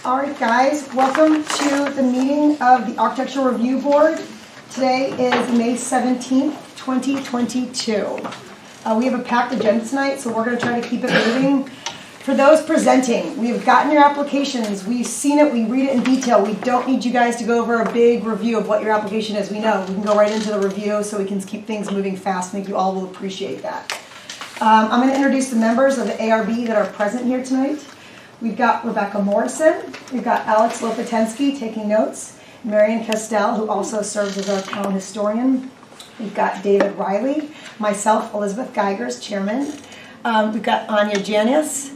All right, guys, welcome to the meeting of the Architectural Review Board. Today is May 17th, 2022. We have a packed agenda tonight, so we're going to try to keep it moving. For those presenting, we've gotten your applications, we've seen it, we read it in detail. We don't need you guys to go over a big review of what your application is. We know we can go right into the review so we can keep things moving fast. I think you all will appreciate that. I'm going to introduce the members of the ARB that are present here tonight. We've got Rebecca Morrison, we've got Alex Lopatensky taking notes, Marion Castell, who also serves as our town historian. We've got David Riley, myself, Elizabeth Geigers, chairman. We've got Anya Janis,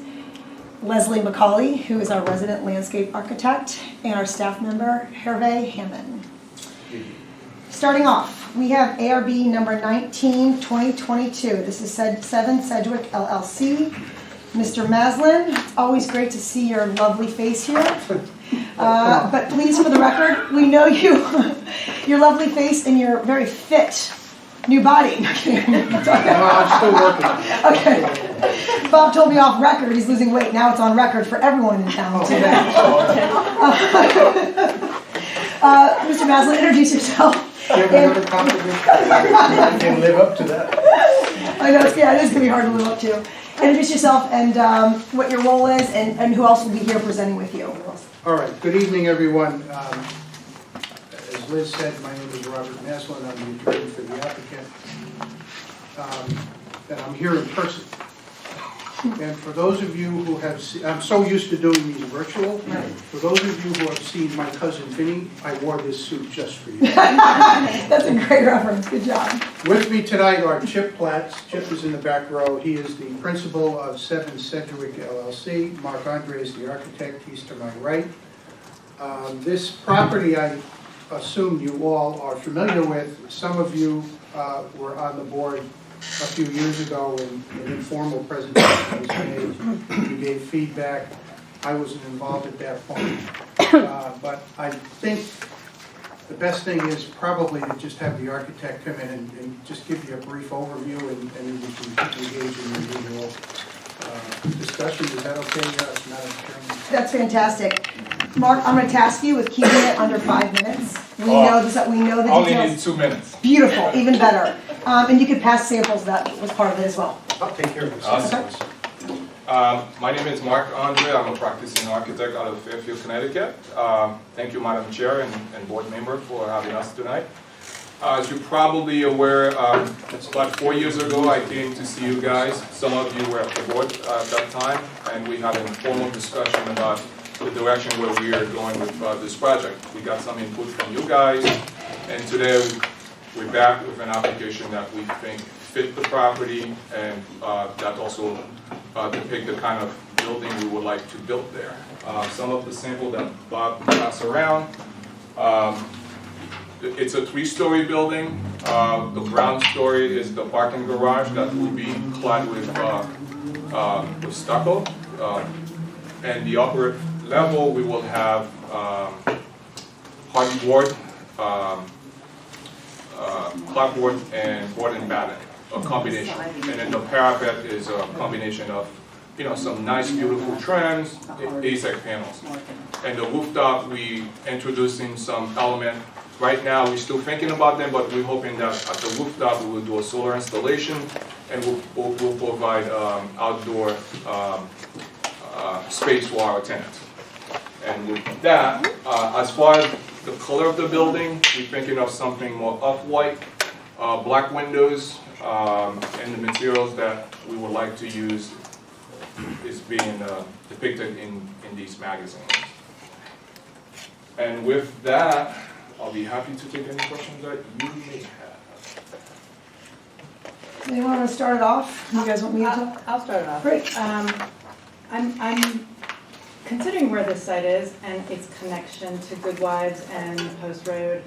Leslie McCauley, who is our resident landscape architect, and our staff member, Hervé Hammond. Starting off, we have ARB number 19-2022. This is 7 Sedgwick LLC. Mr. Maslin, it's always great to see your lovely face here. But please, for the record, we know you, your lovely face and your very fit new body. No, I'm still working. Okay. Bob told me off record he's losing weight. Now it's on record for everyone in town today. Mr. Maslin, introduce yourself. Give another compliment. I can live up to that. I know, it is going to be hard to live up to. Introduce yourself and what your role is and who else will be here presenting with you. All right, good evening, everyone. As Liz said, my name is Robert Maslin. I'm the attorney for the applicant. And I'm here in person. And for those of you who have seen, I'm so used to doing these virtual. For those of you who have seen my cousin Vinny, I wore this suit just for you. That's a great reference. Good job. With me tonight are Chip Platts. Chip is in the back row. He is the principal of 7 Sedgwick LLC. Mark Andre is the architect. He's to my right. This property, I assume you all are familiar with. Some of you were on the board a few years ago when an informal presentation was made. You gave feedback. I wasn't involved at that point. But I think the best thing is probably to just have the architect come in and just give you a brief overview and we can engage in the usual discussion. Is that okay, Madam Chairman? That's fantastic. Mark, I'm going to task you with keeping it under 5 minutes. We know the details. Only need 2 minutes. Beautiful, even better. And you could pass samples, that was part of it as well. I'll take care of this. Awesome. My name is Mark Andre. I'm a practicing architect out of Fairfield, Connecticut. Thank you, Madam Chair and board member, for having us tonight. As you're probably aware, about 4 years ago, I came to see you guys. Some of you were at the board at that time, and we had an informal discussion about the direction where we are going with this project. We got some input from you guys, and today we're back with an application that we think fit the property and that also depict the kind of building we would like to build there. Some of the sample that Bob passed around. It's a 3-story building. The ground story is the parking garage that will be clad with stucco. And the upper level we will have hardboard, clapboard, and board and batten, a combination. And then the parapet is a combination of, some nice, beautiful trims, ASEC panels. And the rooftop, we introducing some element. Right now, we're still thinking about them, but we're hoping that at the rooftop we will do a solar installation, and we'll provide outdoor space for our tenants. And with that, as far as the color of the building, we're thinking of something more off-white, black windows, and the materials that we would like to use is being depicted in these magazines. And with that, I'll be happy to take any questions that you may have. Anyone want to start it off? You guys want me to talk? I'll start it off. Great. I'm considering where this site is and its connection to Goodwives and Post Road.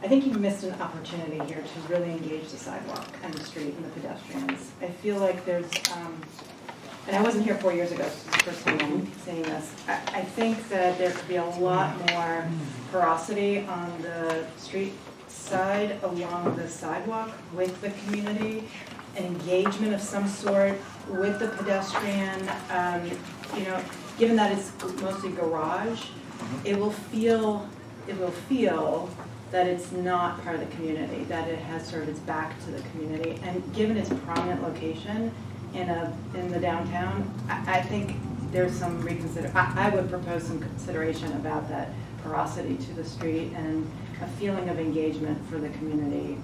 I think you've missed an opportunity here to really engage the sidewalk and the street and the pedestrians. I feel like there's, and I wasn't here 4 years ago, so this is the first time I'm saying this. I think that there could be a lot more porosity on the street side along the sidewalk with the community, an engagement of some sort with the pedestrian. given that it's mostly garage, it will feel that it's not part of the community, that it has sort of its back to the community. And given its prominent location in the downtown, I think there's some I would propose some consideration about that porosity to the street and a feeling of engagement for the community.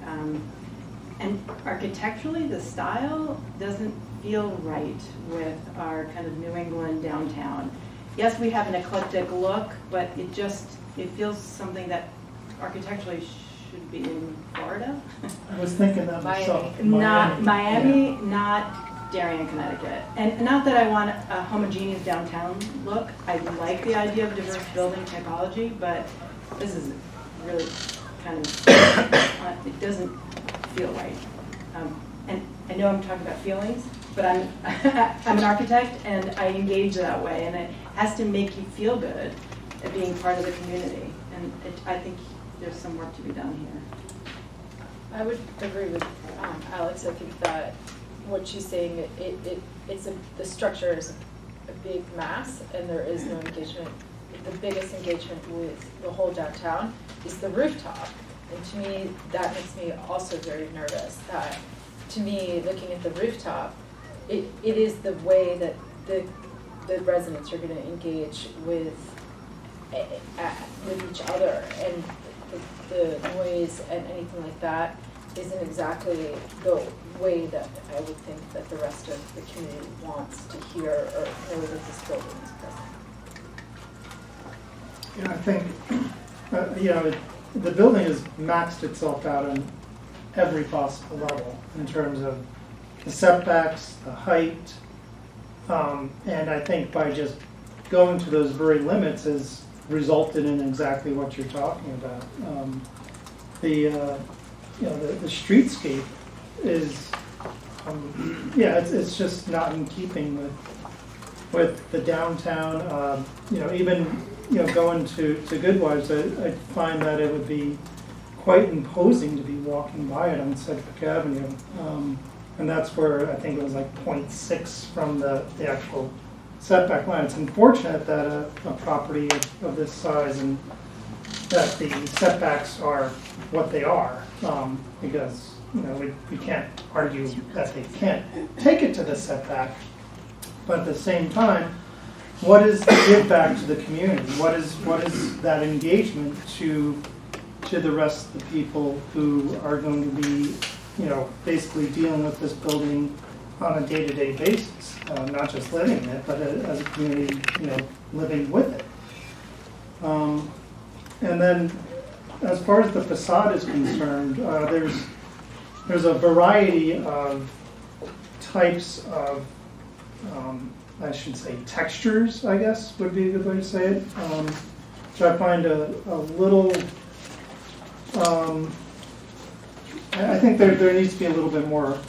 And architecturally, the style doesn't feel right with our kind of New England downtown. Yes, we have an eclectic look, but it feels something that architecturally should be in Florida. I was thinking that myself. Not Miami, not Darien, Connecticut. And not that I want a homogeneous downtown look. I like the idea of diverse building typology, but this is really kind of, it doesn't feel right. And I know I'm talking about feelings, but I'm I'm an architect and I engage that way, and it has to make you feel good at being part of the community. And I think there's some work to be done here. I would agree with Alex. I think that what she's saying, the structure is a big mass, and there is no engagement. The biggest engagement with the whole downtown is the rooftop, and to me, that makes me also very nervous. That, to me, looking at the rooftop, it is the way that the residents are going to engage with each other, and the noise and anything like that isn't exactly the way that I would think that the rest of the community wants to hear or know that this building is present. Yeah, I think, the building has maxed itself out on every possible level in terms of the setbacks, the height, and I think by just going to those very limits has resulted in exactly what you're talking about. The streetscape is, it's just not in keeping with the downtown. Even going to Goodwives, I find that it would be quite imposing to be walking by it on Sedgwick Avenue. And that's where I think it was like 0.6 from the actual setback line. It's unfortunate that a property of this size and that the setbacks are what they are, because we can't argue that they can't take it to the setback. But at the same time, what is the give back to the community? What is that engagement to the rest of the people who are going to be, basically dealing with this building on a day-to-day basis, not just living in it, but as a community, living with it. And then, as far as the facade is concerned, there's a variety of types of, I should say, textures, I guess would be a good way to say it, which I find a little. I think there needs to be a little bit more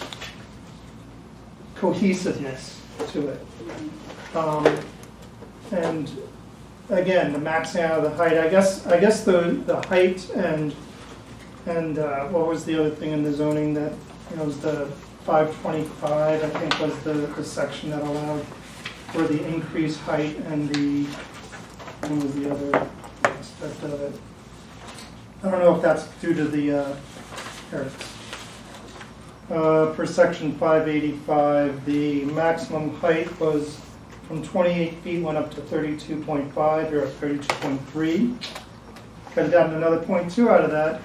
cohesiveness to it. And again, the maxing out of the height. I guess the height and what was the other thing in the zoning that was the 525? I think was the section that allowed for the increased height and what was the other aspect of it? I don't know if that's due to the per section 585, the maximum height was from 28 feet went up to 32.5, you're at 32.3. Cut down another 0.2 out of that.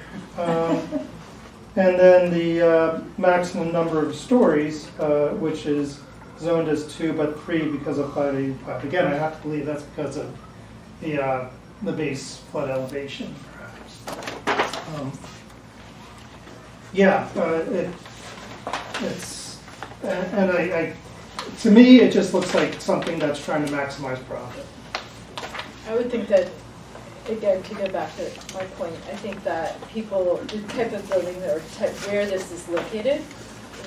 And then the maximum number of stories, which is zoned as 2 but 3 because of 585. Again, I have to believe that's because of the base flood elevation, perhaps. It's I to me it just looks like something that's trying to maximize profit. I would think that, again, to go back to my point, I think that people, the type of building or where this is located,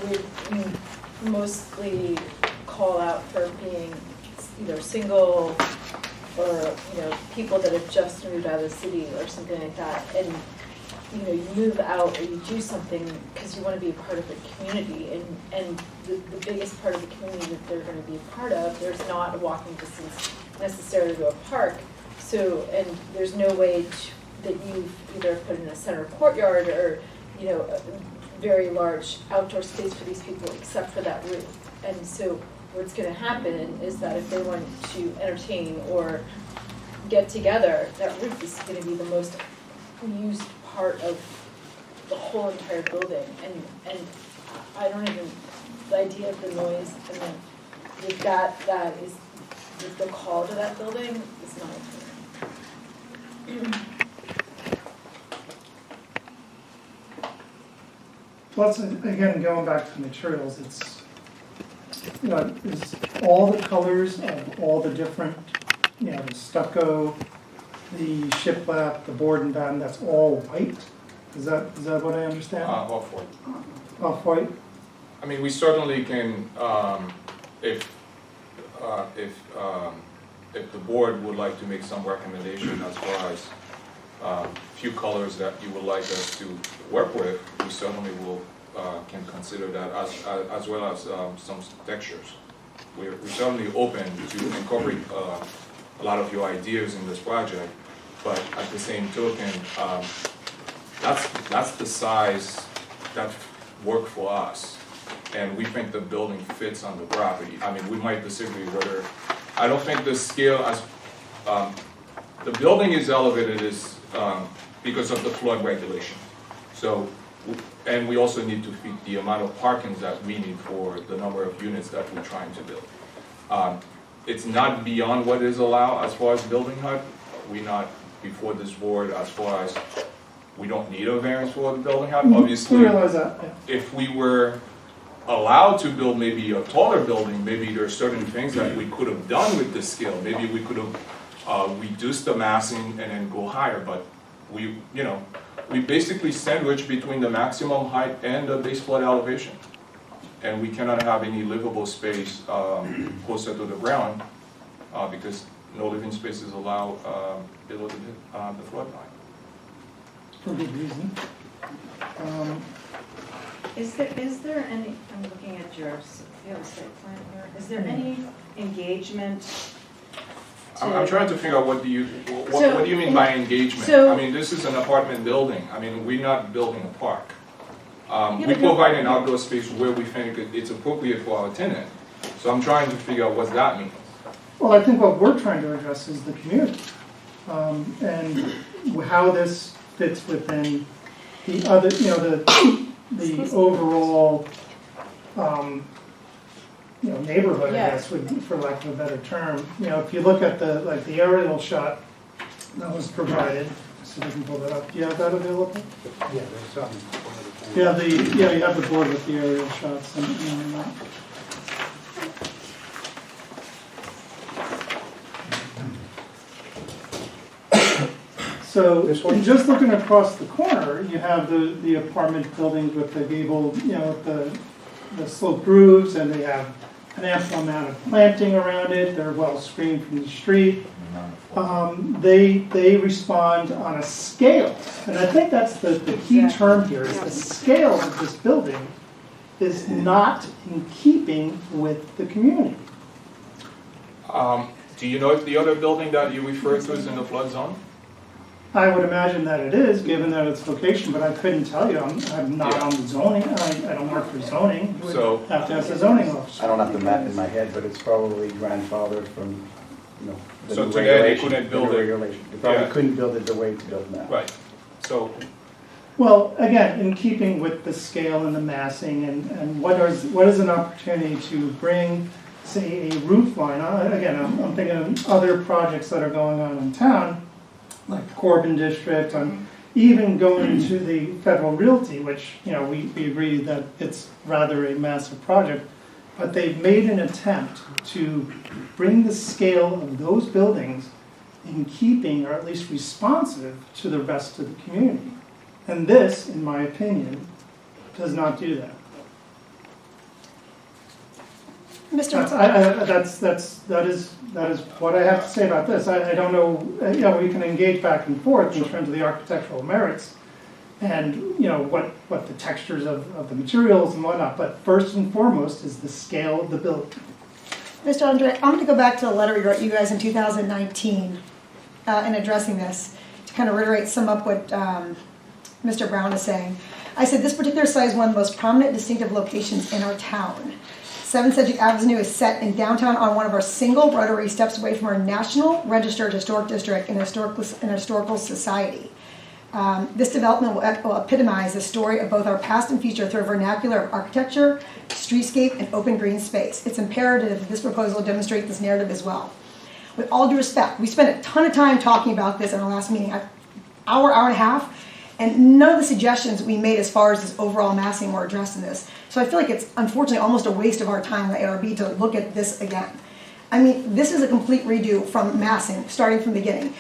would mostly call out for being either single or people that have just moved out of the city or something like that, and you move out or you do something because you want to be a part of the community, and the biggest part of the community that they're going to be a part of, there's not a walking distance necessarily to a park. So, and there's no way that you've either put in a center courtyard or, you know, a very large outdoor space for these people except for that roof. And so what's gonna happen is that if they want to entertain or get together, that roof is gonna be the most used part of the whole entire building. And I don't even, the idea of the noise and then that is, the call to that building is not clear. Plus, again, going back to materials, it's, you know, is all the colors of all the different, you know, the stucco, the shiplap, the board and batten, that's all white? Is that what I understand? Off-white. Off-white? I mean, we certainly can, if the board would like to make some recommendation as far as few colors that you would like us to work with, we certainly will can consider that as well as some textures. We're certainly open to incorporate a lot of your ideas in this project, but at the same token, that's the size that worked for us, and we think the building fits on the property. I mean, we might disagree whether, I don't think the scale as, the building is elevated is because of the flood regulation. So, and we also need to fit the amount of parking that we need for the number of units that we're trying to build. It's not beyond what is allowed as far as building height. We're not before this board as far as we don't need a variance for the building height. Obviously, I realize that, yeah. if we were allowed to build maybe a taller building, maybe there are certain things that we could have done with this scale. Maybe we could have reduced the massing and then go higher, but we basically sandwich between the maximum height and the base flood elevation. And we cannot have any livable space closer to the ground because no living spaces allowed below the flood line. For good reason. Is there any, I'm looking at your site plan here, is there any engagement I'm trying to figure out what do you mean by engagement? So- I mean, this is an apartment building. I mean, we're not building a park. We but provide an outdoor space where we think it's appropriate for our tenant. So I'm trying to figure out what that means. Well, I think what we're trying to address is the community, and how this fits within the other, you know, the overall, you know, neighborhood, I Yeah. guess, for lack of a better term. You know, if you look at the aerial shot that was provided, so we can pull that up. Do you have that available? Yeah, there's some. Yeah, you have the board with the aerial shots and that. So, This one? just looking across the corner, you have the apartment buildings with the gable, you know, with the sloped roofs, and they have an ample amount of planting around it. They're well screened from the street. They respond on a scale, and I think that's the key term here, is the scale of this building is not in keeping with the community. Do you know if the other building that you referred to is in the flood zone? I would imagine that it is, given that its location, but I couldn't tell you. I'm not on the zoning. I don't work for zoning. You would So- have to ask the zoning officer. I don't have the map in my head, but it's probably grandfathered from, you know, the So new today they regulation. couldn't build the new it. regulation. They probably Yeah. couldn't build it the way it's built now. Right. So, Well, again, in keeping with the scale and the massing, and what is an opportunity to bring, say, a roof line? Again, I'm thinking of other projects that are going on in town, like the Corbin District, even going to the Federal Realty, which, you know, we agree that it's rather a massive project, but they've made an attempt to bring the scale of those buildings in keeping, or at least responsive, to the rest of the community. And this, in my opinion, does not do that. Mr. That is what I have to say about this. I don't know, you know, we can engage back and forth in terms of the architectural merits and, you know, what the textures of the materials and whatnot, but first and foremost is the scale of the building. Mr. Andre, I'm going to go back to the letter we wrote you guys in 2019 in addressing this to kind of reiterate sum up what Mr. Brown is saying. I said this particular site is one of the most prominent distinctive locations in our town. 7 Sedgwick Avenue is set in downtown on one of our single rotary steps away from our National Registered Historic District and Historical Society. This development will epitomize the story of both our past and future through a vernacular of architecture, streetscape, and open green space. It's imperative that this proposal demonstrate this narrative as well. With all due respect, we spent a ton of time talking about this in our last meeting, hour and a half, and none of the suggestions we made as far as this overall massing were addressed in this. So I feel like it's unfortunately almost a waste of our time, the ARB, to look at this again. I mean, this is a complete redo from massing, starting from the beginning.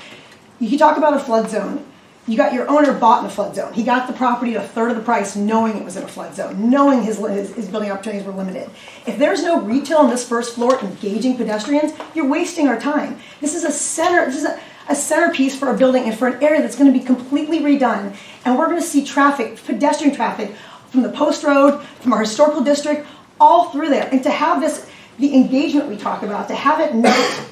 You can talk about a flood zone. You got your owner bought in a flood zone. He got the property at a third of the price knowing it was in a flood zone, knowing his building opportunities were limited. If there's no retail on this first floor engaging pedestrians, you're wasting our time. This is a centerpiece for a building and for an area that's going to be completely redone. And we're going to see traffic, pedestrian traffic, from the post road, from our historical district, all through there. And to have this, the engagement we talk about, to have it not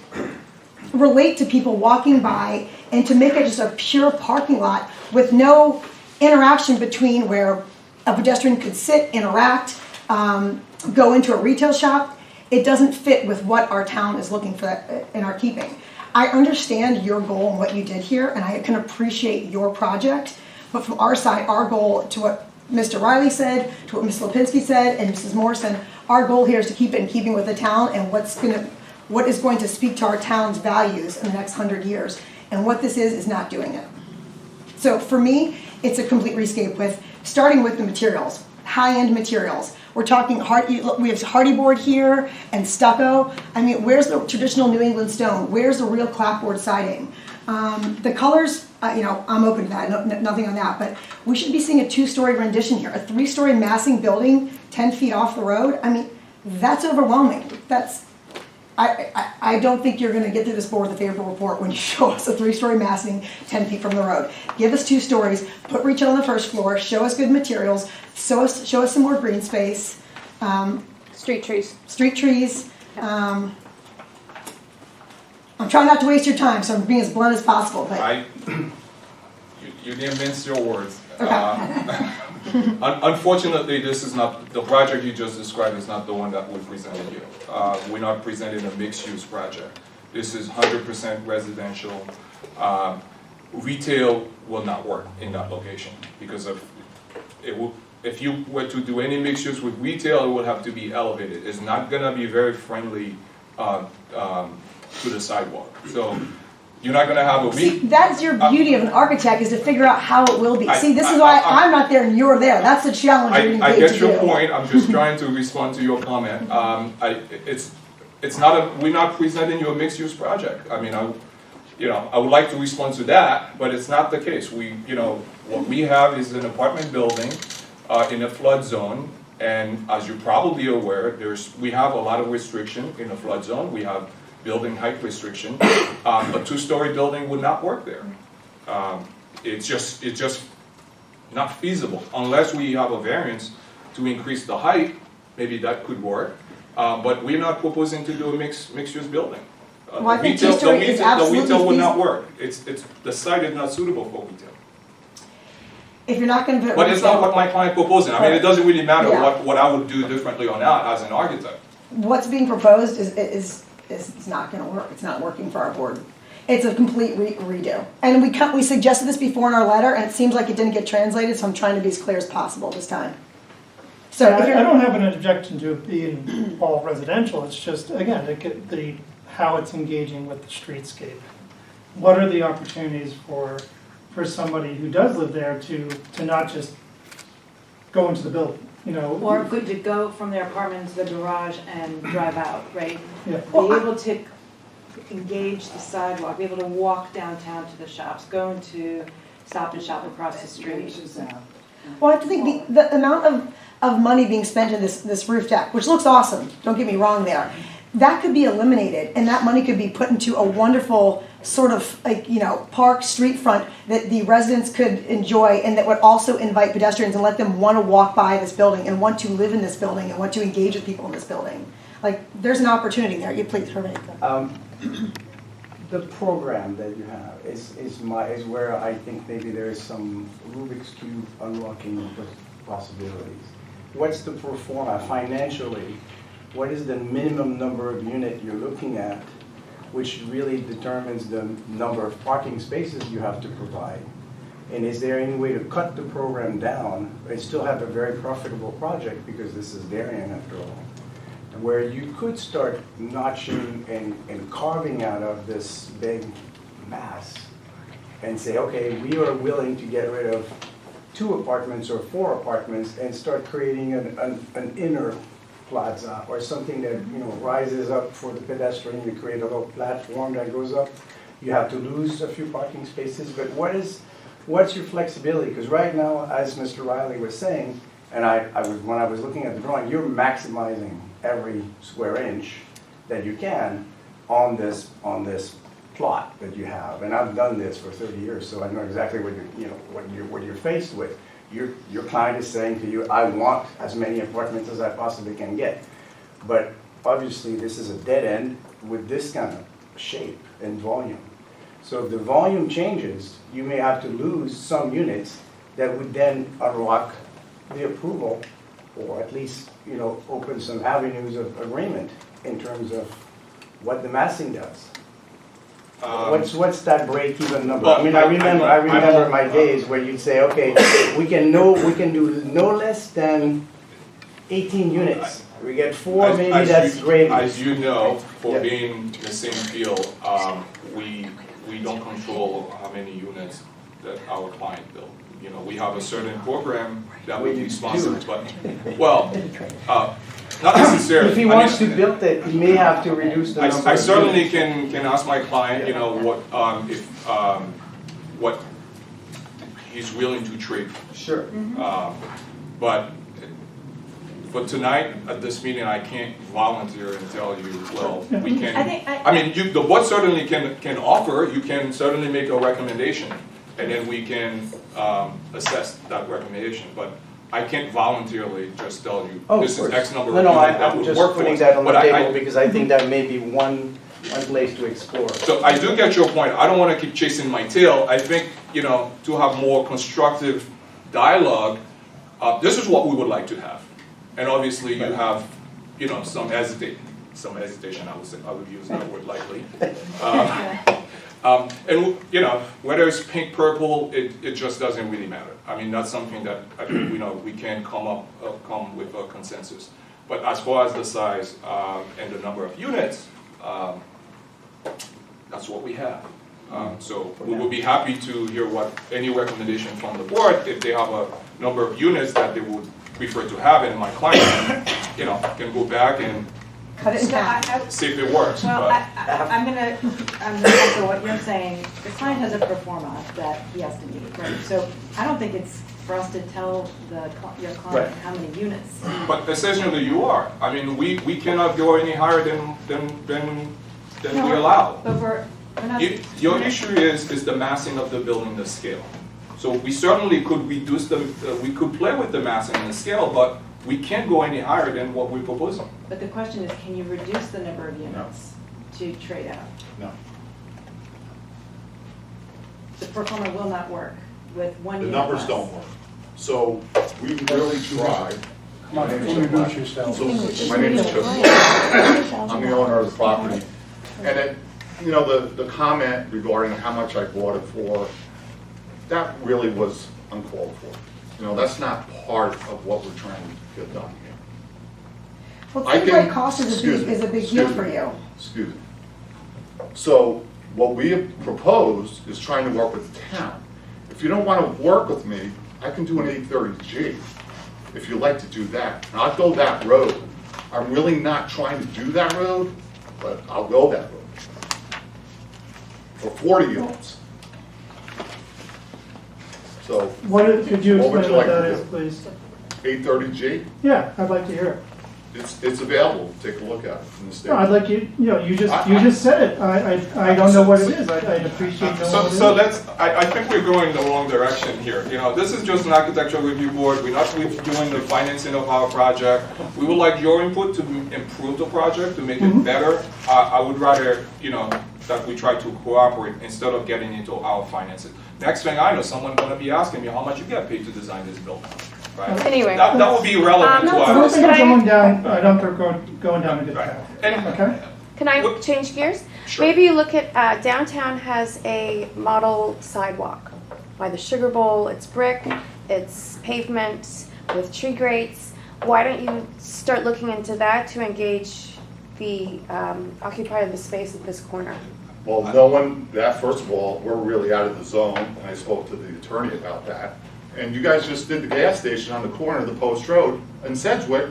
relate to people walking by and to make it just a pure parking lot with no interaction between where a pedestrian could sit, interact, go into a retail shop, it doesn't fit with what our town is looking for in our keeping. I understand your goal and what you did here, and I can appreciate your project, but from our side, our goal, to what Mr. Riley said, to what Ms. Lipinski said, and Mrs. Morrison, our goal here is to keep it in keeping with the town and what is going to speak to our town's values in the next 100 years. And what this is not doing it. So for me, it's a complete rescape with, starting with the materials, high-end materials. We're talking, we have hardy board here and stucco. I mean, where's the traditional New England stone? Where's the real clapboard siding? The colors, I'm open to that, nothing on that, but we should be seeing a 2-story rendition here. A 3-story massing building 10 feet off the road, I mean, that's overwhelming. I don't think you're going to get through this board with a favorable report when you show us a 3-story massing 10 feet from the road. Give us 2 stories, put retail on the first floor, show us good materials, show us some more green space. Street trees. Street trees. I'm trying not to waste your time, so I'm being as blunt as possible. But You didn't mince your words. Okay. Unfortunately, this is not, the project you just described is not the one that we presented you. We're not presenting a mixed-use project. This is 100% residential. Retail will not work in that location because if you were to do any mixed use with retail, it would have to be elevated. It's not going to be very friendly to the sidewalk. So you're not going to have a See, that's your beauty of an architect, is to figure out how it will be. See, this is why I'm not there and you're there. That's the challenge you're I engaged get to your do. point. I'm just trying to respond to your comment. It's not we're not presenting you a mixed-use project. I mean, I would like to respond to that, but it's not the case. What we have is an apartment building in a flood zone, and as you're probably aware, we have a lot of restriction in the flood zone. We have building height restriction. A 2-story building would not work there. It's just not feasible unless we have a variance to increase the height. Maybe that could work, but we're not proposing to do a mixed-use building. Well, I think 2-story is the absolutely retail would not feasible. work. The site is not suitable for retail. If you're not going to put But it's not what my client proposing. I mean, it doesn't really matter Yeah. what I would do differently on that as an architect. What's being proposed is not going to work. It's not working for our board. It's a complete redo. And we suggested this before in our letter, and it seems like it didn't get translated, so I'm trying to be as clear as possible this time. So I if you're, don't have an objection to it being all residential, it's just, again, how it's engaging with the streetscape. What are the opportunities for somebody who does live there to not just go into the building, Or good to go from their apartment to the garage and drive out, right? Yeah. Be able to engage the sidewalk, be able to walk downtown to the shops, go into Stop and Shop across the street. well, I have to think the amount of money being spent in this roof deck, which looks awesome, don't get me wrong there, that could be eliminated, and that money could be put into a wonderful sort of park street front that the residents could enjoy, and that would also invite pedestrians and let them want to walk by this building and want to live in this building and want to engage with people in this building. Like, there's an opportunity there. You please, hurry. The program that you have is where I think maybe there is some Rubik's Cube unlocking possibilities. What's the pro forma financially? What is the minimum number of unit you're looking at, which really determines the number of parking spaces you have to provide? And is there any way to cut the program down and still have a very profitable project, because this is Darien after all, where you could start notching and carving out of this big mass and say, okay, we are willing to get rid of 2 apartments or 4 apartments and start creating an inner plaza or something that rises up for the pedestrian. You create a little platform that goes up. You have to lose a few parking spaces, but what's your flexibility? Because right now, as Mr. Riley was saying, and when I was looking at the drawing, you're maximizing every square inch that you can on this plot that you have. And I've done this for 30 years, so I know exactly what you're faced with. Your client is saying to you, I want as many apartments as I possibly can get. But obviously, this is a dead end with this kind of shape and volume. So if the volume changes, you may have to lose some units that would then unlock the approval, or at least open some avenues of agreement in terms of what the massing does. What's that break-even number? Well, I mean, I remember my days where you'd say, okay, we can do no less than 18 units. We get 4, maybe that's great. As you know, for Yeah. being in the same field, we don't control how many units that our client built. We have a certain program that we be sponsored, but, well, not necessarily. If he wants to build it, he may have to reduce the number. I certainly can ask my client, what he's willing to trade. Sure. But for tonight, at this meeting, I can't volunteer and tell you, well, we can. I mean, the board certainly can offer, you can certainly make a recommendation, and then we can assess that recommendation. But I can't voluntarily just tell you, this is X number of units that would work for us. I'm just putting that on the table because I think that may be one place to explore. So I do get your point. I don't want to keep chasing my tail. I think, to have more constructive dialogue, this is what we would like to have. And obviously you have, some hesitation, I would use that word lightly. And whether it's pink, purple, it just doesn't really matter. I mean, that's something that I think we can come with a consensus. But as far as the size and the number of units, that's what we have. So we will be happy to hear any recommendation from the board if they have a number of units that they would prefer to have, and my client, can go back and Cut it in half. see if it works. Well, but- I'm gonna echo what you're saying. The client has a pro forma that he has to meet, right? So I don't think it's for us to tell your client Right. how many units. But essentially you are. I mean, we cannot go any higher than we allow. But we're not. Your issue is the massing of the building, the scale. So we certainly could reduce we could play with the massing and the scale, but we can't go any higher than what we're proposing. But the question is, can you reduce the number of units to trade out? No. The pro forma will not work with one The unit numbers less. don't work. So we really tried. Come on, introduce yourself. So my name is Chip. I'm the owner of the property. And it, the comment regarding how much I bought it for, that really was uncalled for. That's not part of what we're trying to get done here. Well, I things can- like cost is excuse a me, big deal excuse for me, you. Excuse me. So what we have proposed is trying to work with the town. If you don't want to work with me, I can do an 830G, if you like to do that. And I'll go that road. I'm really not trying to do that road, but I'll go that road. For 40 units. So Could you What would explain you what like to that is, do? please? 830G, Yeah, I'd like to hear it. it's available. Take a look at it in the state. No, I'd like you just said it. I don't know what it is. I'd appreciate knowing what it is. So I think we're going in the wrong direction here. This is just an architectural review board. We're not doing the financing of our project. We would like your input to improve the project, to make it better, I would rather, that we try to cooperate instead of getting into our finances. Next thing I know, someone's gonna be asking me how much you get paid to design this building, right? Anyway. That would be relevant to I don't us. think we're going down, I don't think we're going down a good Right. path. And Okay? Can I change gears? Sure. Maybe you look at, downtown has a model sidewalk by the Sugar Bowl. It's brick, it's pavement with tree grates. Why don't you start looking into that to engage the occupier of the space at this corner? Well, no one, first of all, we're really out of the zone, and I spoke to the attorney about that. And you guys just did the gas station on the corner of the Post Road in Sedgwick,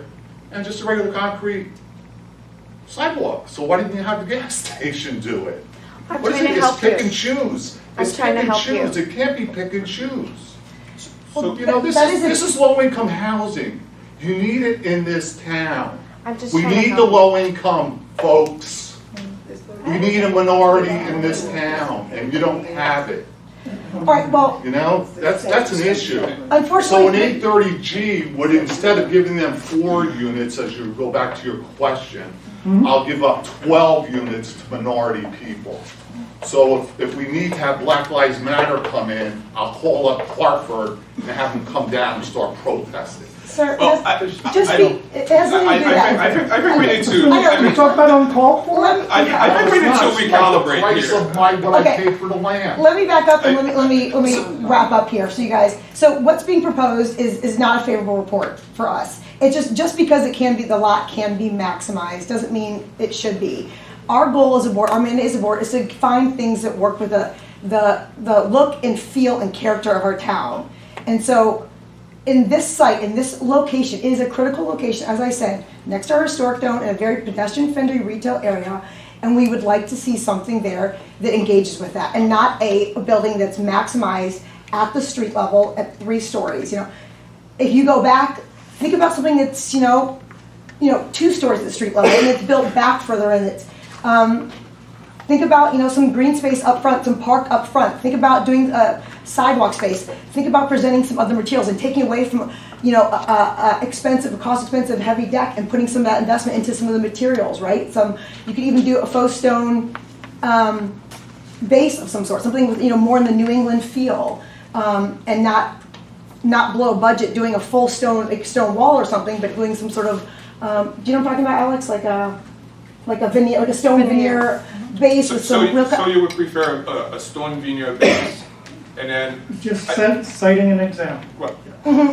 and just a regular concrete sidewalk. So why didn't you have the gas station do it? I'm What is trying it? to It's help pick you. and choose. I'm It's trying pick to and help you. choose. It can't be pick and choose. So, You know, That is a- this is low-income housing. You need it in this town. I'm just We trying to need the help you. low-income folks. We need a minority in this town, and you don't have it. All right, well, You know, that's an issue. So an unfortunately, 830G would, instead of giving them 4 units, as you go back to your question, I'll give up 12 units to minority people. So if we need to have Black Lives Matter come in, I'll call up Hartford and have them come down and start protesting. sir, well, just it has nothing to do with that. I think we need to. I know. Can we talk about uncalled for? Let me- I think we need to recalibrate Price here. of what I Okay. paid for the land. Let me back up and let me wrap up here, so you guys, so what's being proposed is not a favorable report for us. It's just because it can be, the lot can be maximized, doesn't mean it should be. Our goal as a board, our mandate as a board, is to find things that work with the look and feel and character of our town. And so, in this site, in this location, it is a critical location, as I said, next to our historic zone in a very pedestrian-friendly retail area, and we would like to see something there that engages with that, and not a building that's maximized at the street level at 3 stories. If you go back, think about something that's 2 stories at the street level, and it's built back further, and it's think about some green space up front, some park up front. Think about doing sidewalk space. Think about presenting some other materials and taking away from cost expensive heavy deck and putting some of that investment into some of the materials, right? You could even do a faux stone base of some sort, something with more in the New England feel, and not blow a budget doing a full stone wall or something, but doing some sort of do you know what I'm talking about, Alex? Like a veneer, like a stone veneer base with some real. So you would prefer a stone veneer base, and then Just citing an example. Right.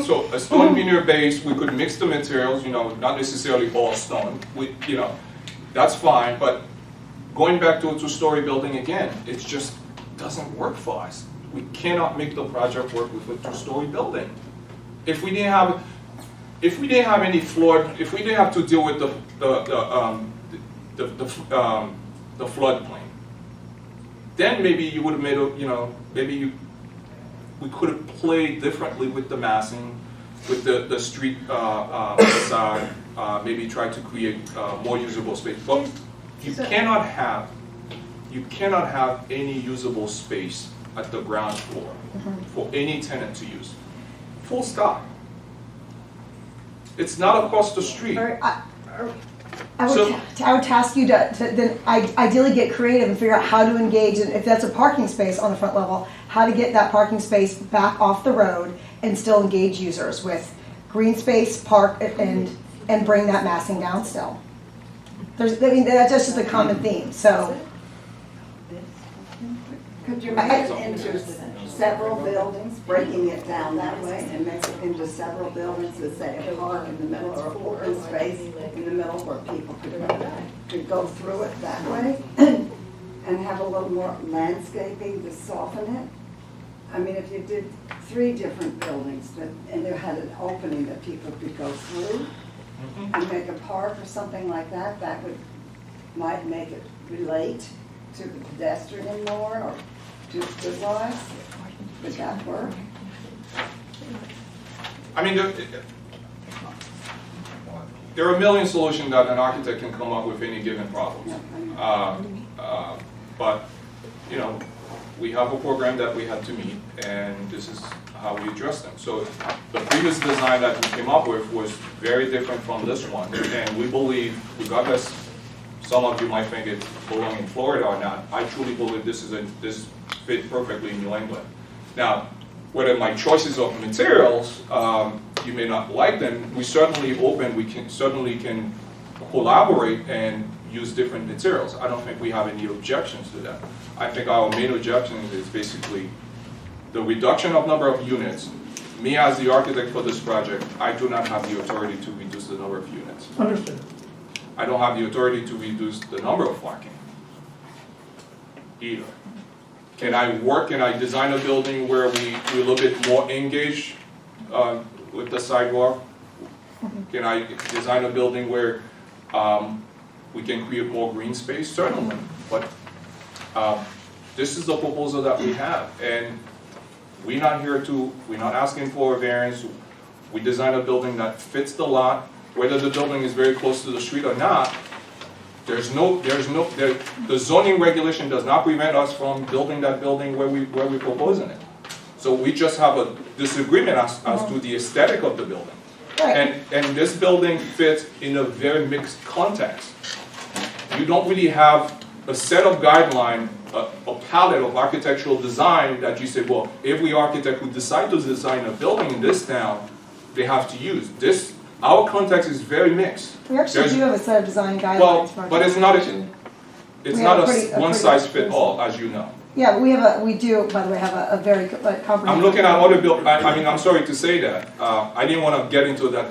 So a stone veneer base, we could mix the materials, not necessarily all stone. That's fine, but going back to a 2-story building again, it just doesn't work for us. We cannot make the project work with a 2-story building. If we didn't have any floored, if we didn't have to deal with the floodplain, then maybe you would have made we could have played differently with the massing, with the street facade, maybe try to create more usable space. But you cannot have any usable space at the ground floor for any tenant to use. Full stop. It's not across the street. I would task you to then ideally get creative and figure out how to engage, and if that's a parking space on the front level, how to get that parking space back off the road and still engage users with green space, park, and bring that massing down still. That's just a common theme, so. Could you make it into several buildings, breaking it down that way, and make it into several buildings, with say a park in the middle or a open space in the middle where people could go through it that way, and have a little more landscaping to soften it? I mean, if you did 3 different buildings and there had an opening that people could go through, and make a park or something like that, might make it relate to the pedestrian more, or to Goodwise. Would that work? I mean, there are a million solutions that an architect can come up with any given problem. But we have a program that we had to meet, and this is how we address them. So the previous design that we came up with was very different from this one, and we believe, regardless, some of you might think it belongs in Florida or not, I truly believe this fit perfectly in New England. Now, whether my choices of materials, you may not like them, we certainly can collaborate and use different materials. I don't think we have any objections to that. I think our main objection is basically the reduction of number of units. Me as the architect for this project, I do not have the authority to reduce the number of units. Understood. I don't have the authority to reduce the number of parking either. Can I design a building where we're a little bit more engaged with the sidewalk? Can I design a building where we can create more green space? Certainly, but this is the proposal that we have, and we're not asking for a variance. We design a building that fits the lot, whether the building is very close to the street or not. The zoning regulation does not prevent us from building that building where we're proposing it. So we just have a disagreement as to the aesthetic of the building. Right. And this building fits in a very mixed context. You don't really have a set of guidelines, a palette of architectural design that you say, well, every architect who decides to design a building in this town, they have to use. Our context is very mixed. We actually do have a set of design guidelines. Well, for but it's not We have a pretty one size fit all, as you know. Yeah, we do, by the way, have a very comprehensive. I'm looking at other I'm sorry to say that. I didn't want to get into that,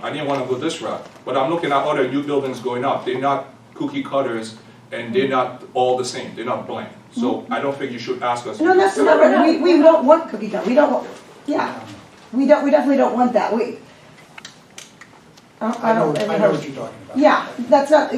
I didn't want to go this route. But I'm looking at other new buildings going up. They're not cookie cutters, and they're not all the same. They're not blank. So I don't think you should ask us. No, that's not right. We don't want cookie cutter. We don't want, yeah. We definitely don't want that. I know what you're talking about. Yeah, that's not,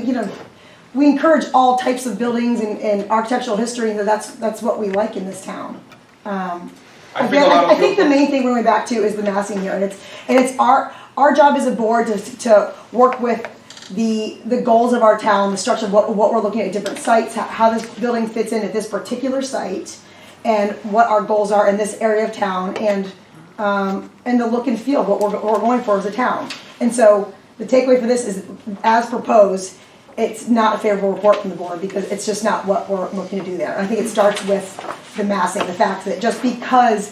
we encourage all types of buildings and architectural history, and that's what we like in this town. I think the main thing we're going back to is the massing here, and it's our job as a board to work with the goals of our town, the structure of what we're looking at different sites, how this building fits in at this particular site, and what our goals are in this area of town, and the look and feel of what we're going for as a town. And so the takeaway for this is, as proposed, it's not a favorable report from the board because it's just not what we're looking to do there. I think it starts with the massing, the fact that just because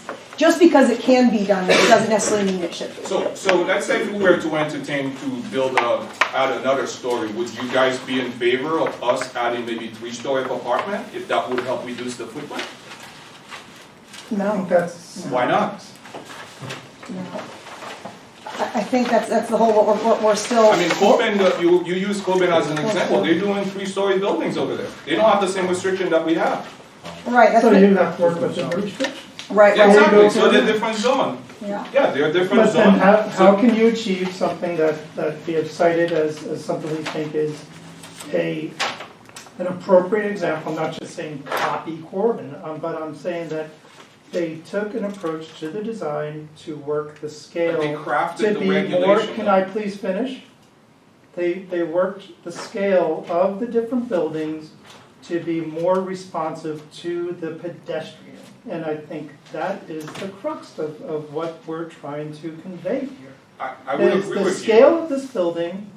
it can be done, it doesn't necessarily mean it should be. So let's say if we were to entertain to add another story, would you guys be in favor of us adding maybe 3-story apartment if that would help reduce the footprint? No. Why not? No. I think that's the whole, we're still. I mean, Coben, you use Coben as an example. They're doing 3-story buildings over there. They don't have the same restriction that we have. Right. That's So you have to work with the restriction. Right. Yeah, exactly. go So they're further. different zone. Yeah. Yeah, they're different But then zone. how can you achieve something that we have cited as something we think is an appropriate example? I'm not just saying copy Corbin, but I'm saying that they took an approach to the design to work the scale. But they crafted to the be more. regulation. Can I please finish? They worked the scale of the different buildings to be more responsive to the pedestrian. And I think that is the crux of what we're trying to convey here. I would agree with The you. scale of this building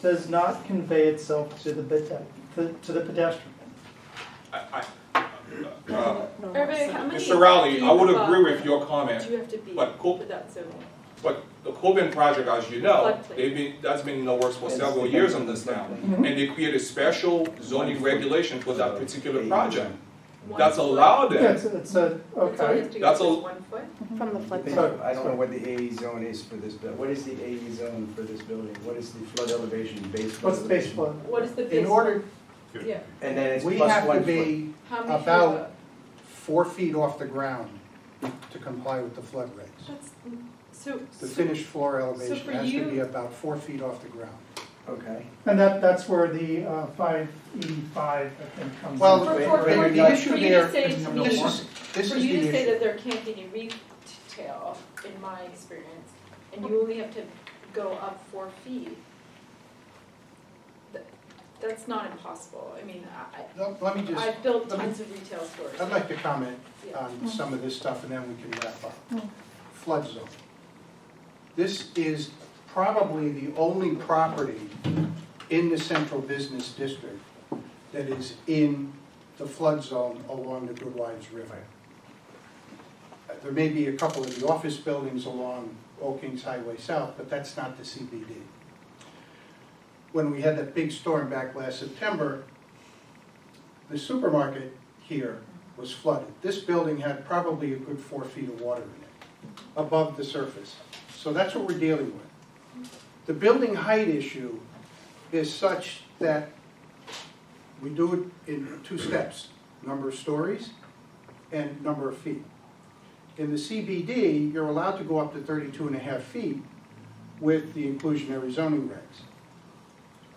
does not convey itself to the pedestrian. Everybody, how many Mr. Rowley, I would feet agree with your comment, do you have to be but for that zoning? But the Coben project, as you know, Floodplain. that's been in the works for several years in this town. And they created special zoning regulation for that particular project. That's allowed Yeah, them. it's a, okay. That's a- 1 foot? From the floodplain. So, I don't know what the AE zone is for this building. What is the AE zone for this building? What is the flood elevation, base flood? What's the base elevation? flood? What is the base? In order, Yeah, And then it's we plus have 1 to foot. be how many feet about up? 4 feet off the ground to comply with the flood rates. That's, so. The finished floor elevation for has to you- be about 4 feet off the ground. Okay. And that's where the 5E5, I think, comes in. Well, For the issue you there, to say to me, this for is you to the say issue. that there can't be any retail, in my experience, and you only have to go up 4 feet. that's not impossible. I mean, No, let me just, I've built let me- tons of retail stores. I'd like to comment Yeah. on some of this stuff and then we can wrap up. Flood zone. This is probably the only property in the central business district that is in the flood zone along the Goodwives River. There may be a couple of the office buildings along Old Kings Highway South, but that's not the CBD. When we had that big storm back last September, the supermarket here was flooded. This building had probably a good 4 feet of water in it, above the surface. So that's what we're dealing with. The building height issue is such that we do it in 2 steps, number of stories and number of feet. In the CBD, you're allowed to go up to 32.5 feet with the inclusionary zoning regs.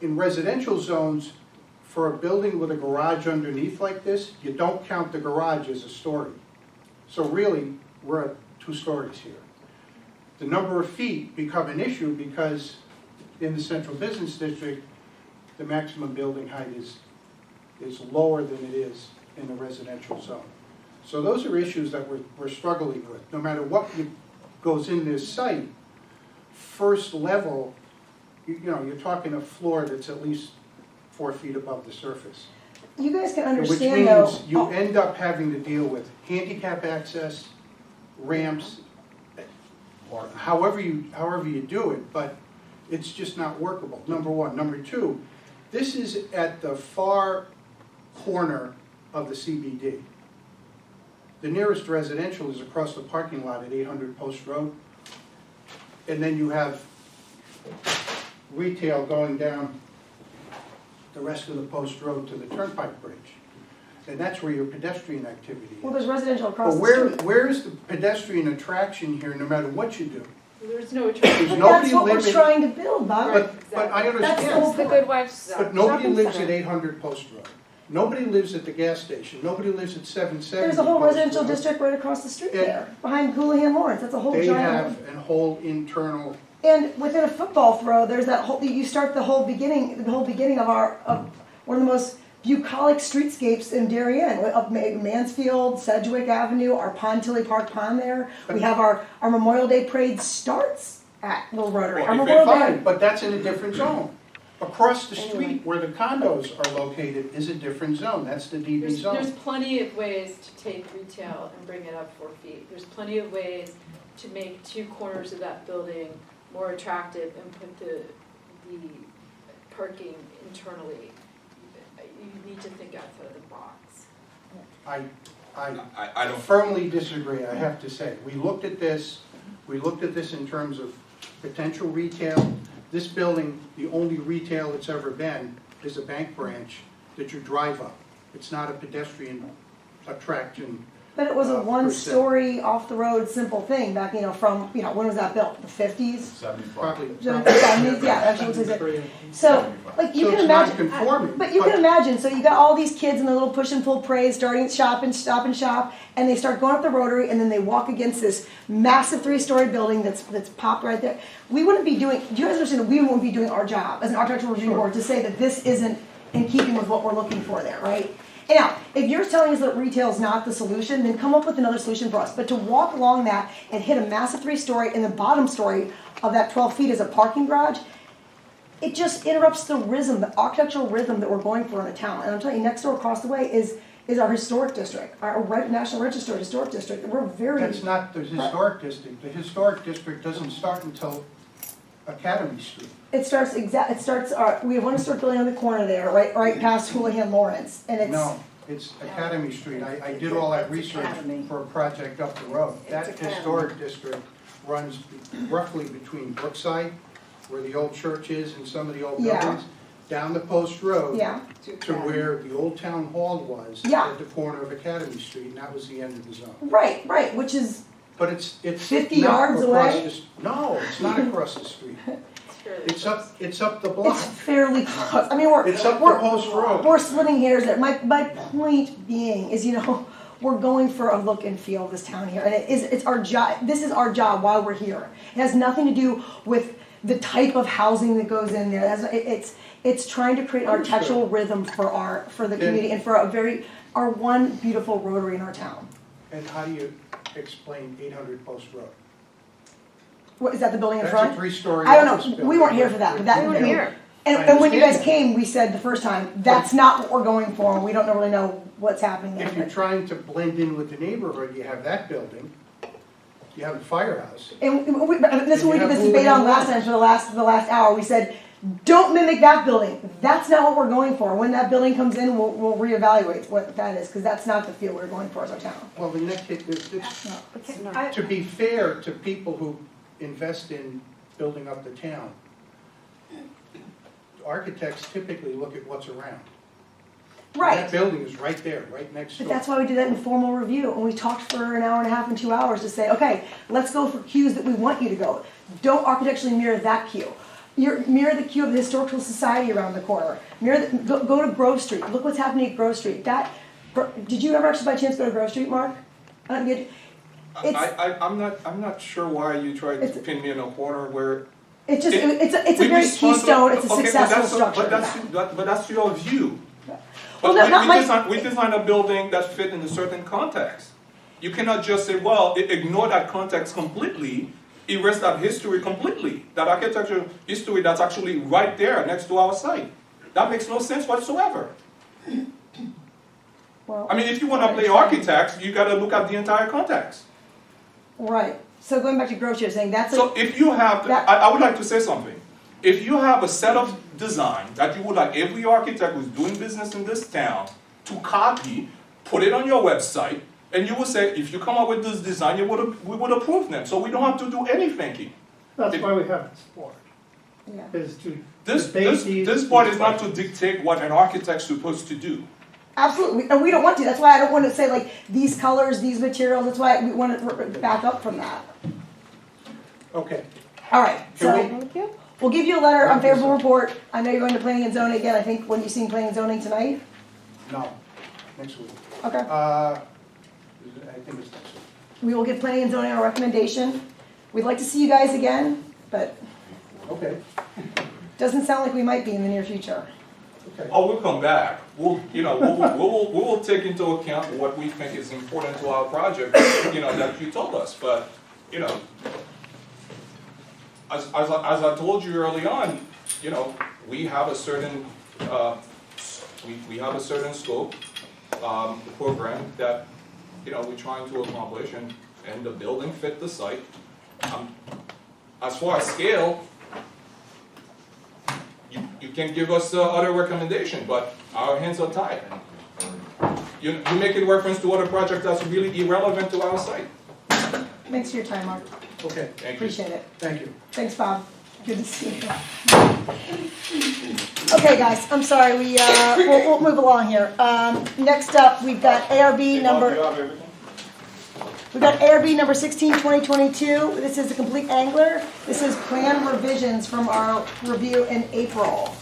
In residential zones, for a building with a garage underneath like this, you don't count the garage as a story. So really, we're at 2 stories here. The number of feet become an issue because in the central business district, the maximum building height is lower than it is in the residential zone. So those are issues that we're struggling with. No matter what goes in this site, first level, you know, you're talking a floor that's at least 4 feet above the surface. You guys can Which understand though. means you end up having to deal with handicap access, ramps, or however you do it, but it's just not workable, number one. Number two, this is at the far corner of the CBD. The nearest residential is across the parking lot at 800 Post Road. And then you have retail going down the rest of the Post Road to the Turnpike Bridge. And that's where your pedestrian activity is. Well, there's residential across But the street. where's the pedestrian attraction here, no matter what you do? There's no attraction. There's But that's nobody what we're living- trying to build, Bob. But I That's understand. The Goodwives. But nobody Shopping lives center. at 800 Post Road. Nobody lives at the gas station. Nobody lives at 770 There's a whole Post residential Road. district right across the street Yeah. there, behind Houlihan Lawrence. That's a whole They giant. have a whole internal, And within a football throw, there's that whole. You start the whole beginning of one of the most bucolic streetscapes in Darien, up Mansfield, Sedgwick Avenue, our Tilly Park Pond there. We have our Memorial Day parade starts at Little Rotary. Well, Our if Memorial fine, Day. but that's in a different zone. Across the street where the condos are located is a different zone. That's the DB There's zone. plenty of ways to take retail and bring it up 4 feet. There's plenty of ways to make 2 corners of that building more attractive and put the parking internally. You need to think outside of the box. I I don't, firmly disagree, I have to say. We looked at this in terms of potential retail. This building, the only retail it's ever been is a bank branch that you drive up. It's not a pedestrian attraction. But it was a per se. one-story, off-the-road, simple thing back, from, when was that built? The 50s? Probably. Yeah, actually, it was so, like, you So can it's imagine. non-conforming, But you can imagine, so you got all these kids in the little push and pull parade starting Stop and Shop, and they start going up the Rotary, and then they walk against this massive 3-story building that's popped right there. We wouldn't be doing, do you guys understand that we wouldn't be doing our job as an architectural review board to say that this isn't in keeping with what we're looking for there, right? And now, if you're telling us that retail is not the solution, then come up with another solution for us. But to walk along that and hit a massive 3-story, and the bottom story of that 12 feet is a parking garage, it just interrupts the rhythm, the architectural rhythm that we're going for in the town. And I'm telling you, next door across the way is our historic district, our National Register historic district. We're very... That's not the historic district. The historic district doesn't start until Academy Street. It starts, we have one historic building on the corner there, right past Houlihan Lawrence, and it's... No, it's Academy Street. I did all that research Academy. for a project up the road. That It's Academy. historic district runs roughly between Brookside, where the old church is and some of the old Yeah. buildings, down the Post Road Yeah, to where the old town hall was Yeah. at the corner of Academy Street, and that was the end of the zone. right, which is... But it's 50 not yards across away? No, it's not across the street. It's fairly It's up the block. It's fairly close. I mean, It's up the Post Road. we're splitting hairs there. My point being is, we're going for a look and feel of this town here, and it's our job. This is our job while we're here. It has nothing to do with the type of housing that goes in there. It's trying to create architectural rhythm for the community and for our one beautiful rotary in our town. And how do you explain 800 Post Road? What, is that the building in That's front? a three-story I don't office know, building. we weren't here for that, but that. We weren't here. And when you guys understand that. came, we said the first time, that's not what we're going for, and we don't really know what's happening there. If you're trying to blend in with the neighborhood, you have that building, you have the firehouse. And this is what we did this You have debate on moving last time for the last hour. We said, don't mimic that building. That's not what we're going for. When that building comes in, we'll reevaluate what that is, because that's not the feel we're going for as our town. Well, the next, to be fair to people who invest in building up the town, architects typically look at what's around. That Right. building is right there, right next But door. that's why we did that informal review, and we talked for an hour and a half and 2 hours to say, okay, let's go for cues that we want you to go. Don't architecturally mirror that cue. Mirror the cue of the Historical Society around the corner. Go to Grove Street. Look what's happening at Grove Street. Did you ever actually by chance go to Grove Street, Mark? I'm not sure why you tried to pin me in a corner where. It's just, it's a we very respond to- keystone, it's a okay, successful structure. But that's your view. Well, But no, not my- we designed a building that fit in a certain context. You cannot just say, well, ignore that context completely, erase that history completely, that architectural history that's actually right there next to our site. That makes no sense whatsoever. Well, I mean, if you want to play architects, you got to look at the entire context. right. So going back to Grove Street, saying that's So if you have, I would like to say something. If you have a set of design that you would like every architect who's doing business in this town to copy, put it on your website, and you will say, if you come up with this design, we would approve them. So we don't have to do any thinking. That's why we have this board, yeah. is to This debate these. this board is these not to questions. dictate what an architect's supposed to do. Absolutely, and we don't want to. That's why I don't want to say like these colors, these materials. That's why we want to back up from that. Okay. All right, so Thank you. we'll give you a letter on favorable report. I know you're going to planning and zoning again. I think when you seen planning and zoning tonight. No, next week. Okay. I think it's next week. We will give planning and zoning a recommendation. We'd like to see you guys again, but Okay, doesn't sound like we might be in the near future. okay. Oh, we'll come back. We will take into account what we think is important to our project, that you told us. But, as I told you early on, we have a certain, we have a certain scope, program that, we're trying to accomplish, and the building fit the site. As far as scale, you can give us other recommendation, but our hands are tied. You making reference to other project that's really irrelevant to our site. Thanks for your time, Mark. Okay, Thank you. Appreciate it. thank you. Thanks, Bob. Good to see you. Okay, guys, I'm sorry, we'll move along here. Next up, we've got ARB number 16, 2022. This is a complete angler. This is plan revisions from our review in April.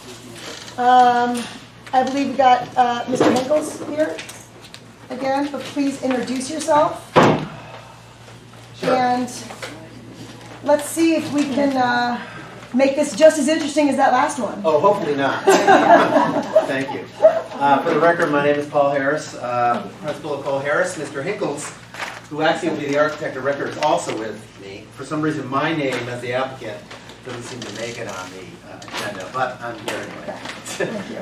I believe we got Mr. Nichols here again, but please introduce yourself. And let's see if we can make this just as interesting as that last one. Oh, hopefully not. Thank you. For the record, my name is Paul Harris, principal of Paul Harris. Mr. Hinkles, who actually will be the architect of record, is also with me. For some reason, my name as the applicant doesn't seem to make it on the agenda, but I'm here anyway.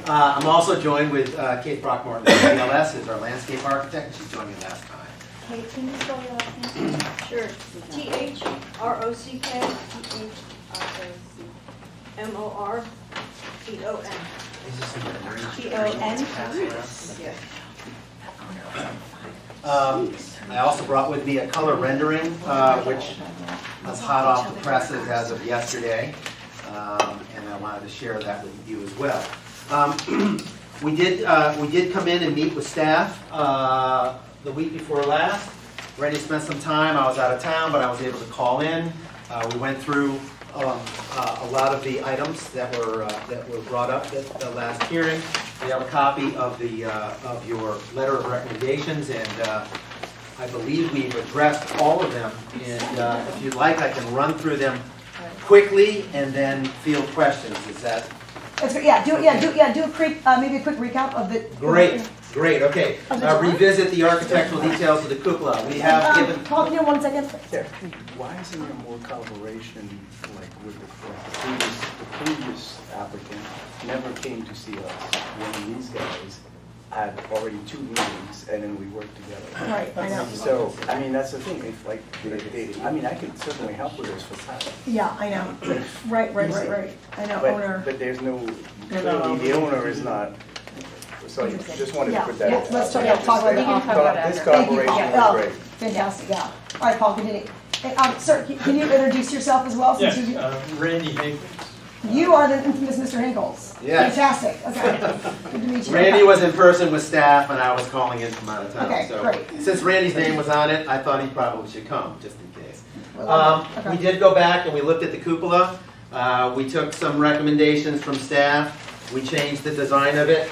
I'm also joined with Kate Brockmorton, DLS, who's our landscape architect, and she's joined me last time. Hey, can you spell your last name? Sure. THROCKMORTON. Is this in the TON. I also brought with me a color rendering, which was hot off the presses as of yesterday, and I wanted to share that with you as well. We did come in and meet with staff the week before last. Randy spent some time. I was out of town, but I was able to call in. We went through a lot of the items that were brought up at the last hearing. We have a copy of your letter of recommendations, and I believe we've addressed all of them. And if you'd like, I can run through them quickly and then field questions. Is that That's good. Do a quick, maybe a quick recap of the. Great, okay. Of the drawing? Revisit the architectural details of the cupola. We have given, Paul, can you 1 second? Why isn't there more collaboration, like with the previous applicant never came to see us when these guys had already 2 meetings and then we worked together? Right, I know. So, I mean, that's the thing, if like, I mean, I could certainly help with this facade. Yeah, I know. Right. I know, owner. But there's no, clearly the owner is not, so I just wanted to Yeah, put that. yeah, let's talk about We can talk about it This after. collaboration Oh, was great. fantastic, yeah. All right, Paul, continue. Sir, can you introduce yourself as well? Since you Randy Hinkles. You are the infamous Mr. Hinkles. Yes. Fantastic, okay. Good to meet you. Randy was in person with staff and I was calling in from out of town. Okay, So great. since Randy's name was on it, I thought he probably should come, just in case. Okay. We did go back and we looked at the cupola. We took some recommendations from staff. We changed the design of it.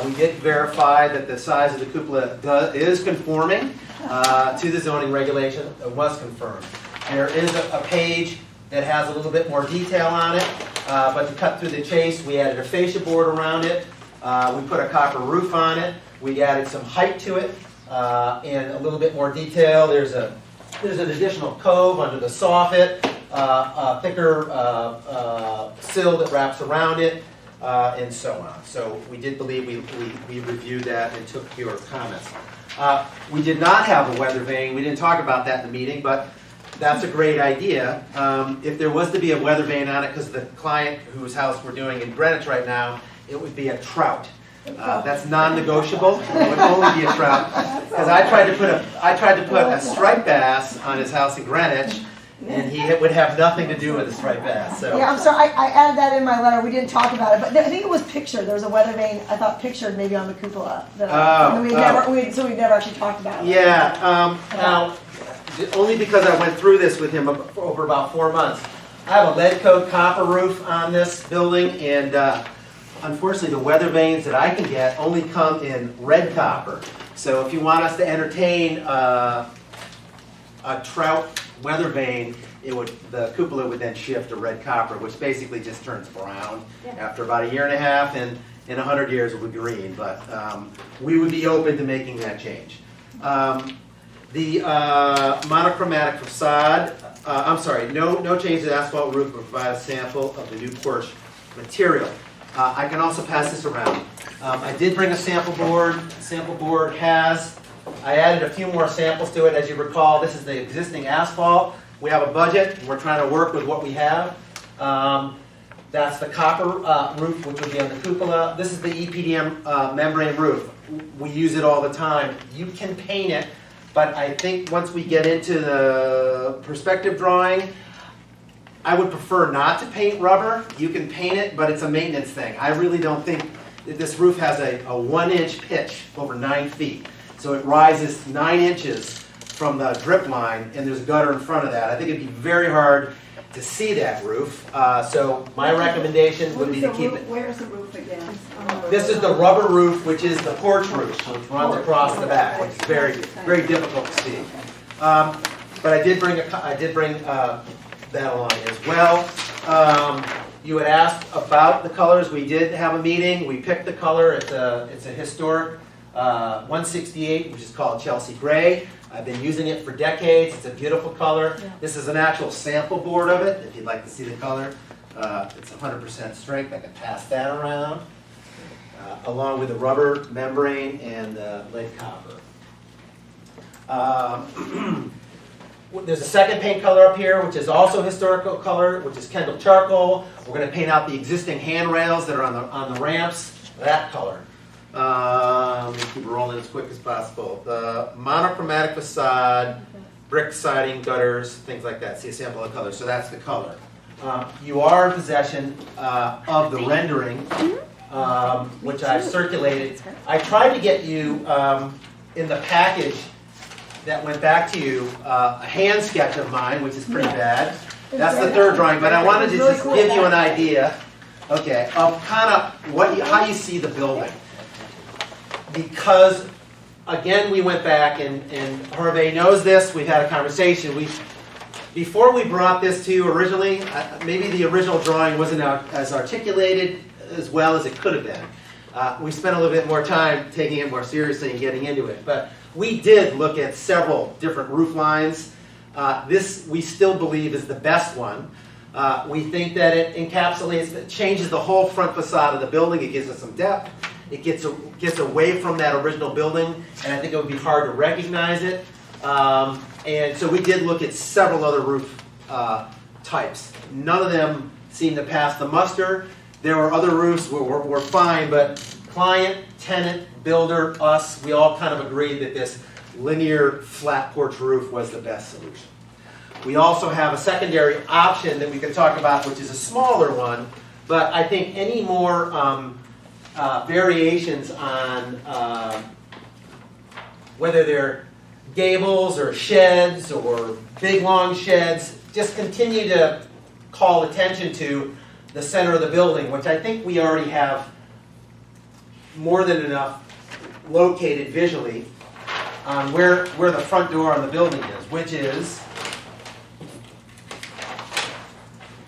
We did verify that the size of the cupola is conforming to the zoning regulation. It was confirmed. There is a page that has a little bit more detail on it, but to cut through the chase, we added a fascia board around it. We put a copper roof on it. We added some height to it and a little bit more detail. There's an additional cove under the soffit, a thicker sill that wraps around it, and so on. So we did believe we reviewed that and took your comments. We did not have a weather vane. We didn't talk about that in the meeting, but that's a great idea. If there was to be a weather vane on it, because the client whose house we're doing in Greenwich right now, it would be a trout. That's non-negotiable. It would only be a trout. Because I tried to put a striped bass on his house in Greenwich, and he would have nothing to do with a striped bass. So. Yeah, I'm sorry, I added that in my letter, we didn't talk about it, but I think it was pictured, there was a weather vane, I thought pictured maybe on the cupola. So we never actually talked about it. Yeah, now, only because I went through this with him for over about 4 months. I have a lead coat copper roof on this building, and unfortunately the weather vanes that I can get only come in red copper. So if you want us to entertain a trout weather vane, the cupola would then shift to red copper, which basically just turns brown after about 1.5 years, and in 100 years it would be green. But we would be open to making that change. The monochromatic facade, no change to the asphalt roof, but provide a sample of the new porch material. I can also pass this around. I did bring a sample board. The sample board I added a few more samples to it. As you recall, this is the existing asphalt. We have a budget, and we're trying to work with what we have. That's the copper roof, which would be on the cupola. This is the Epdm membrane roof. We use it all the time. You can paint it, but I think once we get into the perspective drawing, I would prefer not to paint rubber. You can paint it, but it's a maintenance thing. I really don't think that this roof has a 1-inch pitch over 9 feet. So it rises 9 inches from the drip line, and there's a gutter in front of that. I think it'd be very hard to see that roof. So my recommendation would be to keep it. Where's the roof again? This is the rubber roof, which is the porch roof, which runs across the back. It's very, very difficult to see. But I did bring that along as well. You had asked about the colors. We did have a meeting. We picked the color. It's a historic 168, which is called Chelsea Gray. I've been using it for decades. It's a beautiful color. Yeah. This is an actual sample board of it, if you'd like to see the color. It's 100% strength. I can pass that around, along with the rubber membrane and lead copper. There's a second paint color up here, which is also historical color, which is Kendall charcoal. We're going to paint out the existing handrails that are on the ramps, that color. Let me keep rolling as quick as possible. The monochromatic facade, brick siding, gutters, things like that. See a sample of color. So that's the color. You are in possession of the rendering, which I've circulated. I tried to get you in the package that went back to you a hand sketch of mine, which is pretty bad. That's the third drawing, but I wanted to just give you an idea, okay, of kind of how you see the building. Because, again, we went back, and Hervé knows this, we've had a conversation. Before we brought this to you originally, maybe the original drawing wasn't as articulated as well as it could have been. We spent a little bit more time taking it more seriously and getting into it. But we did look at several different roof lines. This, we still believe, is the best one. We think that it encapsulates, it changes the whole front facade of the building. It gives us some depth. It gets away from that original building, and I think it would be hard to recognize it. And so we did look at several other roof types. None of them seemed to pass the muster. There were other roofs were fine, but client, tenant, builder, us, we all kind of agreed that this linear flat porch roof was the best solution. We also have a secondary option that we can talk about, which is a smaller one, but I think any more variations on whether they're gables or sheds or big long sheds, just continue to call attention to the center of the building, which I think we already have more than enough located visually on where the front door on the building is, which is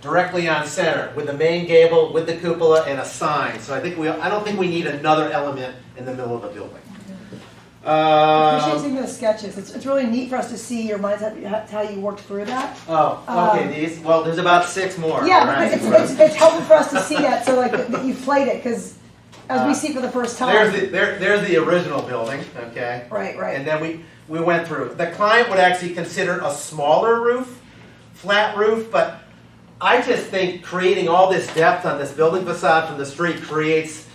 directly on center with the main gable, with the cupola, and a sign. So I don't think we need another element in the middle of the building. I appreciate seeing those sketches. It's really neat for us to see your minds, how you worked through that. Oh, okay. Well, there's about 6 more. Yeah, right? but it's helpful for us to see that, so like that you played it, because as we see for the first time. There's the original building, okay? Right. And then we went through. The client would actually consider a smaller roof, flat roof, but I just think creating all this depth on this building facade from the street creates,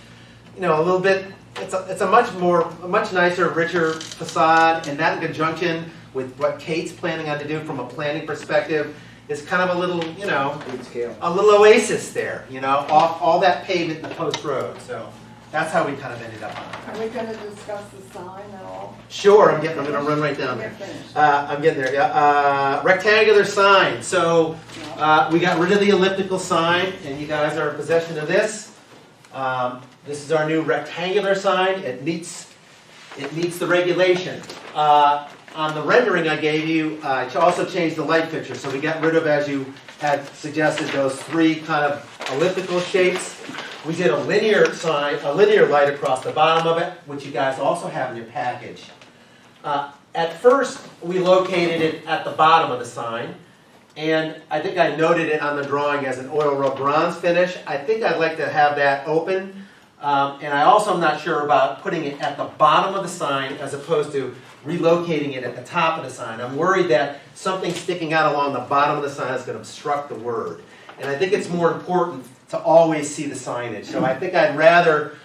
a little bit. It's a much nicer, richer facade, and that in conjunction with what Kate's planning on to do from a planning perspective is kind of a little, a little oasis there, off all that pavement in the post road. So that's how we kind of ended up on it. Are we going to discuss the sign at all? Sure, I'm going to run right down there. I'm getting there. Yeah. Rectangular sign. So we got rid of the elliptical sign, and you guys are in possession of this. This is our new rectangular sign. It meets the regulation. On the rendering I gave you, I also changed the light fixture. So we got rid of, as you had suggested, those 3 kind of elliptical shapes. We did a linear sign, a linear light across the bottom of it, which you guys also have in your package. At first, we located it at the bottom of the sign, and I think I noted it on the drawing as an oil rub bronze finish. I think I'd like to have that open, and I also am not sure about putting it at the bottom of the sign as opposed to relocating it at the top of the sign. I'm worried that something sticking out along the bottom of the sign is going to obstruct the word, and I think it's more important to always see the signage. So I think I'd rather,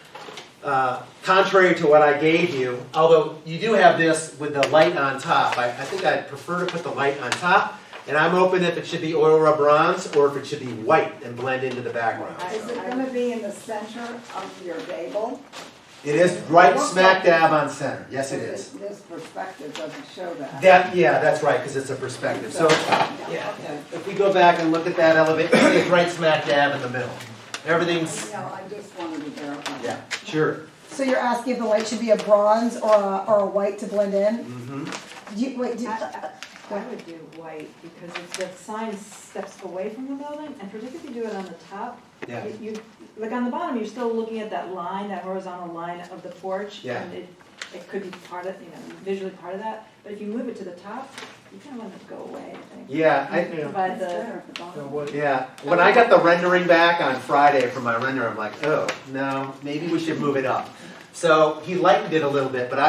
contrary to what I gave you, although you do have this with the light on top, I think I'd prefer to put the light on top, and I'm open if it should be oil rub bronze or if it should be white and blend into the background. Is it going to be in the center of your gable? It is right smack dab on center. Yes, it is. This perspective doesn't show that. Yeah, that's right, because it's a perspective. So, yeah, if we go back and look at that elevation, it's right smack dab in the middle. Everything's. I just wanted to verify. Yeah, sure. So you're asking if the light should be a bronze or a white to blend in? Mm-hmm. I would do white, because if the sign steps away from the building, and particularly if you do it on the top, Yeah. you like on the bottom, you're still looking at that line, that horizontal line of the porch, Yeah. and it could be part of, visually part of that. But if you move it to the top, you kind of want it to go away, I think. Yeah, Provide the, At the bottom. yeah. When I got the rendering back on Friday from my renderer, I'm like, oh, no, maybe we should move it up. So he lightened it a little bit, but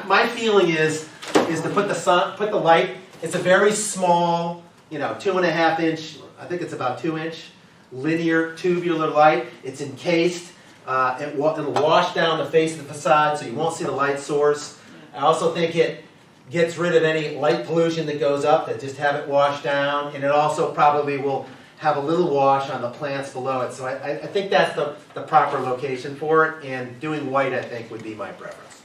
my feeling is to put the light. It's a very small, 2.5 inch. I think it's about 2 inch linear tubular light. It's encased. It'll wash down the face of the facade, so you won't see the light source. I also think it gets rid of any light pollution that goes up. That just have it washed down, and it also probably will have a little wash on the plants below it. So I think that's the proper location for it, and doing white, I think, would be my preference.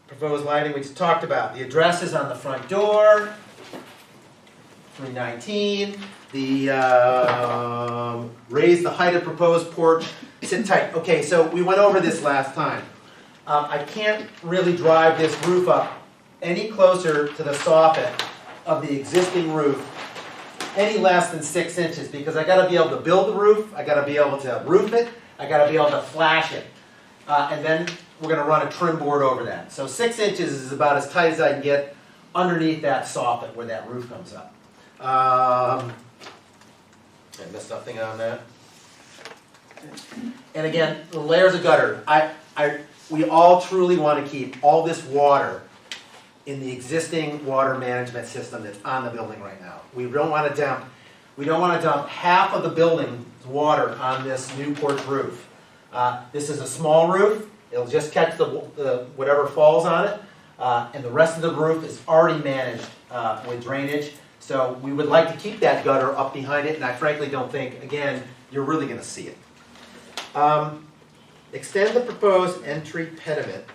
Proposed lighting we just talked about. The address is on the front door, 319. Raise the height of proposed porch, sit tight. Okay, so we went over this last time. I can't really drive this roof up any closer to the soffit of the existing roof any less than 6 inches because I gotta be able to build the roof, I gotta be able to roof it, I gotta be able to flash it. And then we're gonna run a trim board over that. So 6 inches is about as tight as I can get underneath that soffit where that roof comes up. I missed nothing on that. And again, the layers of gutter. We all truly want to keep all this water in the existing water management system that's on the building right now. We don't want to dump half of the building's water on this new porch roof. This is a small roof. It'll just catch the whatever falls on it, and the rest of the roof is already managed with drainage. So we would like to keep that gutter up behind it, and I frankly don't think, again, you're really going to see it. Extend the proposed entry pediment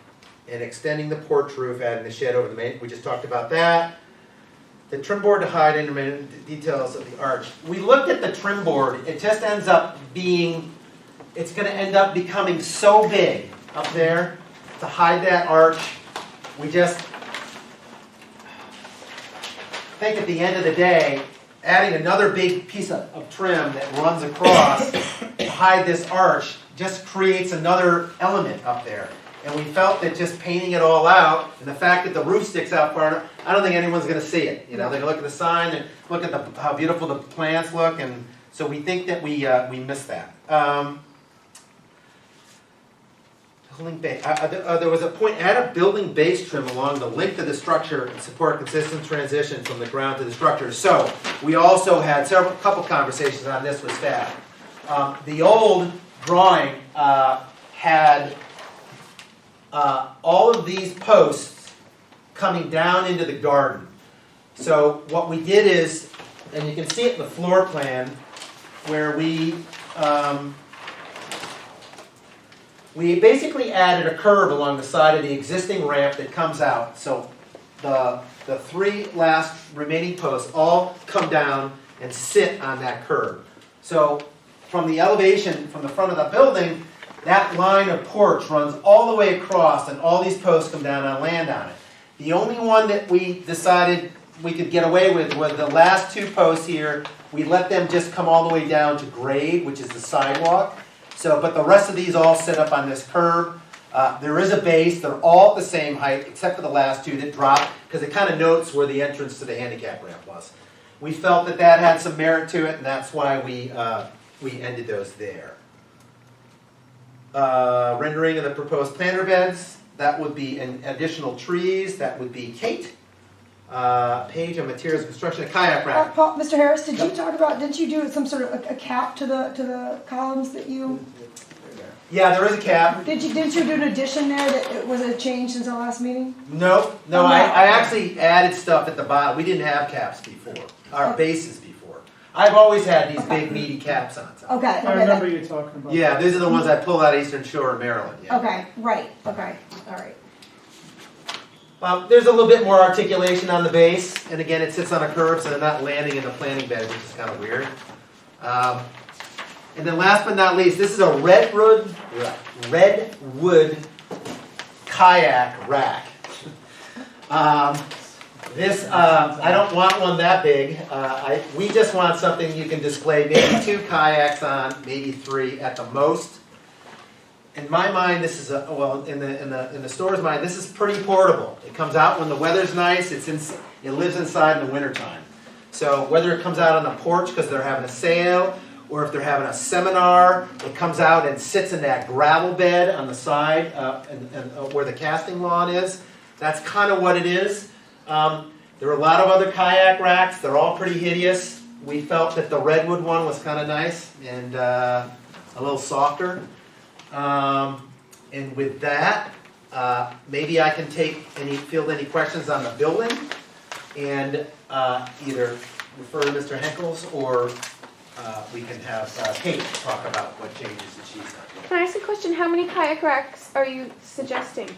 and extending the porch roof, adding the shed over the main. We just talked about that. The trim board to hide intermittent details of the arch. We looked at the trim board. It just ends up being, it's going to end up becoming so big up there to hide that arch. We just think at the end of the day, adding another big piece of trim that runs across to hide this arch just creates another element up there. And we felt that just painting it all out, and the fact that the roof sticks out far enough, I don't think anyone's going to see it. You know, they can look at the sign and look at how beautiful the plants look, and so we think that we missed that. Building base. There was a point, add a building base trim along the length of the structure and support consistent transition from the ground to the structure. So we also had a couple conversations on this with staff. The old drawing had all of these posts coming down into the garden. So what we did is, and you can see it in the floor plan, where we basically added a curve along the side of the existing ramp that comes out. So the three last remaining posts all come down and sit on that curve. So from the elevation, from the front of the building, that line of porch runs all the way across, and all these posts come down and land on it. The only one that we decided we could get away with was the last two posts here. We let them just come all the way down to grade, which is the sidewalk. So, but the rest of these all sit up on this curb. There is a base. They're all at the same height, except for the last two that drop, because it kind of notes where the entrance to the handicap ramp was. We felt that that had some merit to it, and that's why we ended those there. Rendering of the proposed planter beds. That would be an additional trees. That would be Kate. Page on materials, construction, a kayak rack. Paul, Mr. Harris, did you talk about? Didn't you do some sort of a cap to the columns that you? Yeah, there is a cap. Didn't you do an addition there? That was a change since our last meeting? No. I actually added stuff at the bottom. We didn't have caps before. Our bases before. I've always had these big meaty caps on top. Okay. I remember you talking about. Yeah, these are the ones I pulled out of Eastern Shore of Maryland. Yeah. Okay. Right. Okay. All right. There's a little bit more articulation on the base, and again, it sits on a curve, so they're not landing in the planting bed, which is kind of weird. And then last but not least, this is a redwood kayak rack. I don't want one that big. We just want something you can display maybe 2 kayaks on, maybe 3 at the most. In my mind, this is in the store's mind, this is pretty portable. It comes out when the weather's nice. It lives inside in the wintertime. So whether it comes out on the porch because they're having a sale, or if they're having a seminar, it comes out and sits in that gravel bed on the side and where the casting lawn is. That's kind of what it is. There are a lot of other kayak racks. They're all pretty hideous. We felt that the redwood one was kind of nice and a little softer. And with that, maybe I can field any questions on the building and either refer to Mr. Henkels or we can have Kate talk about what changes that she's done. Can I ask a question? How many kayak racks are you suggesting?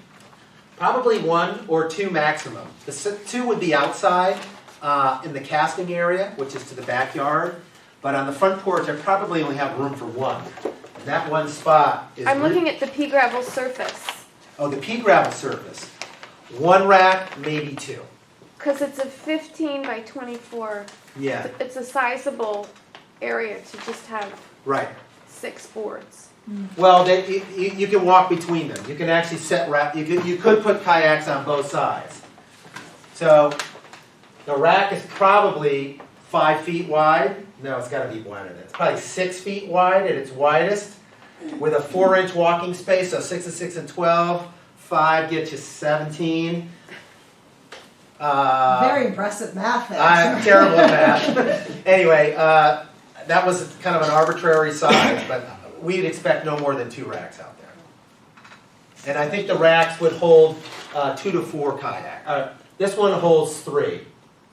Probably 1 or 2 maximum. The 2 would be outside in the casting area, which is to the backyard. But on the front porch, I probably only have room for 1. That one spot is... I'm looking at the pea gravel surface. Oh, the pea gravel surface. 1 rack, maybe 2. Because it's a 15 by 24, Yeah, it's a sizable area to just have right. 6 boards. Well, you can walk between them. You can actually you could put kayaks on both sides. So the rack is probably 5 feet wide. No, it's got to be wider than that. It's probably 6 feet wide at its widest, with a 4-inch walking space. So 6 and 6 and 12. 5 gets you 17. Very impressive math there. I'm terrible at math. Anyway, that was kind of an arbitrary size, but we'd expect no more than 2 racks out there. And I think the racks would hold 2 to 4 kayak. This one holds 3,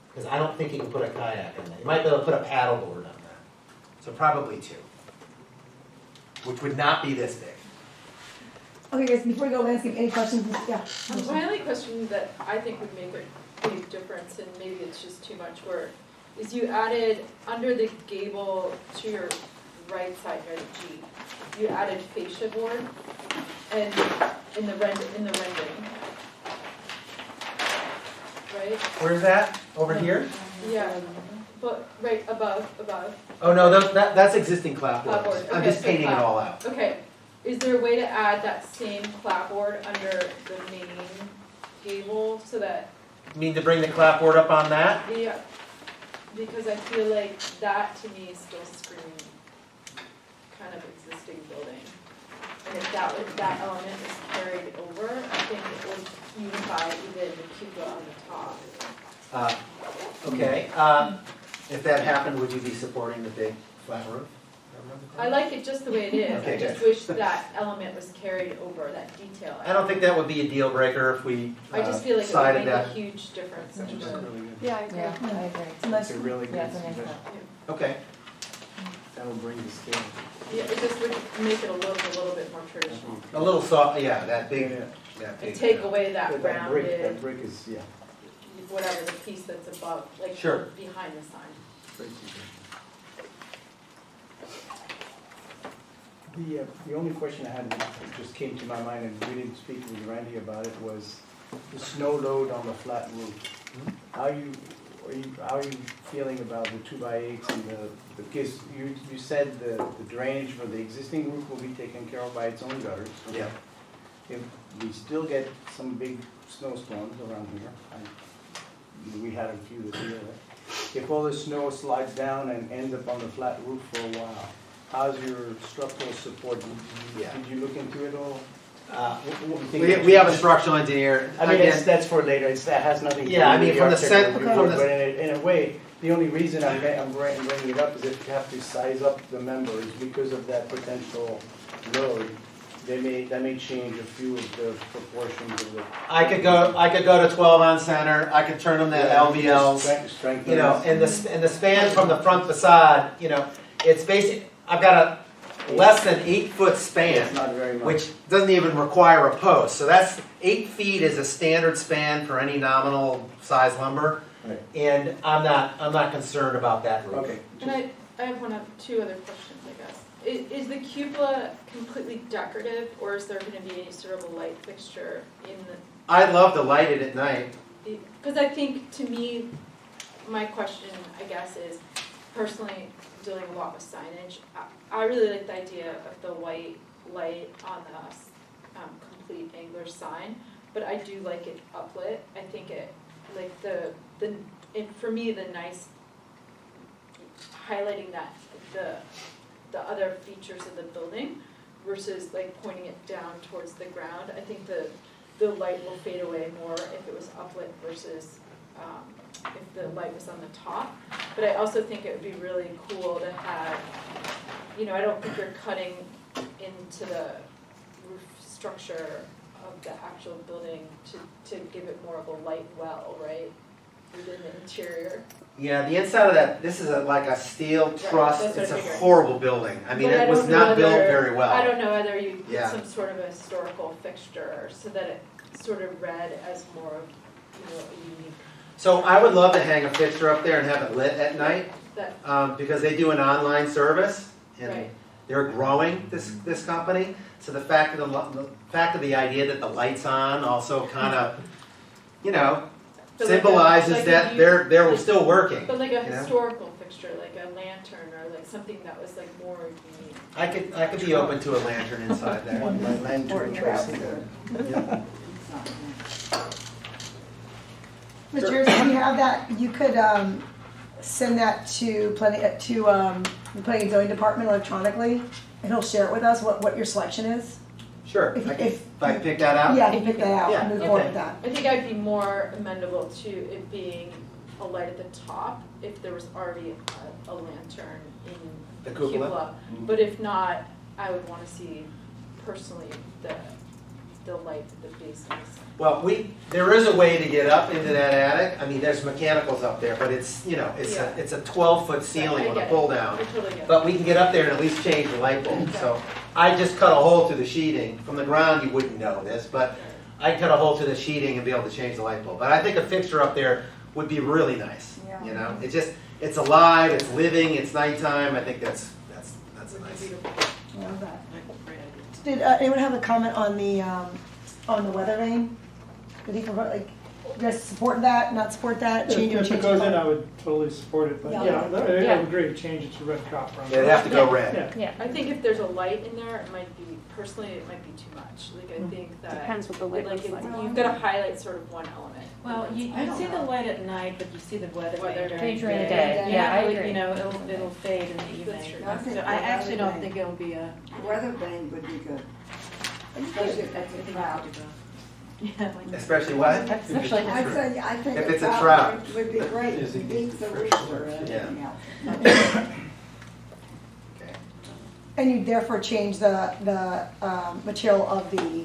because I don't think you can put a kayak in there. You might be able to put a paddle board on that. So probably 2, which would not be this big. Okay, guys, before we go landscape, any questions? Yeah. My only question that I think would make a big difference, and maybe it's just too much work, is you added under the gable to your right side near the Jeep, you added fascia board, and in the rendering, right? Where's that? Over here? Yeah, but right above. Oh no, that's existing clapboard. Clapboard. I'm Okay, just so painting it all out. Okay, is there a way to add that same clapboard under the main gable so that, You mean to bring the clapboard up on that? yeah, because I feel like that to me is still screaming kind of existing building. And if that element is carried over, I think it would unify even the cupola on the top. Okay. If that happened, would you be supporting the big flat roof? I like it just the way it is, Okay, I just good. wish that element was carried over, that detail. I don't think that would be a deal breaker if we I just feel like it would decided make a that. huge difference in the. Yeah, I agree. I agree. It's a nice. It's a really good Yeah, it's a nice suggestion. Okay. That'll bring the scale. Yeah, it just would make it look a little bit more traditional. A little soft, yeah, that big, Yeah. that big. And take away that But that rounded, brick is, yeah. whatever, the piece that's above, like Sure. behind the sign. great suggestion. The only question I had that just came to my mind, and we didn't speak with Randy about it, was the snow load on the flat roof. How are you feeling about the 2x8s and because you said the drainage for the existing roof will be taken care of by its own gutters. Yeah. If we still get some big snowstorms around here, we had a few this year, right? If all the snow slides down and ends up on the flat roof for a while, how's your structural support? Did you look into it all? We have a structural engineer. I mean, Again, that's for later, that has nothing to do Yeah, I with mean, from the architectural cent- review, from the- but in a way, the only reason I'm bringing it up is if you have to size up the members because of that potential load, that may change a few of the proportions of the. I could go to 12 on center, I could turn them to LVLs, Strengthen. you know, and the span from the front facade, you know, it's basic, I've got a less than 8-foot span. It's not very much. Which doesn't even require a post. So that's 8 feet is a standard span for any nominal size lumber. Right. And I'm not concerned about that roof. Okay. And I have two other questions, I guess. Is the cupola completely decorative, or is there gonna be any sort of a light fixture in the? I'd love to light it at night. Because I think, to me, my question, I guess, is personally dealing a lot with signage. I really like the idea of the white light on the complete angler sign, but I do like it uplit. I think it, like for me, the nice highlighting that the other features of the building versus like pointing it down towards the ground. I think the light will fade away more if it was uplit versus if the light was on the top. But I also think it would be really cool to have, you know, I don't think you're cutting into the roof structure of the actual building to give it more of a light well, right, within the interior. Yeah, the inside of that, this is like a steel truss. that's what It's I a figured. horrible building. I mean, But it was don't know not built whether- very well. I don't know whether you put Yeah. some sort of a historical fixture so that it sort of read as more of, you know, a unique, So I would love to hang a fixture up there and have it lit at night, that, because they do an online service and right. they're growing this company. So the fact of the idea that the light's on also kind of, you know, But symbolizes like that you- they're still working. But like a you know? historical fixture, like a lantern or like something that was like more unique. I could be open to a lantern inside there. Lantern tracing. Mr. Harris, if you have that, you could send that to the planning and zoning department electronically, and he'll share it with us, what your selection is. Sure, If- if I pick that out? Yeah, if you pick that out, Yeah, and move okay. forward with that. I think I'd be more amenable to it being a light at the top if there was already a lantern in The the cupola? cupola. But if not, I would want to see personally the light at the base of the sign. Well, there is a way to get up into that attic. I mean, there's mechanicals up there, but it's, you know, it's Yeah. a 12-foot ceiling I with a get it. pull down. I totally get it. But we can get up there and at least change the light bulb. So I just cut a hole through the sheeting. From the ground, you wouldn't know this, but I cut a hole through the sheeting and be able to change the light bulb. But I think a fixture up there would be really nice. Yeah. You know, it's alive, it's living, it's nighttime. I think that's a nice. Love that. Did anyone have a comment on the weather vane? Did he provide, like, you guys support that, not support that, change If it? it goes in, I would totally support it, but Yeah. yeah, I Yeah. would agree, change it to red copper. It'd have to go red. Yeah. Yeah. I think if there's a light in there, it might be, personally, it might be too much. Like, I think that. Depends what the light like, looks like. You've got to highlight sort of one element. Well, you see the light at night, but you see the weather Weather during during the the day. day. Yeah, I Really, agree. You know, it'll fade in the evening. That's true. I think So I actually don't weather think it'll be a. Weather vane would be good, especially if it's a cloud. Yeah, like. Especially what? Especially I think If a it's a cloud trout. would be great, Is it beats the fresh rooster or or- anything else. Okay. And you therefore change the material of the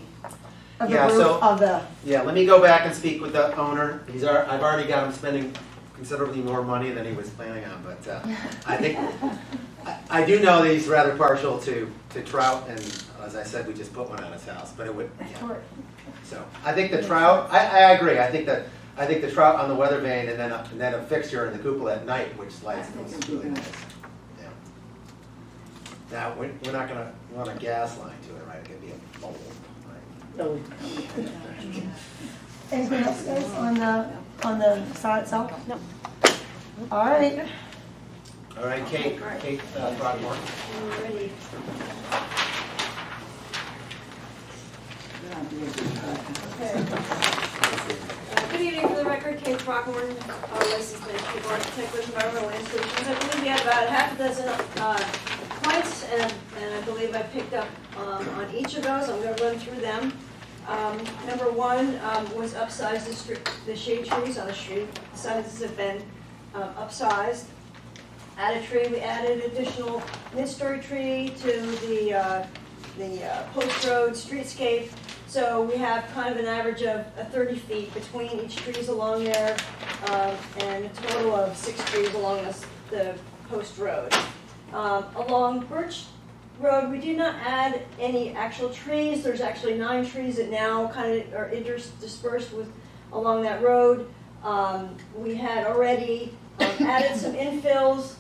Yeah, roof so- of the, Yeah, let me go back and speak with the owner. I've already got him spending considerably more money than he was planning on, but I think, I do know that he's rather partial to trout, and as I said, we just put one on his house, but it would, yeah. So, I think the trout, I agree, I think the trout on the weather vane and then a fixture in the cupola at night, which lights, I think is it'd be really good. nice. Yeah. Now, we're not gonna run a gas line to it, right? It could be a bulb, right? anything else guys on the facade itself? No. All right. All right, Kate Brockmore. Ready. That'd be a good Okay. Good evening, for the record, Kate Throckmorton, licensed landscape architect with Environmental Landscapes. I believe we had about a half a dozen points, and I believe I picked up on each of those. I'm going to run through them. Number one was upsize the shade trees on the street. Sizes have been upsized. Added tree, we added additional mid-story tree to the post road streetscape. So we have kind of an average of 30 feet between each trees along there, and a total of 6 trees along the post road. Along Birch Road, we did not add any actual trees. There's actually 9 trees that now kind of are interspersed along that road. We had already added some infills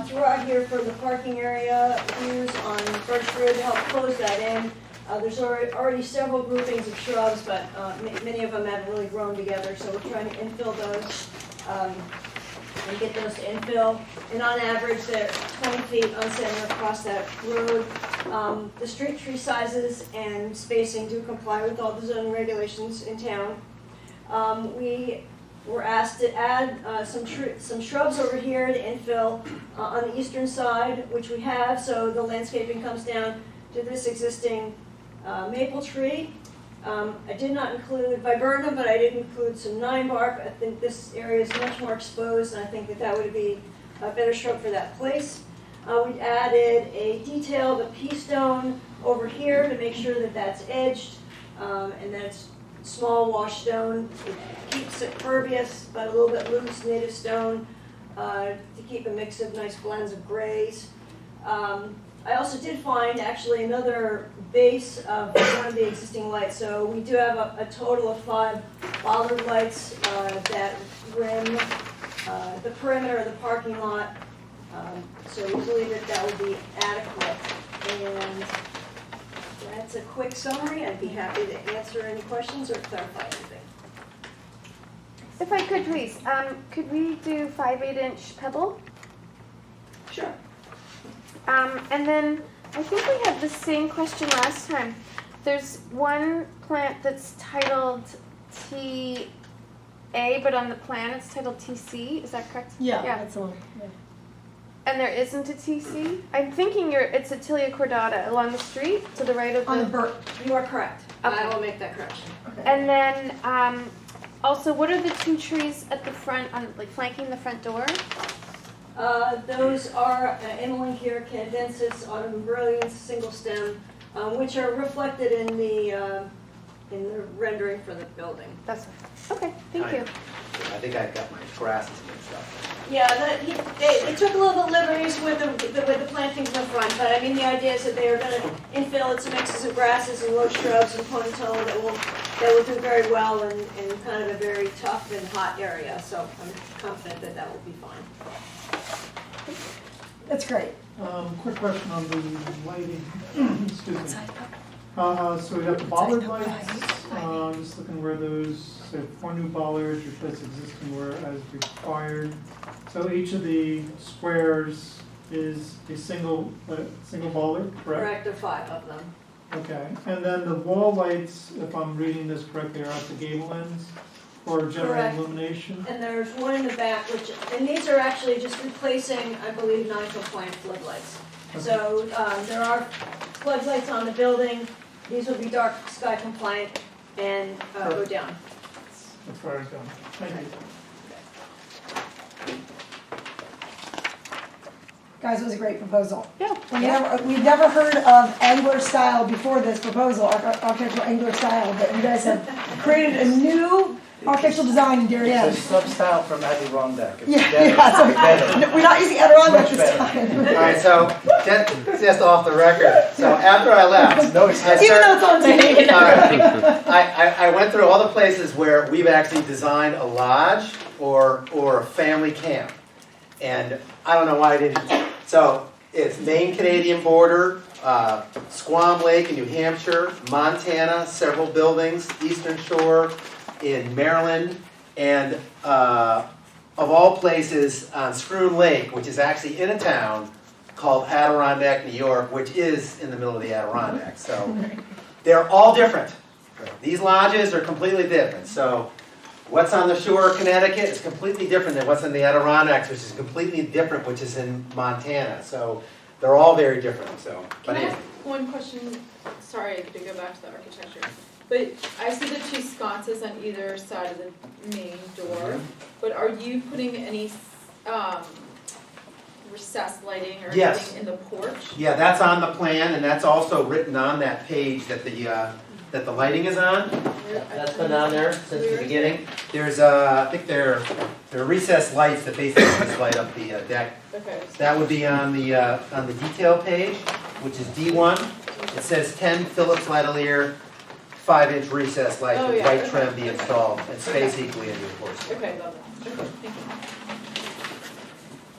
throughout here for the parking area views on Birch Road to help close that in. There's already several groupings of shrubs, but many of them haven't really grown together, so we're trying to infill those and get those to infill. And on average, they're 20 feet on center across that road. The street tree sizes and spacing do comply with all the zoning regulations in town. We were asked to add some shrubs over here to infill on the eastern side, which we have, so the landscaping comes down to this existing maple tree. I did not include viburnum, but I did include some 9-bark. I think this area is much more exposed, and I think that would be a better shrub for that place. We added a detail, the pea stone over here to make sure that that's edged, and that's small wash stone. It keeps it pervious, but a little bit loose native stone to keep a mix of nice blends of grays. I also did find actually another base of one of the existing lights. So we do have a total of 5 bollard lights that rim the perimeter of the parking lot. So we believe that would be adequate. And that's a quick summary. I'd be happy to answer any questions or clarify anything. If I could please, could we do 5/8" pebble? Sure. And then I think we had the same question last time. There's one plant that's titled TA, but on the plan it's titled TC. Is that correct? Yeah, Yeah. that's the one. Yeah. And there isn't a TC? I'm thinking it's a Tilia cordata along the street to the right of On the the. Burt. You are correct. Okay. I will make that correction. And then also, what are the two trees at the front, like flanking the front door? Those are Amelanchier canadensis, autumn brilliance, single stem, which are reflected in the rendering for the building. That's okay. Thank you. I think I've got my grasses mixed up. Yeah, they took a little bit liberties with the plantings in the front, but I mean, the idea is that they are going to infill it, some mixes of grasses and low shrubs and ponytail that will do very well in kind of a very tough and hot area. So I'm confident that that will be fine. That's great. Quick question on the lighting. Excuse me. So we got the bollard lights. Just looking where those, so 4 new bollards, replace existing where as required. So each of the squares is a single bollard, correct? Correct, there are 5 of them. Okay. And then the wall lights, if I'm reading this correctly, are at the gable ends for general Correct. illumination. And there's one in the back, and these are actually just replacing, I believe, non-compliant floodlights. So there are floodlights on the building. These will be dark sky compliant and go down. That's where I was going. Thank you. Guys, it was a great proposal. Yeah. We've never heard of angler style before this proposal, architectural angler style, but you guys have created a new architectural design in Darien. It's a sub-style from Adirondack. It's Yeah, better. yeah, sorry. Better. No, we're not using Adirondack Much this better. time. All right, so just off the record. So after I left, No, I it's Even though it's on TV. I went through all the places where we've actually designed a lodge or a family camp. And I don't know why I didn't. So it's Maine Canadian border, Squam Lake in New Hampshire, Montana, several buildings, Eastern Shore in Maryland, and of all places on Scroon Lake, which is actually in a town called Adirondack, New York, which is in the middle of the Adirondack. So they're all different. These lodges are completely different. So what's on the shore of Connecticut is completely different than what's in the Adirondacks, which is completely different, which is in Montana. So they're all very different. So, Can but I anyway. ask one question? Sorry to go back to the architecture. But I see the 2 sconces on either side of the main door. But are you putting any recessed lighting or Yes. anything in the porch? Yeah, that's on the plan, and that's also written on that page that the lighting is on. That's been on there since the beginning. There's I think there are recessed lights that basically just light up the deck. Okay. That would be on the detail page, which is D1. It says 10 Philips Ladelier 5-inch recessed lights Oh, with yeah, white okay. trim be installed and space equally into the porch. Okay, love that. Okay, thank you.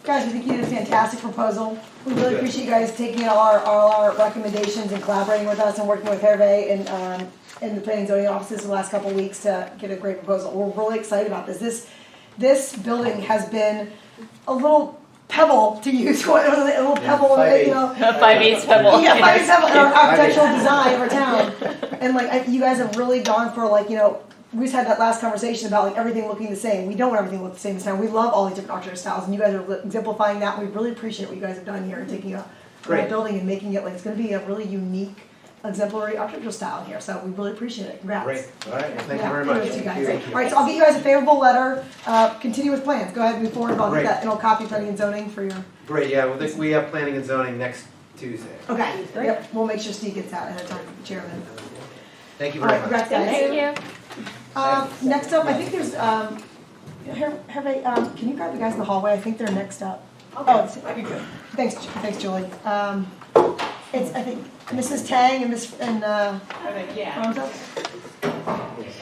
Guys, I think you did a fantastic proposal. We really Good. appreciate you guys taking all our recommendations and collaborating with us and working with Hervé and the planning and zoning offices the last couple of weeks to get a great proposal. We're really excited about this. This building has been a little pebble to use, a little pebble, 5/8. you know. 5/8 pebble. Yeah, 5/8 pebble in our architectural design of our town. And you guys have really gone for we just had that last conversation about everything looking the same. We don't want everything to look the same this time. We love all these different architecture styles, and you guys are exemplifying that. We really appreciate what you guys have done here and taking a Great. building and making it it's going to be a really unique, exemplary architectural style here. So we really appreciate it. Congrats. Great. All right. Thank Yeah, you very much. kudos to you guys. Thank you. All right, so I'll get you guys a favorable letter. Continue with plans. Go ahead and move forward. I'll Great. get that and I'll copy planning and zoning for your. Great, yeah, well, we have planning and zoning next Tuesday. Okay. Yep. We'll make sure Steve gets that ahead of time, Chairman. Thank you All very right, much. congrats, guys. Thank you. Next up, I think there's, Hervé, can you grab the guys in the hallway? I think they're next up. Oh, thanks, Julie. It's, I think, Mrs. Tang and Yeah.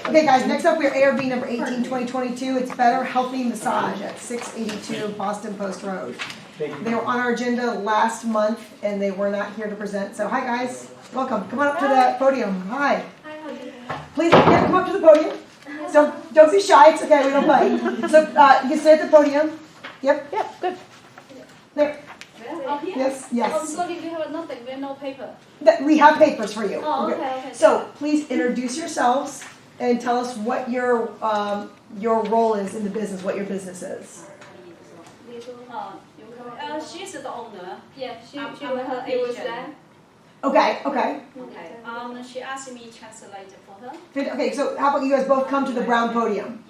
Okay, guys, next up we have ARB number 18, 2022. It's Better Healthy Massage at 682 Boston Post Road. They were on our agenda last month and they were not here to present. So hi, guys. Welcome. Come on up to the podium. Hi. Please come up to the podium. Don't be shy, it's okay, we don't bite. So, you can stay at the podium. Yep, Yep, good. there, Oh, here? yes, Oh, yes. sorry, we have nothing, we have no paper. We have papers for you. Oh, We're good. okay, okay. So, please introduce yourselves and tell us what your role is in the business, what your business is. She's the owner. Yeah, she I'm was her it was agent. there. Okay, okay. Okay. She asked me to translate it for her. Okay, so how about you guys both come to the brown podium?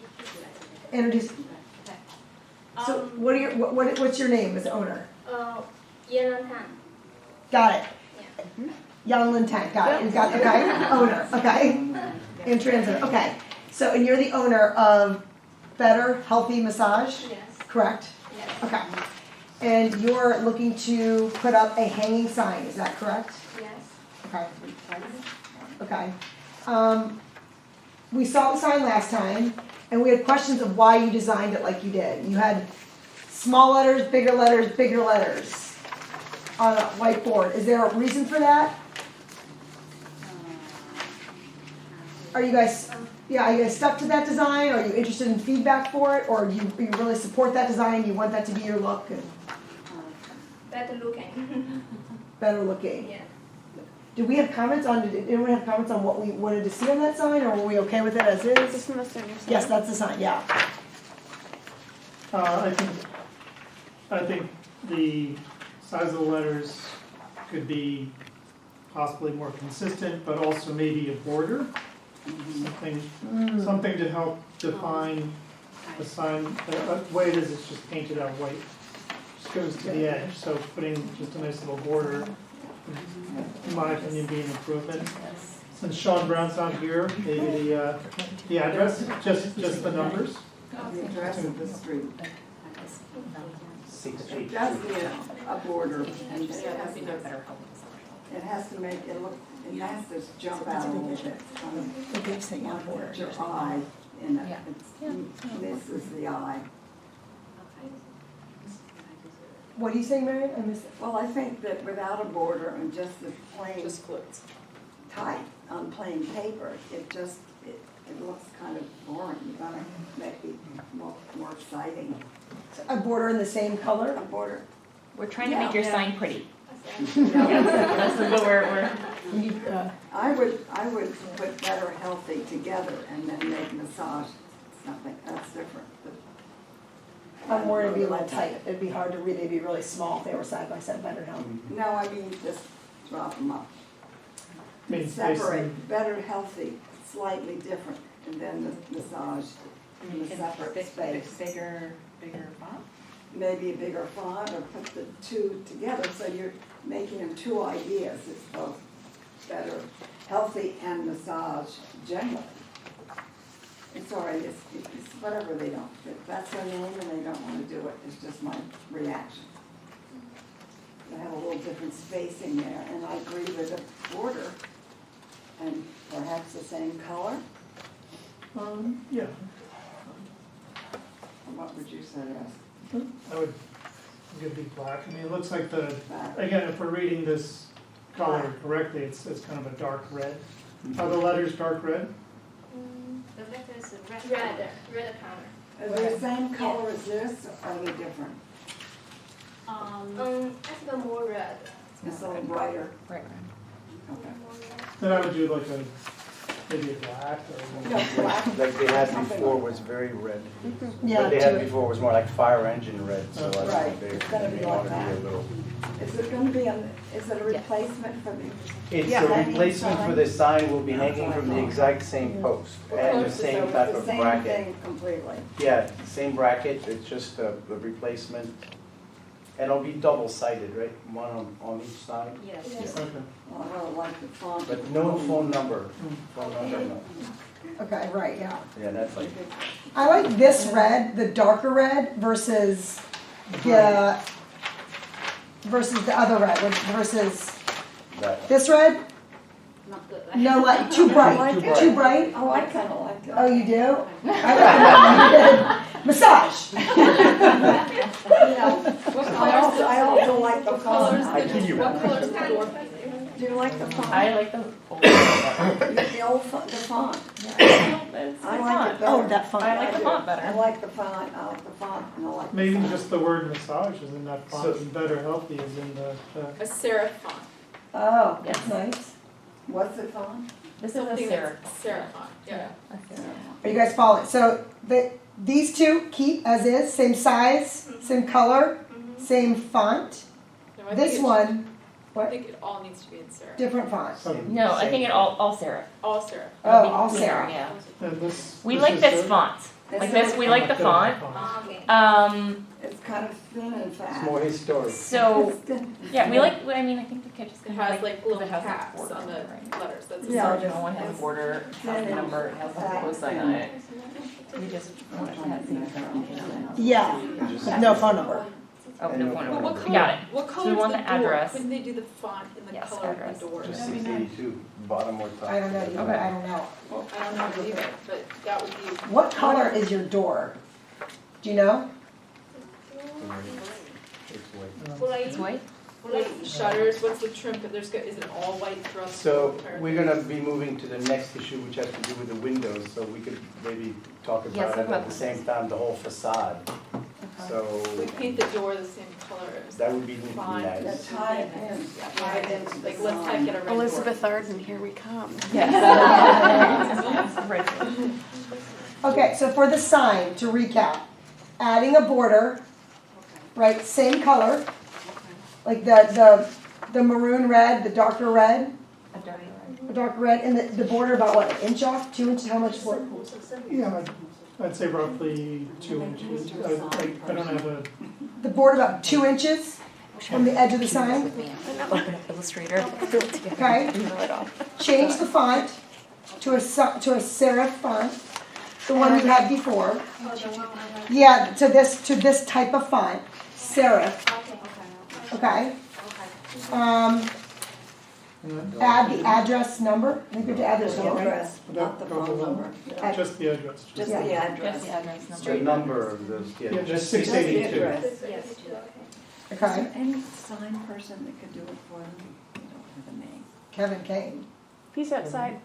Introduce. So, what are your what's your name as the owner? Yan Tan. Got it. Yang Lin Tang. Got it. We got okay. Owner. Okay. In transit. Okay. So, and you're the owner of Better Healthy Massage, Yes. correct? Yes. Okay. And you're looking to put up a hanging sign. Is that correct? Yes. Okay. Okay. We saw the sign last time, and we had questions of why you designed it like you did. You had small letters, bigger letters on a whiteboard. Is there a reason for that? Are you guys stuck to that design? Are you interested in feedback for it? Or you really support that design and you want that to be your look and Better looking. better looking? Yeah. Did anyone have comments on what we wanted to see on that sign, or were we okay with it as is? Just in the center. Yes, that's the sign, yeah. I think the size of the letters could be possibly more consistent, but also maybe a border. Something to help define the sign. The way it is, it's just painted out white. Just goes to the edge, so putting just a nice little border, in my opinion, be an improvement. Since Sean Brown's not here, maybe the address, just the numbers. The address of the street. 6 It does need a border, and it has to make it look, it has to jump out a little bit. Put your eye in it. This is the eye. What are you saying, Marion? I missed it. Well, I think that without a border and just the plain type on plain paper, it looks kind of boring. You gotta make it more exciting. A border in the same color? A border. We're trying to make your sign pretty. That's what we're I would put better healthy together and then make massage something. That's different. But I'm worried it'd be a little tight. It'd be hard to read. They'd be really small if they were side by side. Better help. No, I mean just drop them up. Means Separate, better healthy, slightly different, and then the massage in a separate space. Bigger font? Maybe a bigger font, or put the two together, so you're making them two ideas. It's both better healthy and massage generally. It's all right, it's whatever they don't. If that's their name and they don't want to do it, it's just my reaction. They have a little different spacing there, and I agree with the border, and perhaps the same color. Yeah, What would you suggest? I would give it black. I mean, it looks like again, if we're reading this color correctly, it's kind of a dark red. Are the letters dark red? The letter is Red color. Are they the same color as this, or are they different? I think I'm more red. It's a little brighter. Right. Okay. Then I would do like maybe a black or. No, black. Like they had before was very red. Yeah. What they had before was more like fire engine red, so I don't Right. think It's gonna be they like wanted to be a that. little. Is it gonna be is it a replacement for the? It's Yeah. a replacement for the sign will be hanging from the exact same post and the same type of The same bracket. thing completely. Yeah, same bracket, it's just a replacement. And it'll be double-sided, right? One on each side? Yes. Okay. Well, I really like the font. But no phone number. Phone number, no. Okay, right, yeah. Yeah, that's like, I like this red, the darker red, versus the other red, versus that. this red. Not good. No, like too bright. Too bright. Oh, I kind of like it. Oh, you do? I like massage. I also like the font. I give you one. Do you like the font? I like the The font. I Oh, better. that font. I like the font I better. like the font, I like the font, and I like the Maybe font. just the word massage is in that font, and better healthy is in the A serif font. Oh, Yes. that's nice. What's the font? This is a Something serif. that's serif font, yeah. A serif. Are you guys following? So these two keep as is, same size, same color, same font. No, I This think one, I think it all needs to be in serif. different font. No, I think it all serif. All serif. Oh, all serif. Yeah. And this. We like is this the- font. Like this, we like the font. Okay. It's kind of thin and fat. It's more historic. So, yeah, we like, I mean, I think we could just It kind of has like little it has that caps border on the right? letters, that's a Yeah. serif. Original one has a border, it has the number, it has the code sign on it. We just want it to have the information on it. Yeah, with no phone number. Oh, no phone But number. what We color, got it. what So color we is want the the door? address. Couldn't they do the font in the Yes, color of address. the door? Just 682, bottom or top. I don't know, Okay. I don't know. Well, I don't know either, but that would be. What color is your door? Do you know? It's white. It's white? Like shutters, what's the trim, but is it all white throughout the So entire we're gonna be moving to the next issue, which has to do with the windows, so we could maybe talk Yes, about it about at the the- same time, the whole facade. So We paint the door the same color as. that would be Fine. Yeah, nice. tie it in, tie it into the Like, let's sign. type get a red door. Elizabeth Arden, here we come. Yes. Right. Okay, so for the sign, to recap, adding a border, right, same color, like the maroon red, the darker red, the darker red, and the border about what, an inch off, 2 inches, how much border? Yeah, I'd say roughly 2 inches. I don't have a, The border about 2 inches from the edge of the sign, Open Illustrator. okay? Change the font to a serif font, the one we had before. Yeah, to this type of font, serif, okay? Add the address number, I think we have to add this The number. address, not the phone number, just the address. just Yeah. the address. Just the address The number. number of those, Yeah, yeah, just just Just the 682. address. Okay, Any sign person that could do it for them? We don't have a name. Kevin Kane. He's outside.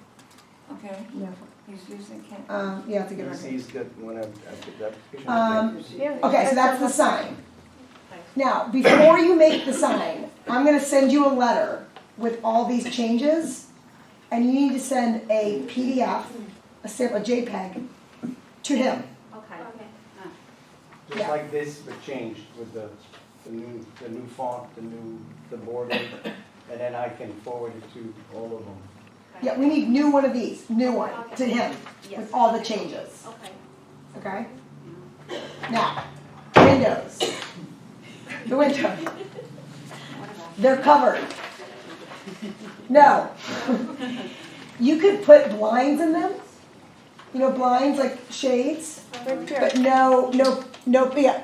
Okay, Yeah. he's using Kent. Yeah, it's a good record. He's got one of the application. Yeah. Okay, so that's the sign. Now, before you make the sign, I'm gonna send you a letter with all these changes, and you need to send a PDF, a JPEG, to him. Just yeah. like this, but changed with the new font, the border, and then I can forward it to all of them. Yeah, we need new one of these, new one, to him, with all the changes. Okay? Now, windows. The windows. They're covered. No. You could put blinds in them. You know, blinds like shades, but no, yeah,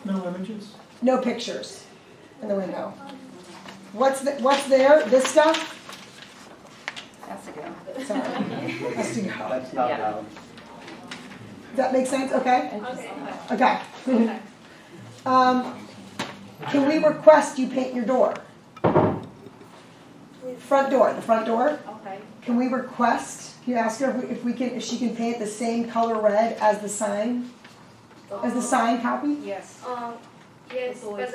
No images? no pictures in the window. What's there? This stuff? Has to go. Sorry. Has to go. That's not Yeah. loud. Does that make sense? Okay? Okay. Can we request you paint your door? Front door, the front door? Okay. Can we request, can you ask her if she can paint the same color red as the sign? As the sign copy? Yes. Yes, but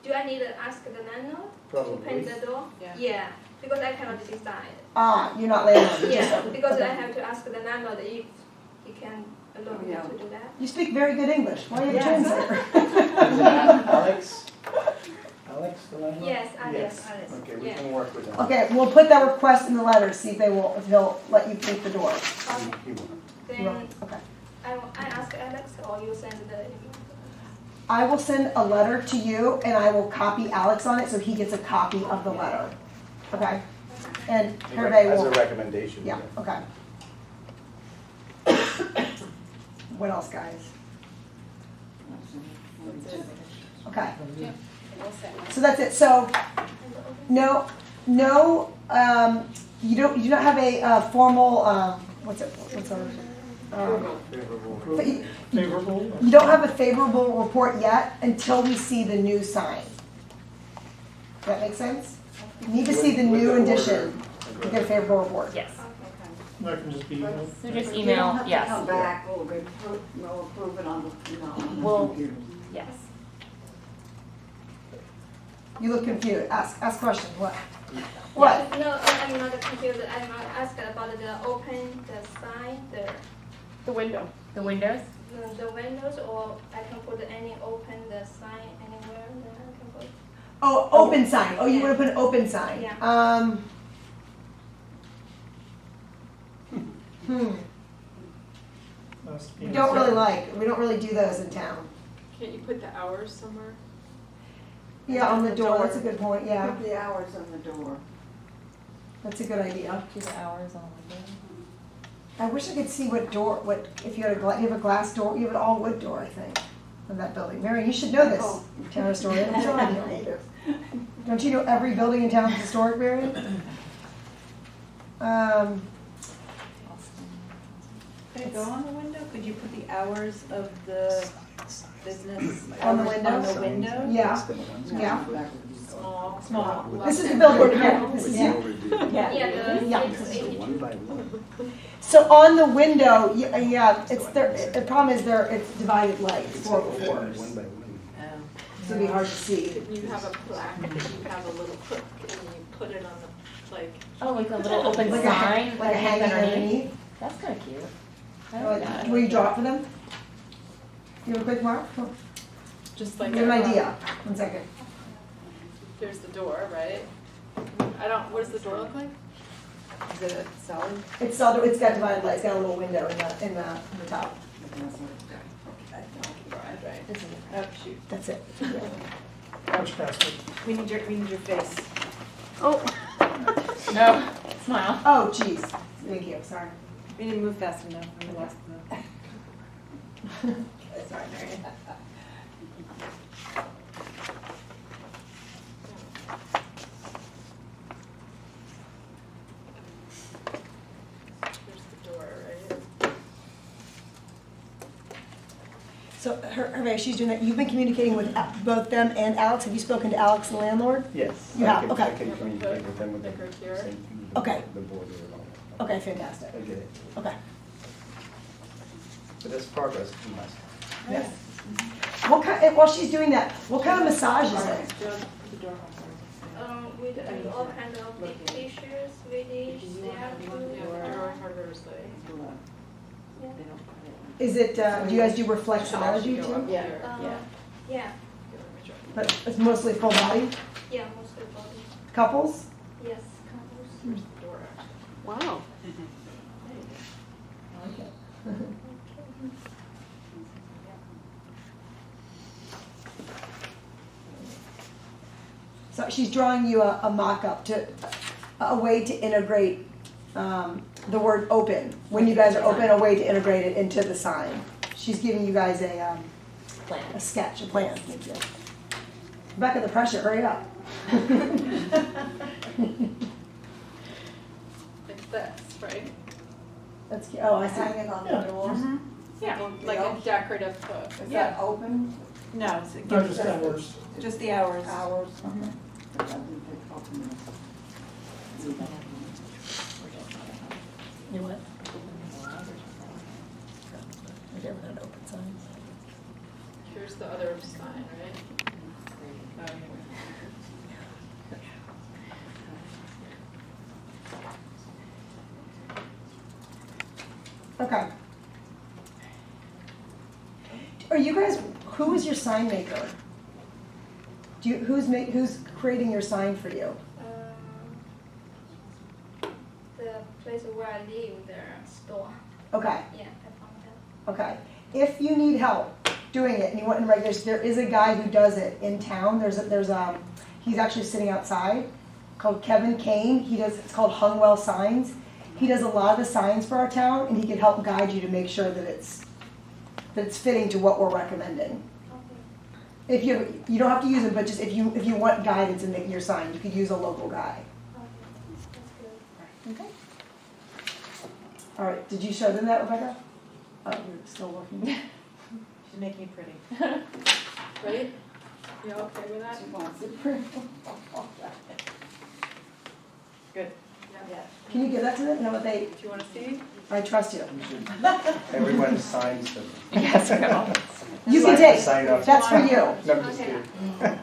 do I need to ask the landlord to paint Probably. the door? Yeah. Because I cannot decide. You're not landlord. Yeah, because I have to ask the landlord if he can allow me Yeah. to do that. You speak very good English. Why are you a Yes. translator? Alex? Alex, the landlord? Yes, Alex. Okay, we Yeah. can work with that. Okay, we'll put that request in the letter, see if he'll let you paint the door. He will. Then Okay. I ask Alex or you send the. I will send a letter to you and I will copy Alex on it so he gets a copy of the letter. Okay? And Hervé As a will, recommendation. yeah, okay. What else, guys? Okay. So that's it. So, no, you don't have a formal, what's our, Favorable. but Favorable? you don't have a favorable report yet until we see the new sign. Does that make sense? You need to see the new addition to get a favorable report. Yes. That can just be. So just You don't email, have to yes. come back, we'll approve it on the, on the We'll- computer. Yes. You look confused. Ask questions. What? What? No, I'm not confused. I'm asking about the open, the sign, The window. The windows? the windows, or I can put any open the sign anywhere that I can put. Oh, open sign. Oh, you want to put an open sign? Yeah. We don't really like. We don't really do those in town. Can't you put the hours somewhere? Yeah, on the door. That's a good point. Yeah, Put the hours on the door. that's a good idea. Do the hours on the window. I wish I could see what door. What if you had you have a glass door? You have an all wood door, I think, in that building. Mary, you should know this. Oh. Town historian. I'm telling you. Don't you know every building in town is historic, Mary? Could it go on the window? Could you put the hours of the business On the hours window? on the window? Yeah, yeah. Small. Small. This is the building. Yeah, this is Yeah. Yeah, the Yeah. 680. So on the window, yeah, it's there. The problem is it's divided light, 4x4s. So it'd be hard to see. You have a plaque that you have a little hook and you put it on the, like. Oh, like a little open Like sign? like a that hangs hanging underneath. That's kind of cute. I like that. Will you draw it for them? You have a quick mark? Just like. Give an idea. 1 second. There's the door, right? What does the door look like? Is it solid? It's got divided light. It's got a little window in the top. Oh, shoot. That's it. Much faster. We need your face. Oh. No. Smile. Oh, jeez. Thank you. Sorry. We didn't move fast enough. We lost the. Sorry, Mary. There's the door, right? So, Hervé, she's doing that. You've been communicating with both them and Alex. Have you spoken to Alex, the landlord? Yes. You have, I okay. can communicate with them with Like right here? the Okay. the board and all that. Okay, fantastic. I get it. Okay. But that's progress from last time. Yes. What kind? While she's doing that, what kind of massage is it? We do all kinds of big t-shirts, Swedish, Is it? Do you guys do reflexology too? Yeah, But it's mostly full body. yeah, mostly body. Couples. Yes, couples. Wow. I like it. So she's drawing you a mock-up to a way to integrate the word open. When you guys are open, a way to integrate it into the sign. She's giving you guys a sketch, a plan. Thank you. Rebecca, the pressure, hurry up. Like this, right? That's cute. Oh, I see. Hang it on the door. Yeah, like a decorative hook. Is that open? No, No, just hours. just the hours. Hours? That doesn't take a couple minutes. You what? Okay, we're not open signs. Here's the other sign, right? Oh, Okay. Are you guys? Who is your sign maker? Who's creating your sign for you? The place where I live, their store. Okay. Yeah, I found that. Okay. If you need help doing it and you want in regulars, there is a guy who does it in town. He's actually sitting outside called Kevin Kane. It's called Hungwell Signs. He does a lot of the signs for our town, and he can help guide you to make sure that it's fitting to what we're recommending. Okay. If you don't have to use it, but just if you want guidance in making your sign, you could use a local guy. Okay, that's good. Okay. All right. Did you show them that, Rebecca? Oh, you're still working. She's making it pretty. Right? You okay with that? She wants it pretty. Good. Can you give that to them? Know what they, Do you want to see? I trust you. Everyone signs them. Yes, we all. You can take, Sign up. that's for you. No, I'm just Okay. kidding.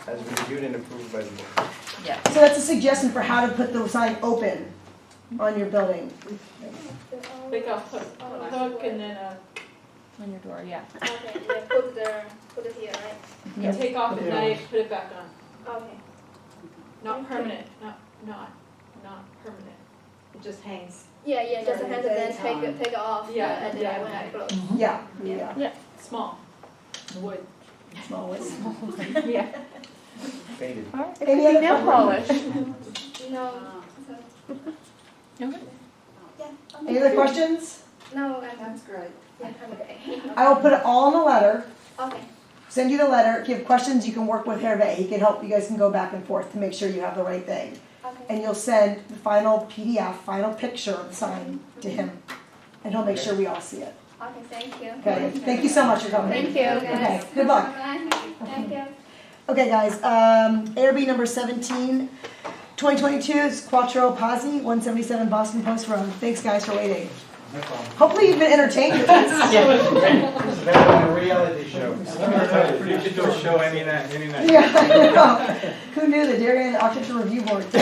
As reviewed and approved by the board. Yeah. So that's a suggestion for how to put the sign open on your building. Like a hook and then On your door, yeah. Okay, yeah, put it here, right? you take off at night, put it back on. Okay. Not permanent, not permanent. It just hangs. Yeah, just hand it, then take it off Yeah, at the yeah. night when I close. Yeah, yeah. Small. Wood. Small ways. Yeah. Faded. Any other Nail polish. No. Okay. Yeah. Any other questions? No, That's great. yeah, I'm okay. I will put it all in the letter, Okay. send you the letter. If you have questions, you can work with Hervé. He can help, you guys can go back and forth to make sure you have the right thing. Okay. And you'll send the final PDF, final picture of the sign to him. And he'll make sure we all see it. Okay, thank you. Okay, thank you so much for coming. Thank you, Okay, guys. good luck. Bye. Thank you. Okay, guys, ARB number 17, 2022 is Quattro Pazzi, 177 Boston Post Road. Thanks, guys, for waiting. No problem. Hopefully you've been entertained with this. It's better than a reality show. You should do a show any night, any night. Yeah, I know. Who knew the Darien Architecture Review Board? So,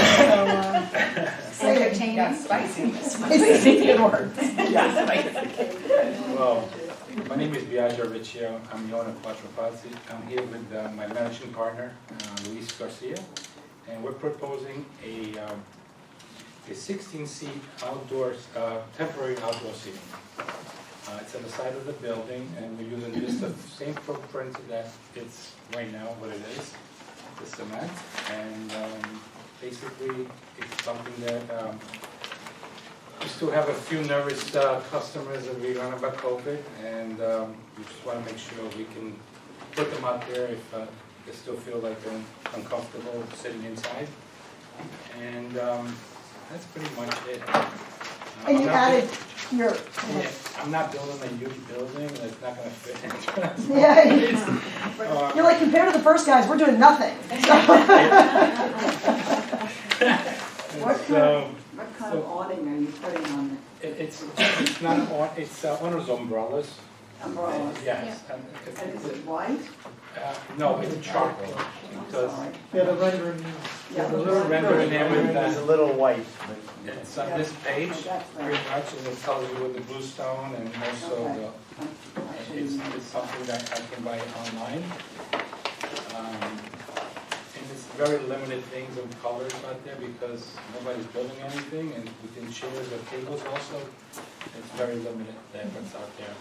Entertaining, spicy. Spicy, good word. Well, my name is Biagio Riccio. I'm the owner of Quattro Pazzi. I'm here with my managing partner, Luis Garcia, and we're proposing a 16-seat outdoors, temporary outdoor seating. It's on the side of the building, and we're using just the same footprint that it's right now, what it is, the cement. And basically, it's something that we still have a few nervous customers that we run about COVID, and we just want to make sure we can put them out there if they still feel like they're uncomfortable sitting inside. And that's pretty much it. And you added your, Yeah, I'm not building a huge building that's not going to fit. yeah, you're like, compared to the first guys, we're doing nothing. What kind of awning are you putting on It's not an awning, it's one of those umbrellas. the umbrellas? Yes. And is it white? No, it's charcoal. Because Yeah, the rendering. Yeah. there's a little render in there with It's a little white. it's on this page, pretty much, and it tells you with the bluestone and also it's something that I can buy online. And it's very limited things and colors out there because nobody's building anything, and within chairs or tables also, it's very limited what's out there.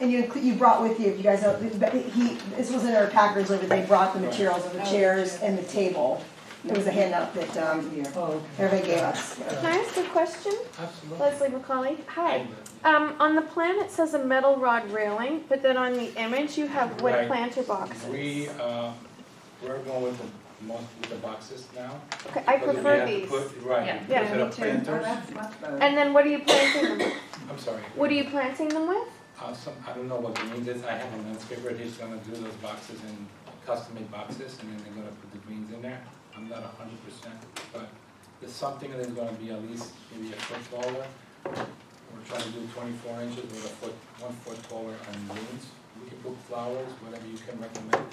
And you brought with you, if you guys know, this wasn't our packers over, they brought the materials of the chairs and the table. It was a handout that everybody gave us. Can I ask a question? Absolutely. Leslie McCauley. Hi. On the plan it says a metal rod railing, but then on the image you have wood Right. planter boxes. We're going with the boxes now. Okay, I because we prefer have to these. put- Right. Yeah. because of Yeah, the me too. planters. That's much better. And then what are you planting them with? I'm sorry. What are you planting them with? I don't know what the means is. I have a landscaper. He's gonna do those boxes in custom-made boxes, and then they're gonna put the greens in there. I'm not 100%, but there's something that's gonna be at least maybe a foot taller. We're trying to do 24 inches with 1 foot taller on greens. We can put flowers, whatever you can recommend.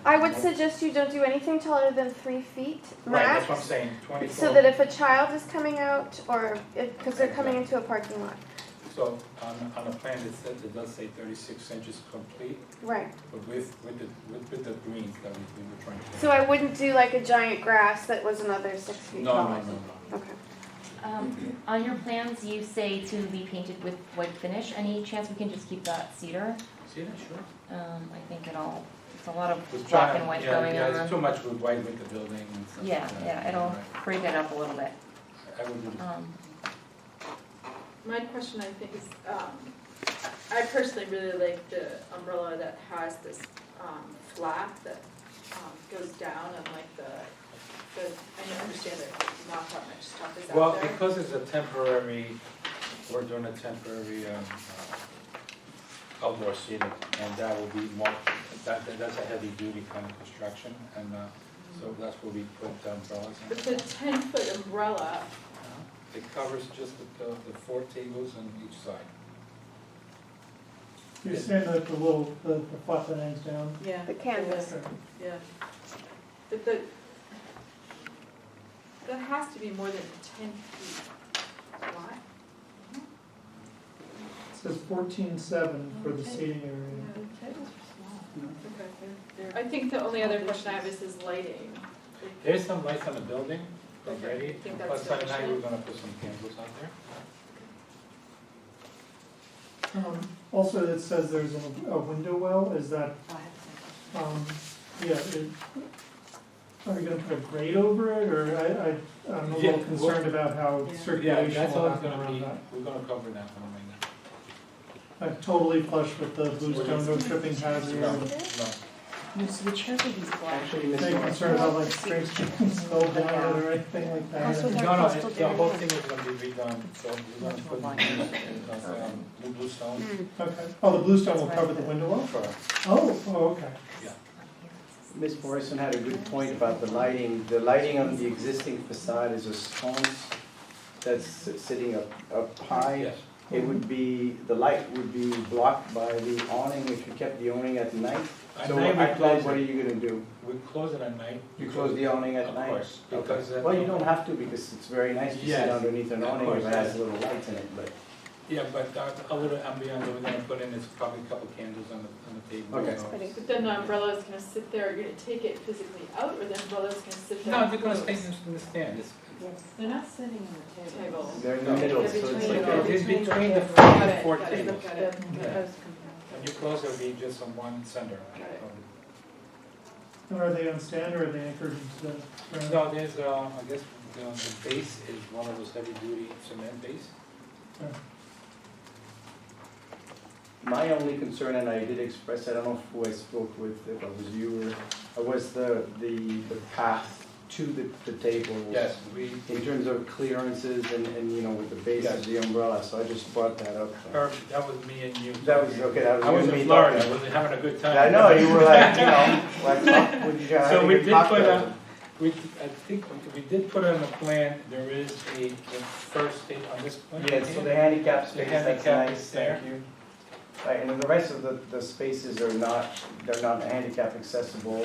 I would suggest you don't do anything taller than 3 feet Right, max. that's what I'm saying, 24. So that if a child is coming out, or because they're coming into a parking lot. So on the plan, it does say 36 inches complete, Right. but with the greens that we were trying to. So I wouldn't do like a giant grass that was another 6 feet No, tall. no, no, no. Okay. On your plans, you say to be painted with wood finish. Any chance we can just keep that cedar? Cedar, sure. I think it's a lot of Just black trying- and white yeah, going yeah, on. it's too much with white with the building and stuff. Yeah, like that. yeah, it'll Right. break it up a little bit. I would do My question, I think, is, I personally really like the umbrella that has this flap that goes down and like I understand that not that much stuff is out Well, there. because it's a temporary, we're doing a temporary outdoor seating, and that will be more, that's a heavy duty kind of construction, and So that's where we put umbrellas in. It's a 10-foot umbrella. It covers just the 4 tables on each side. You're saying that the flap that hangs down? Yeah. The canvas. Yeah. That has to be more than 10 feet wide. It says 14.7 for the seating area. I think the only other question I have is this lighting. There's some lights on the building Okay, already. I think that's Plus Sunday night, we're sufficient. gonna put some candles out there. Also, it says there's a window well, is that, are you gonna put a grate over it, or I'm a Yeah, little concerned about how Yeah, circulation that's will all it's happen gonna around be, that. we're gonna cover that one right now. I'm totally flush with the bluestone, no tripping hazard. No. So the chairs are these black. Actually, Any concern about like straight chickens spilled down it or anything like that? That's what No, no, Crystal the whole did. thing is gonna be redone, so we're gonna put new bluestone. Okay, oh, the bluestone will cover the window well? Correct. Oh, okay. Yeah. Ms. Morrison had a good point about the lighting. The lighting on the existing facade is a sconce that's sitting up high. Yes. It would be, the light would be blocked by the awning if you kept the awning at night. At So night we at close night, what are it. you gonna do? We close it at night. You close the awning at Of night? course, Okay. because, Well, you don't have to because it's very nice to sit Yes. underneath an Of awning if course, it has yes. little lights in it, but. Yeah, but a little ambient that we're gonna put in is probably a couple candles on the table. Okay. so- But then the umbrella is gonna sit there, you're gonna take it physically out, or the umbrella is gonna sit there? No, they're gonna stay in the stand. They're not sitting on the table. Table. They're in the middle, so it's between like the- a. It's between the Got it, 4 got it, tables. got it. When you close, it'll be just on one center. Got it. And are they on stand or are they anchored into the ground? No, there's, I guess, the base is one of those heavy-duty cement base. My only concern, and I did express, I don't know who I spoke with, if it was you or, was the path to the table. Yes, we, In terms of clearances and with the base of the umbrella, so I just brought that up. that was me and you. That was, okay, that was. I was you and in me Florida, I talking. was having a good time. I know, you were like, like, would you have So a we good did put cocktail? I think we did put on the plan, there is the first state on this plan. Yes, so the handicap The space, that's handicap nice, is there. thank you. Right, and then the rest of the spaces are not, they're not handicap accessible,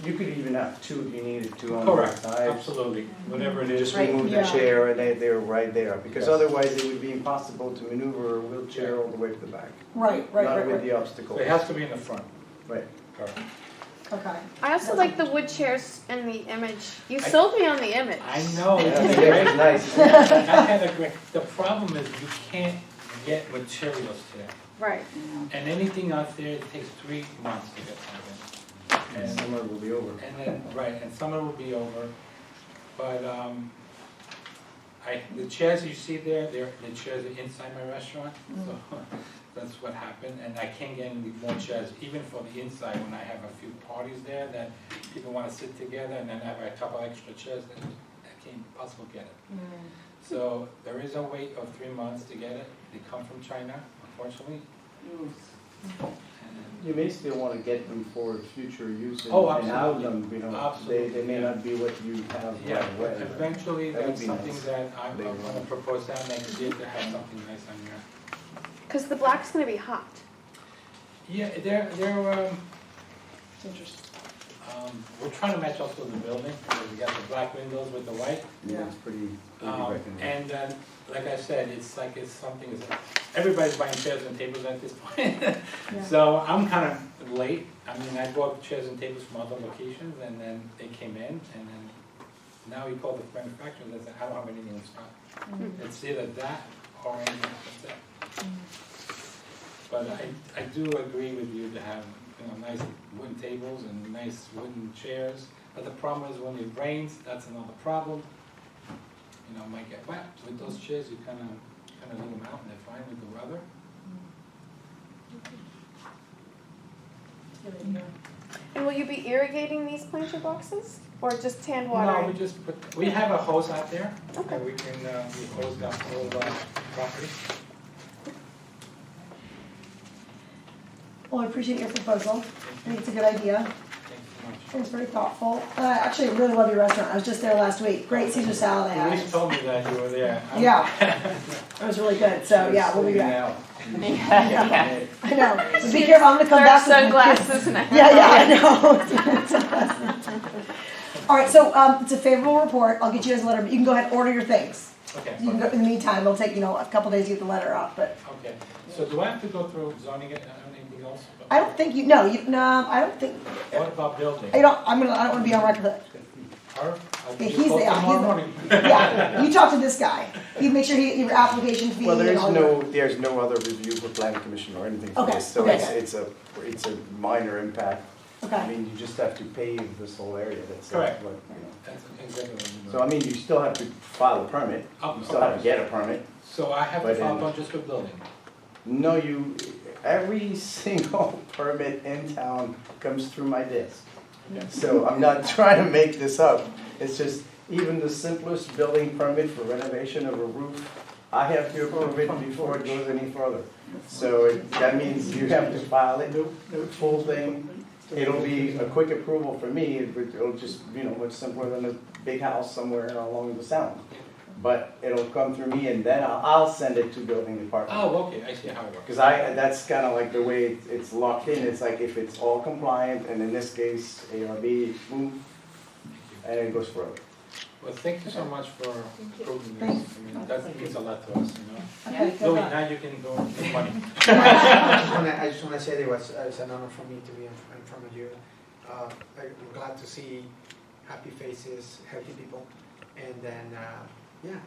you could even have two if you needed to on both Correct, sides. absolutely, whatever it is. Just remove the Yeah. chair and they're right there, because Yes. otherwise it would be impossible to maneuver a wheelchair all the way to the back. Right. Not with the So obstacles. it has to be in the front. Right. Correct. Okay. I also like the wood chairs in the image. You sold me on the image. I know, Yeah, it's the chair is nice. I had a great, the problem is you can't get materials today. Right. And anything out there, it takes 3 months to get something. And summer will be over. And then, right, and summer will be over, but, the chairs you see there, the chairs are inside my restaurant, so that's what happened, and I can't get any more chairs, even for the inside, when I have a few parties there that people wanna sit together, and then I have a couple extra chairs, then I can't possibly get it. So, there is a wait of 3 months to get it, they come from China, unfortunately. And You may still want to get them for future use and Oh, and have absolutely. them, Absolutely, they may yeah. not be what you have yeah, right away. eventually, That would that's be something nice. that I'm Later gonna on. propose that next year to have something nice on there. Because the black's going to be hot. Yeah, they're, we're trying to match also the building, because we got the black windows with the white. Yeah, it's pretty recognizable. And then, like I said, it's something, everybody's buying chairs and tables at this point. So I'm kind of late. I mean, I bought chairs and tables from other locations, and then they came in, and then now we call the manufacturer, and they say, I don't have anything in stock. It's either that or anything like that. But I do agree with you to have, nice wooden tables and nice wooden chairs. But the problem is when it rains, that's another problem. It might get wet. With those chairs, you kind of leave them out and they're fine with the weather. And will you be irrigating these planter boxes? Or just hand No, watering? we have a hose out there. Okay. And we hose that whole property. Well, I appreciate your proposal. I think it's a good idea. Thanks so much. It was very thoughtful. Actually, I really love your restaurant. I was just there last week. Great Caesar salad they Police had. told me that you were there. Yeah. It was really good. So yeah, we'll be back. Yeah. I know. So be careful. I'm gonna come back with Sunglasses and Yeah, I know. All right. So it's a favorable report. I'll get you guys a letter, but you can go ahead and order your things. Okay. You can go, in the meantime, it'll take a couple days to get the letter out, but Okay, so do I have to go through zoning and anything else? I don't think you. No, I don't think. What about building? I don't want to be on record. Her? Yeah, yeah, you talk to this guy. You make sure your application fee. Well, and all that. there's no other review for planning commission or anything for Okay, this, so okay. it's a minor impact. Okay. I mean, you just have to pave this whole area, that's it. Correct. But, That's exactly what you know. So I mean, you still have to file a permit, you still have to get a permit. So I have to But file then- on just for building? No, every single permit in town comes through my desk. So I'm not trying to make this up. It's just, even the simplest building permit for renovation of a roof, I have to approve it before it goes any further. So that means you have to file it, the full thing. It'll be a quick approval for me, it'll just, much simpler than a big house somewhere along the sound. But it'll come through me and then I'll send it to building department. Oh, okay, I see how it works. Because that's kind of like the way it's locked in. It's like if it's all compliant, and in this case, ARB, boom, and it goes further. Well, thank you so much for approving this. Thanks. I mean, that means a lot to us, Okay, Louis, good. now you can go make money. I just want to say it's an honor for me to be in front of you. I'm glad to see happy faces, healthy people, and then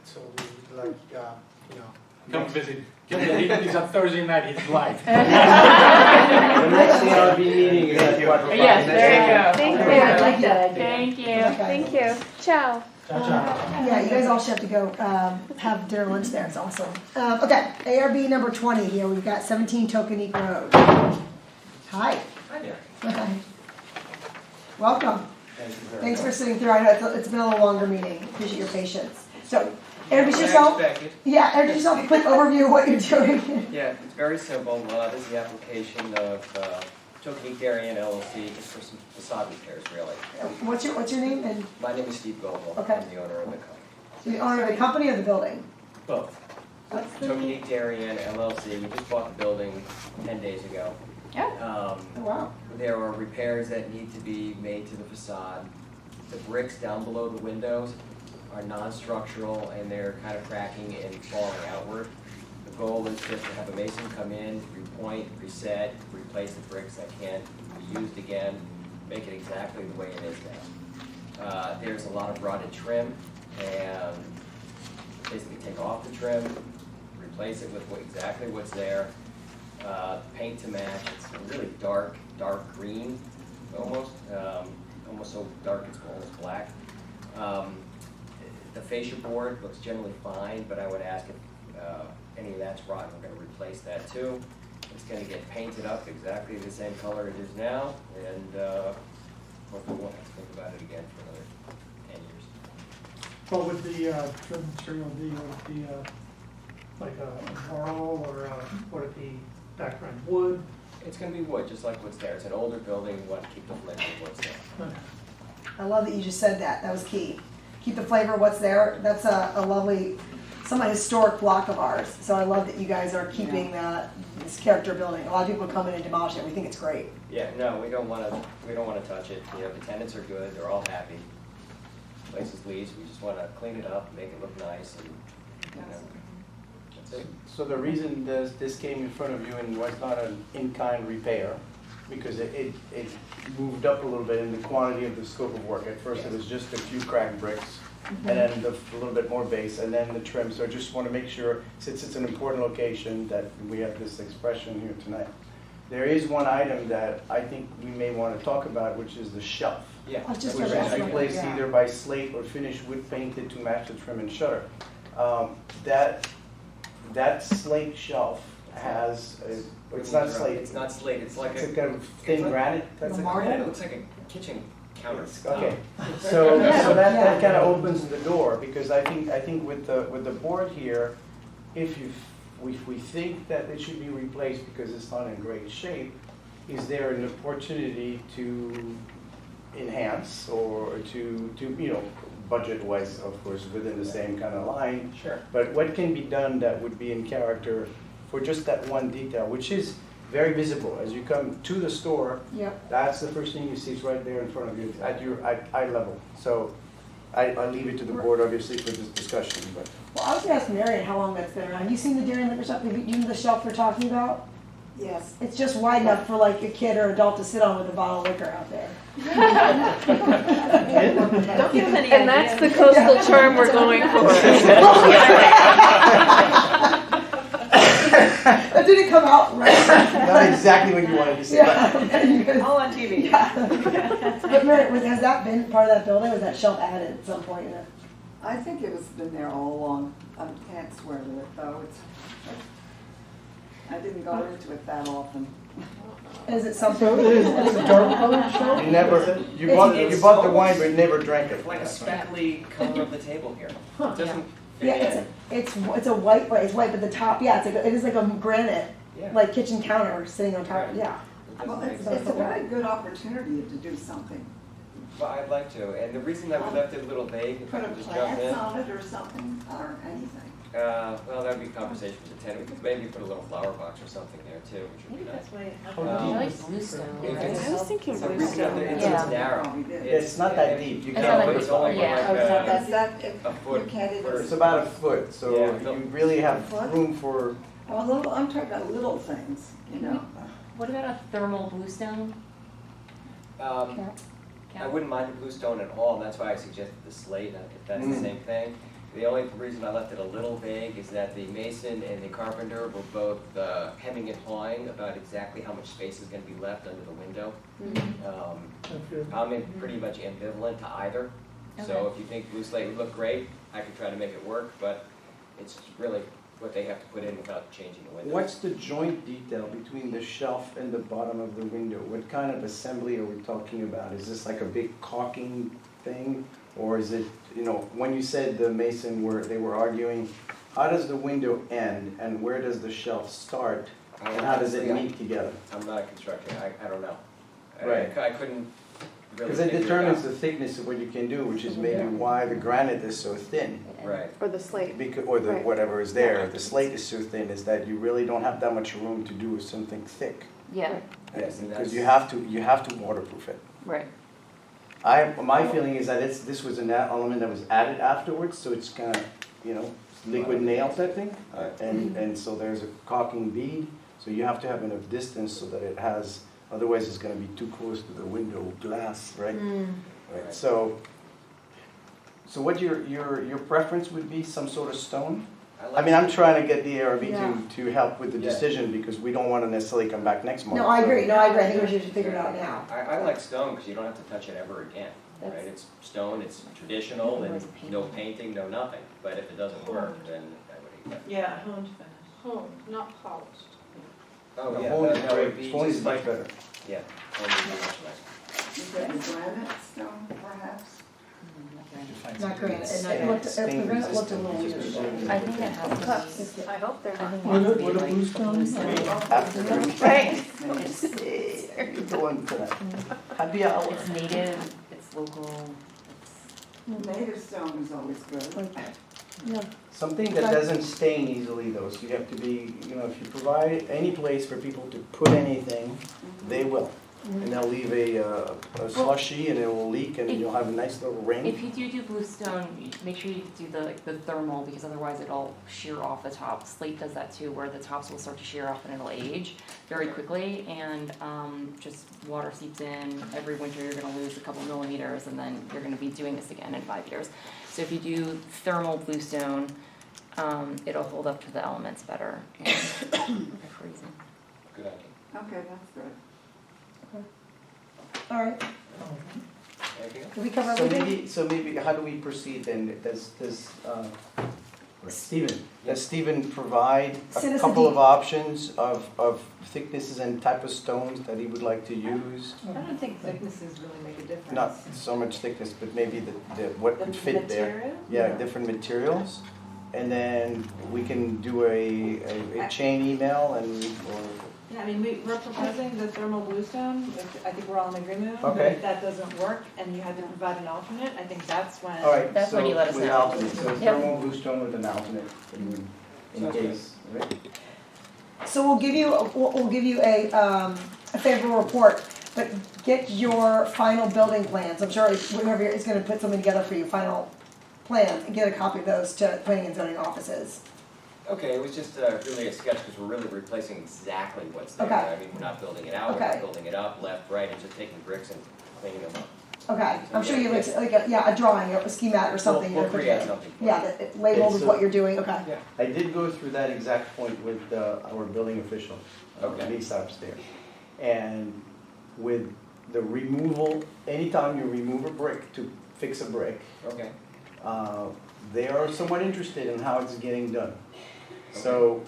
so we Come visit. He's on Thursday night, he's live. The next ARB meeting is at what? Yes, there you go. Thank you. I like that idea. Thank you. Thank you. Ciao. Yeah, you guys all should have to go have dinner lunch there. It's awesome. Okay, ARB number 20 here. We've got 17 Tokenique Road. Hi. Hi there. Hi. Welcome. Thank you very Thanks for much. sitting through. I know it's been a little longer meeting. Appreciate your patience. So, introduce yourself. Expected. Yeah, introduce yourself. A quick overview of what you're doing. Yeah, it's very simple. This is the application of Tokenique Darien LLC, just for some facade repairs, really. What's your name and My name is Steve Goble. Okay. I'm the owner of the company. the owner of the company or the building? Both. What's the Tokenique Darien LLC. We just bought the building 10 days ago. Oh, wow. There are repairs that need to be made to the facade. The bricks down below the windows are non-structural and they're kind of cracking and falling outward. The goal is just to have a mason come in, repoint, reset, replace the bricks that can't be used again, make it exactly the way it is now. There's a lot of rotted trim, and basically take off the trim, replace it with exactly what's there. Paint to match. It's a really dark green, almost so dark it's almost black. The fascia board looks generally fine, but I would ask if any of that's rotten, we're going to replace that too. It's going to get painted up exactly the same color it is now, and hopefully we won't have to think about it again for another 10 years. What would the trim material be? Would it be like a marl, or would it be background wood? It's going to be wood, just like what's there. It's an older building. We want to keep the flavor of what's there. I love that you just said that. That was key. Keep the flavor of what's there. That's a lovely, somewhat historic block of ours. So I love that you guys are keeping this character building. A lot of people come in and demolish it. We think it's great. Yeah, no, we don't want to touch it. You know, the tenants are good. They're all happy. Place is leased. We just want to clean it up, make it look nice, and that's it. So the reason this came in front of you and was not an in-kind repair, because it moved up a little bit in the quantity of the scope of work. At first it was just a few cracked bricks, and then a little bit more base, and then the trim. So I just want to make sure, since it's an important location, that we have this expression here tonight. There is one item that I think we may want to talk about, which is the shelf. Yeah. I was just Which gonna is ask you, replaced yeah. either by slate or finished wood painted to match the trim and shutter. That slate shelf has, it's not slate. It's not slate. It's like It's a a kind of thin granite. It's like it looks like a kitchen counter. Okay, so that kind of opens the door, because I think with the board here, if we think that it should be replaced because it's not in great shape, is there an opportunity to enhance or to, you know, budget-wise, of course, within the same kind of line. Sure. But what can be done that would be in character for just that one detail, which is very visible. As you come to the store, Yep. that's the first thing you see is right there in front of you at your eye level. So I leave it to the board, obviously, for this discussion, but. Well, I was gonna ask Marion how long that's been around. You seen the dairy and liquor shop, you know the shelf we're talking about? Yes. It's just wide enough for like a kid or adult to sit on with a bottle of liquor out there. Don't give them any And that's the coastal charm we're going for. That didn't come out right. Not exactly what you wanted to say. Yeah. All on TV. Yeah. But Marion, has that been part of that building, or was that shelf added at some point in it? I think it was been there all along. I can't swear to it though. I didn't go into it that often. Is it something? So it's a dark colored shelf? You never, you bought the wine but never drank it. It's like a speckly color of the table here. It doesn't fit Yeah, in. it's a white, right, it's white, but the top, yeah, it is like a granite, Yeah. like kitchen counter sitting on top, yeah. Well, it's a very good opportunity to do something. But I'd like to, and the reason that we left it a little vague, if I Put a could just jump in. plant on it or something, or anything. Well, that'd be a conversation with the tenant. We could maybe put a little flower box or something there too, which would Maybe be nice. that's why it I like bluestone. If it's- I was thinking So reason that bluestone. it's narrow. It's not that deep. You It's can't not put that a deep. flower only Yeah. like That's that, if a foot. you can't even. It's about a foot, so Yeah. you really have Foot? room for. I'm talking about little things, you know. What about a thermal bluestone? I wouldn't mind the bluestone at all, and that's why I suggested the slate, if that's the same thing. The only reason I left it a little vague is that the mason and the carpenter were both hemming and hawing about exactly how much space is gonna be left under the window. I'm pretty much ambivalent to either. So Okay. if you think blue slate would look great, I could try to make it work, but it's really what they have to put in without changing the window. What's the joint detail between the shelf and the bottom of the window? What kind of assembly are we talking about? Is this like a big caulking thing? Or is it, you know, when you said the mason they were arguing, how does the window end and where does the shelf start? And how does it meet together? I'm not a constructor, I don't know. Right. I couldn't really. Because it figure determines out. the thickness of what you can do, which is maybe why the granite is so thin. Right. Or the slate. Or the Right. whatever is there. The slate is so thin is that you really don't have that much room to do something thick. Yeah, Yes, and Because that's- you have to waterproof it. right. My feeling is that this was an element that was added afterwards, so it's kind of, you know, liquid nail type thing. And so there's a caulking bead, so you have to have enough distance so that it has, otherwise it's gonna be too close to the window glass, right? Right, so what your preference would be, some sort of stone? I mean, I'm trying to get the ARB to help with the Yeah. decision because we don't want to necessarily come back next month. No, I agree, I think we should figure it out now. I like stone because you don't have to touch it ever again, right? It's stone, it's traditional, and no painting, no nothing. But if it doesn't work, then I would hate that. Yeah, honed finish. Home, not polished. Oh, The yeah, home is that would great, be stone is just much like, better. yeah, home would be much nicer. Is that granite stone perhaps? Not granite, It's and it looked, the stained granite looked a resistant, little just weird. I think it has to be. I hope they're I think it What has a to be like bluestone? bluestone. Right. Right. You're the one for that. Happy hour. It's native, it's local, Native stone is always good. Yeah. Something that doesn't stain easily though, so you have to be, you know, if you provide any place for people to put anything, they will. And they'll leave a slushy and it will leak and you'll have a nice little ring. If you do bluestone, make sure you do the thermal, because otherwise it'll shear off the top. Slate does that too, where the tops will start to shear off and it'll age very quickly, and just water seeps in. Every winter you're gonna lose a couple millimeters, and then you're gonna be doing this again in 5 years. So if you do thermal bluestone, it'll hold up to the elements better and prevent freezing. Good idea. Okay, that's good. All right, Anything else? did we cover everything? So maybe, how do we proceed then? Does Stephen provide Send a us a couple deed. of options of thicknesses and type of stones that he would like to use? I don't think thicknesses really make a difference. Not so much thickness, but maybe what The could fit there. material? Yeah, different materials. and then we can do a chain email and, or, Yeah, I mean, we're proposing the thermal bluestone, which I think we're all in agreement on, but Okay. if that doesn't work and you had to provide an alternate, I think that's when. all right, That's so when you let us with know. alternate, so Yep. thermal bluestone with an alternate in Sounds good. case, right? So we'll give you a favorable report, but get your final building plans. I'm sure whoever is gonna put something together for you, final plans, and get a copy of those to planning and zoning offices. Okay, it was just really a sketch because we're really replacing exactly what's there. Okay. I mean, we're not building it out, we're Okay. not building it up, left, right, and just taking bricks and cleaning them up. Okay, I'm sure you have a drawing, a schematic or something. We'll you're putting create in. something. Yeah, that it labeled with what you're doing, okay. Yeah. I did go through that exact point with our building official, Okay. Lisa upstairs. And with the removal, anytime you remove a brick to fix a brick, Okay. they are somewhat interested in how it's getting done. So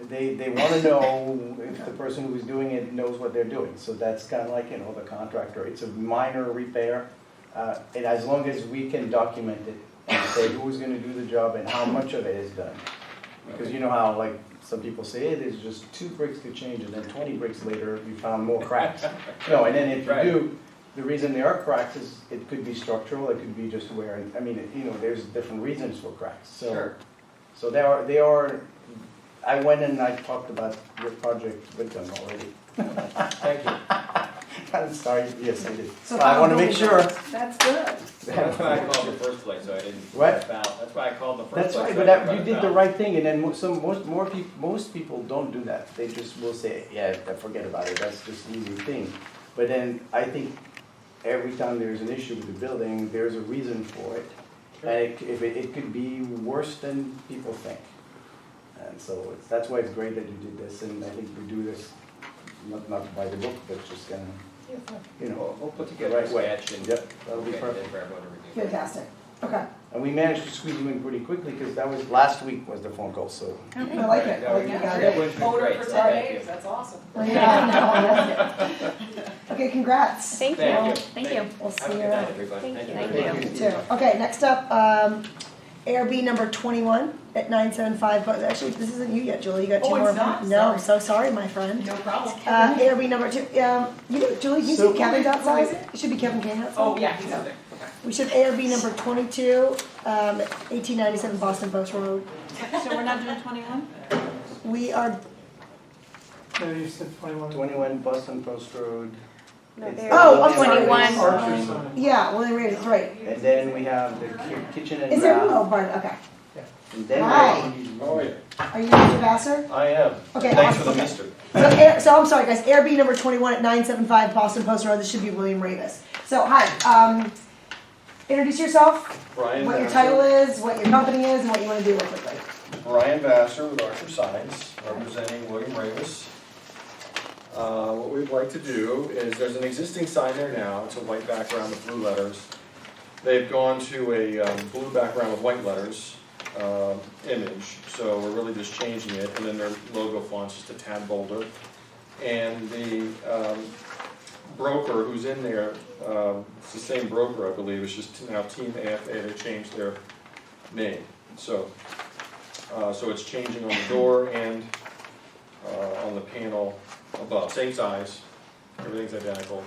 they want to know if the person who's doing it knows what they're doing. So that's kind of like, you know, the contractor. It's a minor repair, and as long as we can document it and say who's going to do the job and how much of it is done. Because you know how, like, some people say, hey, there's just 2 bricks to change, and then 20 bricks later, you found more cracks. No, and then if you Right. do, the reason there are cracks is it could be structural, it could be just wear. I mean, you know, there's different reasons for cracks. So, Sure. so they are. I went and I talked about your project with them already. Thank you. I'm sorry, yes, I did. So I want to make sure. That's good. That's why I called the first place, so I didn't. What? That's why I called the first That's place. right, so but I didn't you run did the afoul. right thing, and then most people don't do that. They just will say, yeah, forget about it, that's just an easy thing. But then I think every time there's an issue with the building, there's a reason for it. And it could be worse than people think. And so that's why it's great that you did this, and I think we do this, not by the book, but just kind of, you know, We'll put the together a right way. sketch and. Yep, that'll be Okay, perfect. then for everyone to review. Fantastic, okay. And we managed to squeeze you in pretty quickly, because that was, last week was the phone call, so. I like it, I like it. That would be great, so thank you. That's awesome. Yeah, no, I like it. Okay, congrats. Thank Thank you. you. Thank you. We'll Have see a you good night, around. everybody. Thank you. You too. Okay, next up, ARB number 21 at 975, but actually, this isn't you yet, Julie, you got 2 Oh, more. it's not? No, I'm Sorry. so sorry, my friend. No problem. ARB number 2, Julie, you So- see Kevin's outside? It should be Kevin Kane outside. Oh, yeah, he's out there. Okay. We should ARB number 22, 1897 Boston Post Road. So we're not doing 21? We are, No, you said 21. 21 Boston Post Road. No, It's there- the Oh, I'm sorry. 21. Archer's on it. yeah, William Reed is right. And then we have the kitchen and Is there, bath. oh, pardon, okay. And then Hi. oh, yeah. Are you Mr. Vassar? I am. Okay, Thanks awesome. for the Okay. mister. So I'm sorry, guys. ARB number 21 at 975 Boston Post Road. This should be William Ravis. So hi, introduce yourself. Brian What your Vassar. title is, what your company is, and what you want to do real quickly. Brian Vassar with Archer Signs, representing William Ravis. What we'd like to do is, there's an existing sign there now, it's a white background with blue letters. They've gone to a blue background with white letters image, so we're really just changing it, and then their logo font's just a tad bolder. And the broker who's in there, it's the same broker, I believe, it's just now Team AFA, they changed their name. So it's changing on the door and on the panel above, same size, everything's identical.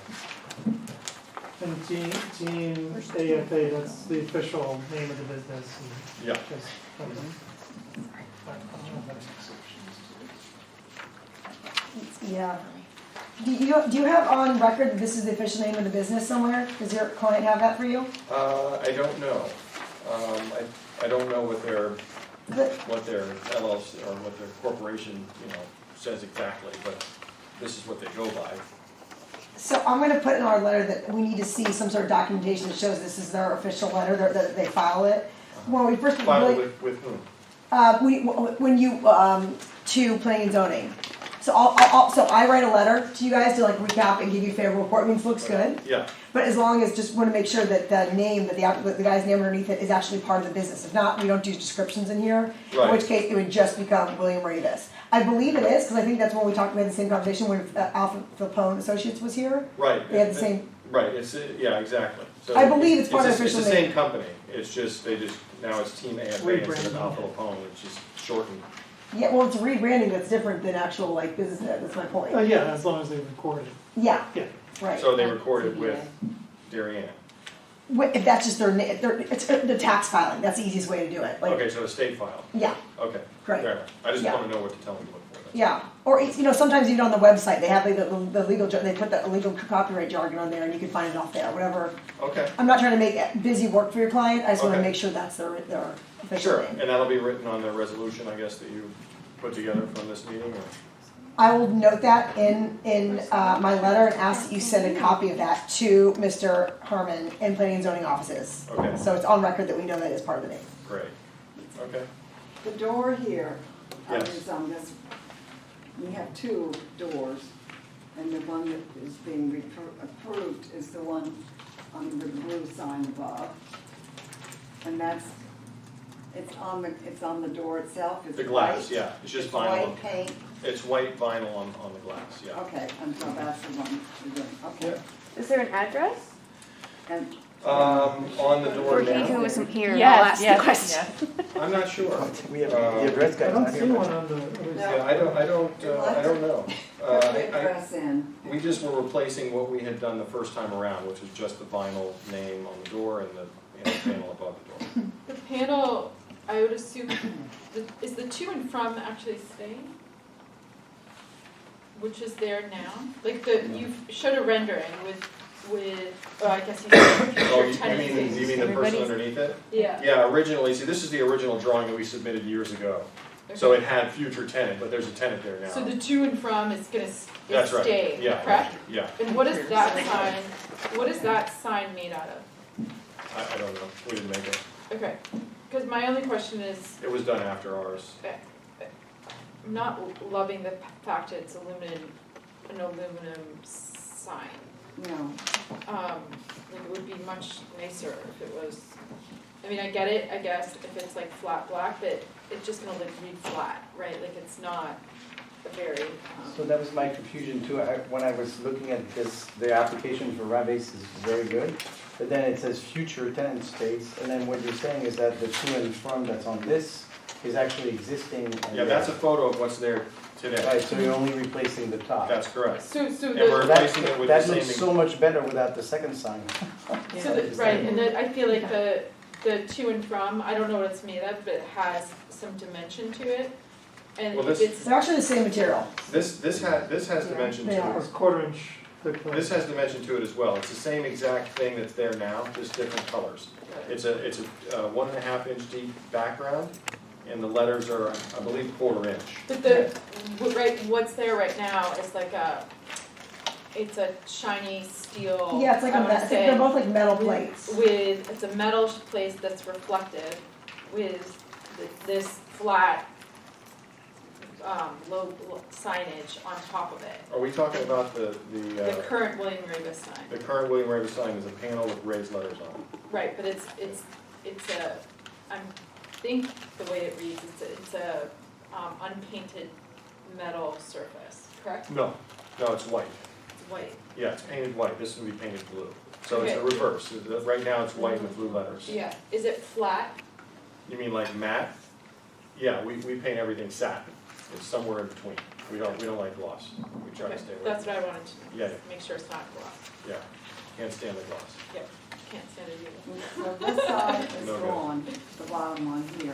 And Team AFA, that's the official name of the business. And Yeah. just- Yeah. Do you have on record that this is the official name of the business somewhere? Does your client have that for you? I don't know. I don't know what their LLC or what their corporation, says exactly, but this is what they go by. So I'm going to put in our letter that we need to see some sort of documentation that shows this is their official letter, that they file it. When we first File really, with whom? when you to planning and zoning. So so I write a letter to you guys to like recap and give you a favorable report. It means it looks good. Yeah. But as long as just want to make sure that the name, that the guy's name underneath it is actually part of the business. If not, we don't do descriptions in here. Right. In which case, it would just become William Ravis. I believe it is, because I think that's when we talked about the same conversation when Alpha Filipone Associates was here. Right. They had the same. Right, it's, yeah, exactly. So I believe it's part of It's official the name. same company, it's just, now it's Team AFA instead of Alpha Lapone, which is shortened. Yeah, well, it's rebranding that's different than actual like business, that's my point. Yeah, as long as they record it. Yeah, Yeah. right. So they recorded with Darien. If that's just it's the tax filing, that's the easiest way to do it, like, Okay, so a state file. yeah, Okay, Great. fair enough. I just Yeah. want to know what to tell them to look for. That's yeah. Or, you know, sometimes even on the website, they have like the legal, they put the legal copyright jargon on there and you can find it off there, whatever. all. Okay, I'm not trying to make it busy work for your client, I just wanna Okay. make sure that's their official sure, name. and that'll be written on the resolution, I guess, that you put together from this meeting, or? I will note that in my letter and ask that you send a copy of that to Mr. Harmon in planning and zoning offices. Okay. So it's on record that we know that is part of the name. Great, okay. The door here, Yes. is on this, we have two doors, and the one that is being approved is the one on the blue sign above. And it's on the door itself, it's The glass, white. yeah, it's just It's vinyl. white paint, It's white vinyl on the glass, yeah. okay, and so that's the one we're doing, okay. Is there an address? And On the door For he who now, isn't here, I'll Yes, ask yes, the question. I'm not sure. We have the address I guy. don't see one on the. Yeah, I don't know. put the address in. We just were replacing what we had done the first time around, which was just the vinyl name on the door and the panel above the door. The panel, I would assume, is the to and from actually staying? Which is there now? Like you showed a rendering oh, I guess you said Oh, future tenancies. you mean the person underneath it? Yeah. Yeah, originally, see, this is the original drawing that we submitted years ago. So it had future tenant, but there's a tenant there now. So the to and from is gonna That's right. stay, Yeah, correct? yeah. And what is that sign made out of? I don't know, we didn't make it. Okay, because my only question is, It was done after ours. I'm not loving the fact it's an aluminum sign. No. Like it would be much nicer if it was, I mean, I get it, I guess, if it's like flat black, but it's just gonna look read flat, right? Like it's not a very, So that was my confusion too. When I was looking at this, the application for Rabbase is very good, but then it says future tenant space, and then what you're saying is that the to and from that's on this is actually existing. And Yeah, that's a photo of what's there today. Right, so you're only replacing the top. That's correct. so And we're the, replacing it with the That same. looks so much better without the second sign. right, and then I feel like the to and from, I don't know what it's made of, but it has some dimension to it. And Well, if this- it's, They're actually the same material. This has dimension They to are. it. It's 1/4 inch thick. This has dimension to it as well. It's the same exact thing that's there now, just different colors. It's a 1.5 inch deep background, and the letters are, I believe, 1/4 inch. but what's there right now is like it's a shiny steel. Yeah, it's like I wanna say, they're both like metal plates. it's a metal place that's reflective with this flat, low signage on top of it. Are we talking about the current William Ravis sign. the current William Ravis sign is a panel with raised letters on it? Right, but it's a, I think the way it reads, it's a unpainted metal surface, correct? No, it's white. It's white. Yeah, it's painted white. This would be painted blue. So it's the Okay. reverse. Right now it's white with blue letters. Yeah, is it flat? You mean like matte? Yeah, we paint everything satin. It's somewhere in between. We don't like gloss. We try to Okay, stay away. that's what I wanted to Yeah. make sure it's not gloss. Yeah, can't stand the gloss. Yep, can't stand it either. So this side is No good. gone, the bottom one here.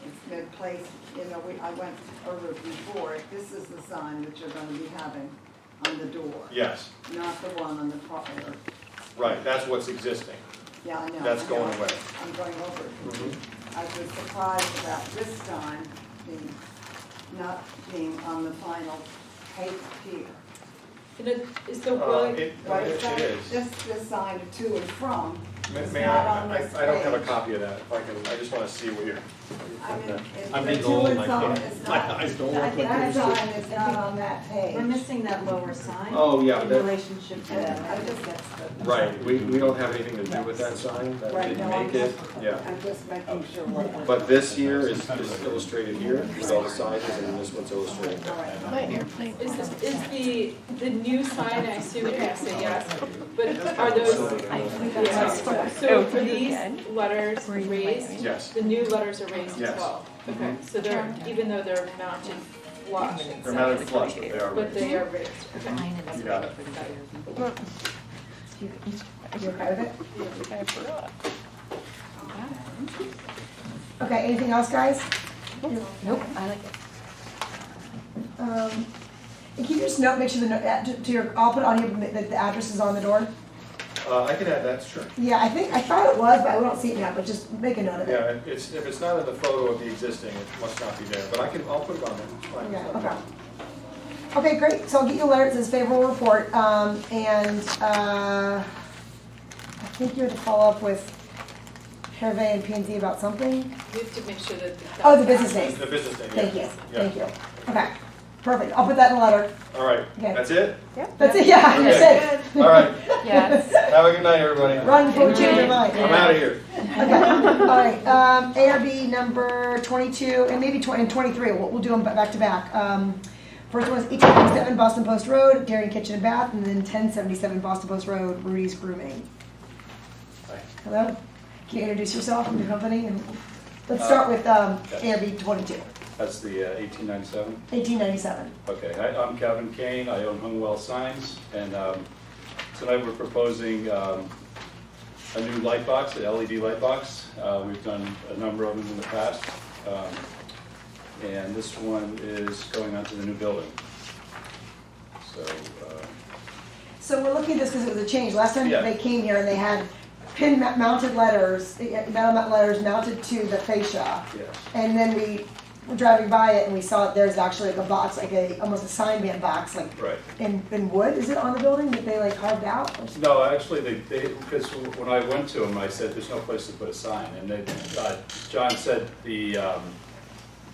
It's been placed, I went over it before, this is the sign that you're gonna be having on the door, Yes, not the one on the front. right, that's what's existing. Yeah, I know. That's I know. going away. I'm going over it. Mhm. I was surprised about this sign not being on the final paper here. And is the It is. This sign to and from It's May not on this I don't have a page. copy of that, if I can, I just wanna see what you're. I mean, if I'm the being two old, and I some can't- is not, I don't I work think with that computers. sign is not on that page. We're missing that lower sign. Oh, yeah, In that- relationship to that. I just, that's the. Right, we don't have anything to do with that sign, that Right, didn't no, I'm make it, just, yeah. I'm just making sure what. But this here is illustrated here, with all the sizes, and this one's illustrated there. Is the new sign, I assume you're gonna say yes, but are those, yeah, so for these letters raised? Yes. The new letters are raised as Yes. well? Okay, so they're, even though they're mounted flush. it They're mounted sounds- flush, but they are But raised. they are raised, okay. You got it. You okay with it? Okay, anything else, guys? Nope, I like it. And can you just note, make sure the, to your, I'll put on here that the address is on the door? I can add that, sure. Yeah, I thought it was, but I don't see it now, but just make a note of it. Yeah, if it's not in the photo of the existing, it must not be there, but I'll put it on there, it's fine. Yeah, okay. Okay, great, so I'll get you a letter that says favorable report, I think you had to follow up with Hervé and P&Z about something? You have to make sure that. Oh, the business name. The business name, Thank you, yeah. thank you. Okay, perfect, I'll put that in the letter. All right, Okay. that's it? That's it, yeah, you're Okay. safe. All right. Yes. Have a good night, everybody. Run before you change your mind. I'm out of here. Okay, all right, ARB number 22, and maybe 20, and 23, we'll do them back to back. First one is 1897 Boston Post Road, Darien Kitchen and Bath, and then 1077 Boston Post Road, Rudy's Grooming. Hi. Hello, can you introduce yourself and your company? And let's start with ARB 22, That's the 1897? 1897. Okay, I'm Kevin Kane, I own Hungwell Signs, and tonight we're proposing a new light box, an LED light box. We've done a number of them in the past, and this one is going onto the new building. So we're looking at this because it was a change. Last time Yeah. they came here and they had pin mounted letters, metal letters mounted to the fascia. Yes. And then we were driving by it and we saw there's actually like a box, like almost a sign band box, like Right. in wood. Is it on the building that they like carved out? Or something? No, actually, because when I went to them, I said, there's no place to put a sign, and John said the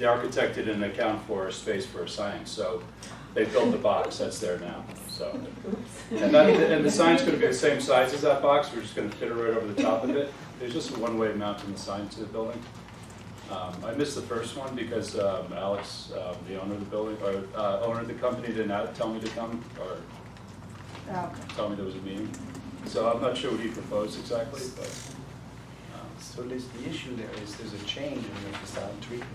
architect didn't account for a space for a sign, so they built the box, that's there now, so. And the sign's gonna be the same size as that box, we're just gonna fit it right over the top of it. There's just a one-way mounting the sign to the building. I missed the first one because Alex, the owner of the building, or owner of the company did not tell me to come, or tell me there was a meeting. So I'm not sure what he proposed exactly, but. So the issue there is there's a change in the facade treatment.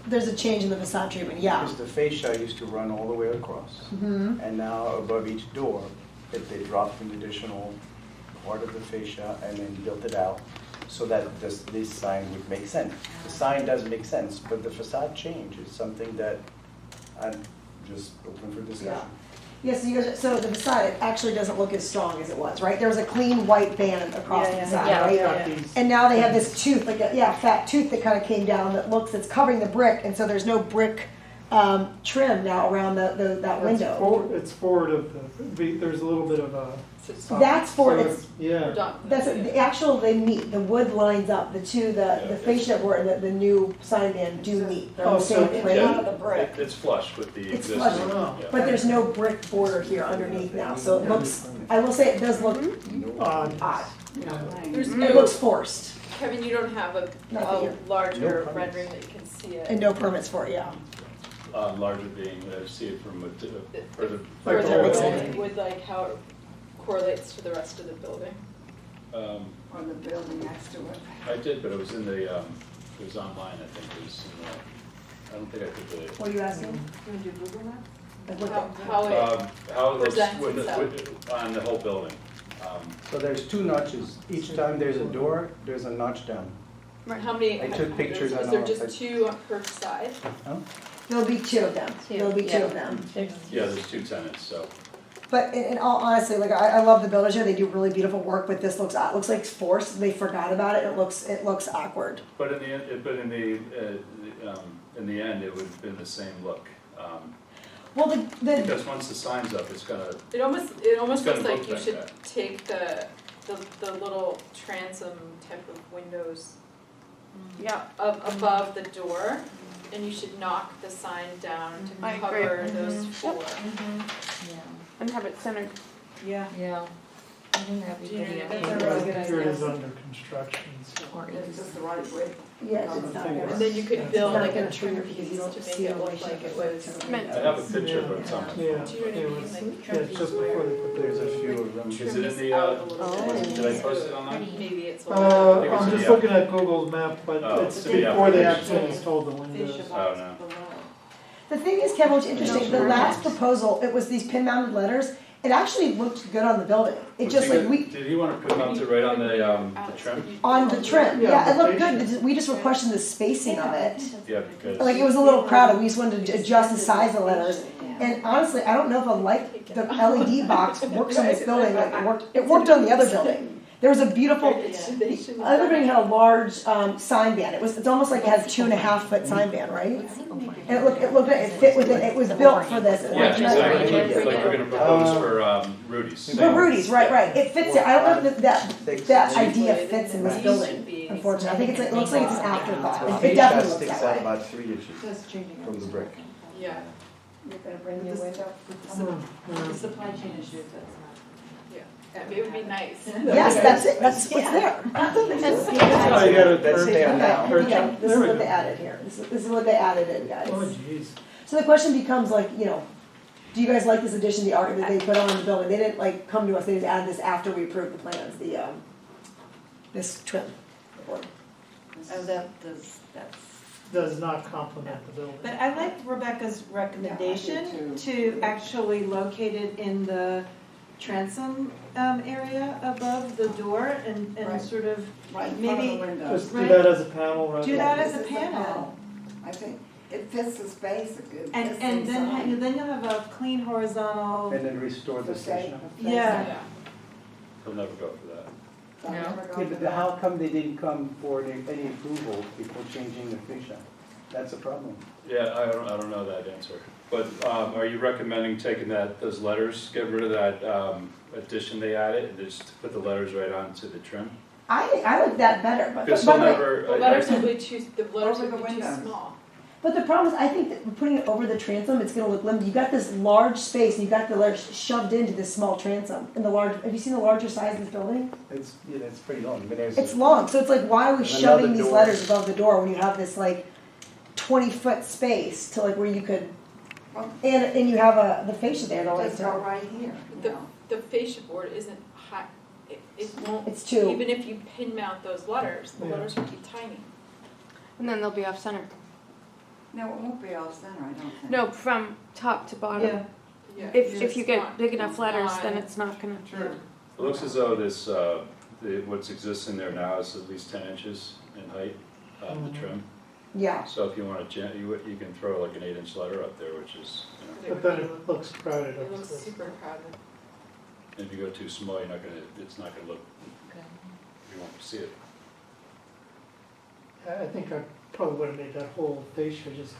There's a change in the facade treatment, yeah. Because the fascia used to run all the way across. Mhm. And now above each door, they dropped an additional part of the fascia and then built it out so that this sign would make sense. The sign does make sense, but the facade change is something that I'm just open for discussion. Yes, so the facade actually doesn't look as strong as it was, right? There was a clean white band across the facade, right? And now they have this tooth, like a fat tooth that kind of came down that's covering the brick, and so there's no brick trim now around that window. It's forward of there's a little bit of a. That's for, so it's, yeah. that's, the actual, they meet, the wood lines up, the fascia board and the new sign band do meet. They're on the same plane. It's flush with the It's existing. flush, yeah. but there's no brick border here underneath now, so it looks, I will say it does look odd. There's It no, looks forced, Kevin, you don't have a larger rendering that you can see it. and no permits for it, yeah. Larger being, see it from further. For the makes building, sense. with like how it correlates to the rest of the building. Or the building next to it. I did, but it was in the, it was online, I think, it was in the, I don't think I put the. What are you asking? You want to do Google Maps? How it How it looks presents itself. on the whole building. So there's two notches. Each time there's a door, there's a notch down. How many? I took pictures. Is there just two per side? There'll be two of them, there'll be two of them. Yeah, there's two tenants, so. But in all honesty, like I love the builders here, they do really beautiful work, but this looks like it's forced, they forgot about it, it looks awkward. But in the end, it would have been the same look. Well, Because once the sign's up, it's gonna. It almost It's gonna looks like look you like should that. take the the little transom type of windows Yeah. above the door, and you should knock the sign down to I agree. cover those Mhm. four. Yeah. And have it centered. Yeah. Yeah. I think that'd be Do you know, good. that's a really good Here it is idea. under construction, so. Or It's just the right way. Yes, it's not And then you could build like a trigger because trapeze you don't to make see it the look like it was. Meant I have a picture, but it's on my Yeah, phone. Do you know what I it mean? was, Like yeah, it's just before they put There's a theirs. few of them. Is it in Trim the, this out a little bit. did I post it online? Maybe it's a little. think it's I'm in just the looking at Google's map, but Oh, it's it's in the before they application. actually installed the windows. Oh, no. The thing is, Kevin, what's interesting, the last proposal, it was these pin mounted letters. It actually looked good on the building. It Was just he like, we, Did he want to put mount it right on the trim? on the trim, Yeah, yeah, it the looked good. We just were questioning the spacing of it. Yeah, because. Like, it was a little crowded, we just wanted to adjust the size of the letters. And honestly, I don't know if a light, the LED box works on this building like it worked on the other building. There was a beautiful, the other building had a large sign band. It's almost like it has 2.5 foot sign band, right? And it fit within, it was built for this. Yeah, exactly, like we're gonna propose for Rudy's. For Rudy's, right. It fits it. I don't know if that idea fits in this building, unfortunately. I think it looks like it's an afterthought. It definitely looks Sticks that out way. about 3 inches from the brick. Yeah. You're gonna bring your window. The supply chain issues, that's not. It would be nice. Yes, that's it. That's what's there. That's how you gotta That's turn- there now. turn- Okay, this is there we what go. they added here. This is what they added in, guys. Oh, jeez. So the question becomes like, do you guys like this addition, the art that they put on the building? They didn't like come to us, they just added this after we approved the plans, this trim. Oh, that's. Does not complement the building. But I like Rebecca's recommendation to actually locate it in the transom area above the door and Right. sort of Right in front of the maybe window. Just do that as a panel, right? do that Yeah, as a this is panel. I think it fits the space, it fits And inside. then you'll have a clean horizontal, And then restore the station. yeah. He'll never go for that. Yeah, but how come they didn't come for any approval before changing the fascia? That's a problem. Yeah, I don't know that answer. But are you recommending taking those letters, get rid of that addition they added, and just put the letters right onto the trim? I like that better, but Because by they'll the way, never. The letters would be too, the letters Over would the be too windows. small. but the problem is, I think that putting it over the transom, it's gonna look limited. You got this large space, and you got the letters shoved into this small transom. And have you seen the larger size of this building? It's pretty long. But there's It's long, so it's like, why are we There's shoving another these door. letters above the door when you have this like 20-foot space to like where you could, and you have the fascia there to like. Just go right here, you know. The fascia board isn't high, it won't. It's too. Even if you pin mount those letters, the Yeah. letters will be tiny. And then they'll be off center. No, it won't be off center, I don't think. No, from top to bottom. Yeah. Yeah, If it's you get not- big enough it's letters, not- then it's not gonna. It looks as though this, what's existing there now is at least 10 inches in height, the trim. Yeah. So if you want to, you can throw like an 8-inch letter up there, which is, But then it looks crowded It looks upstairs. super crowded. if you go too small, it's not gonna look, you won't see it. I think I probably would have made that whole fascia just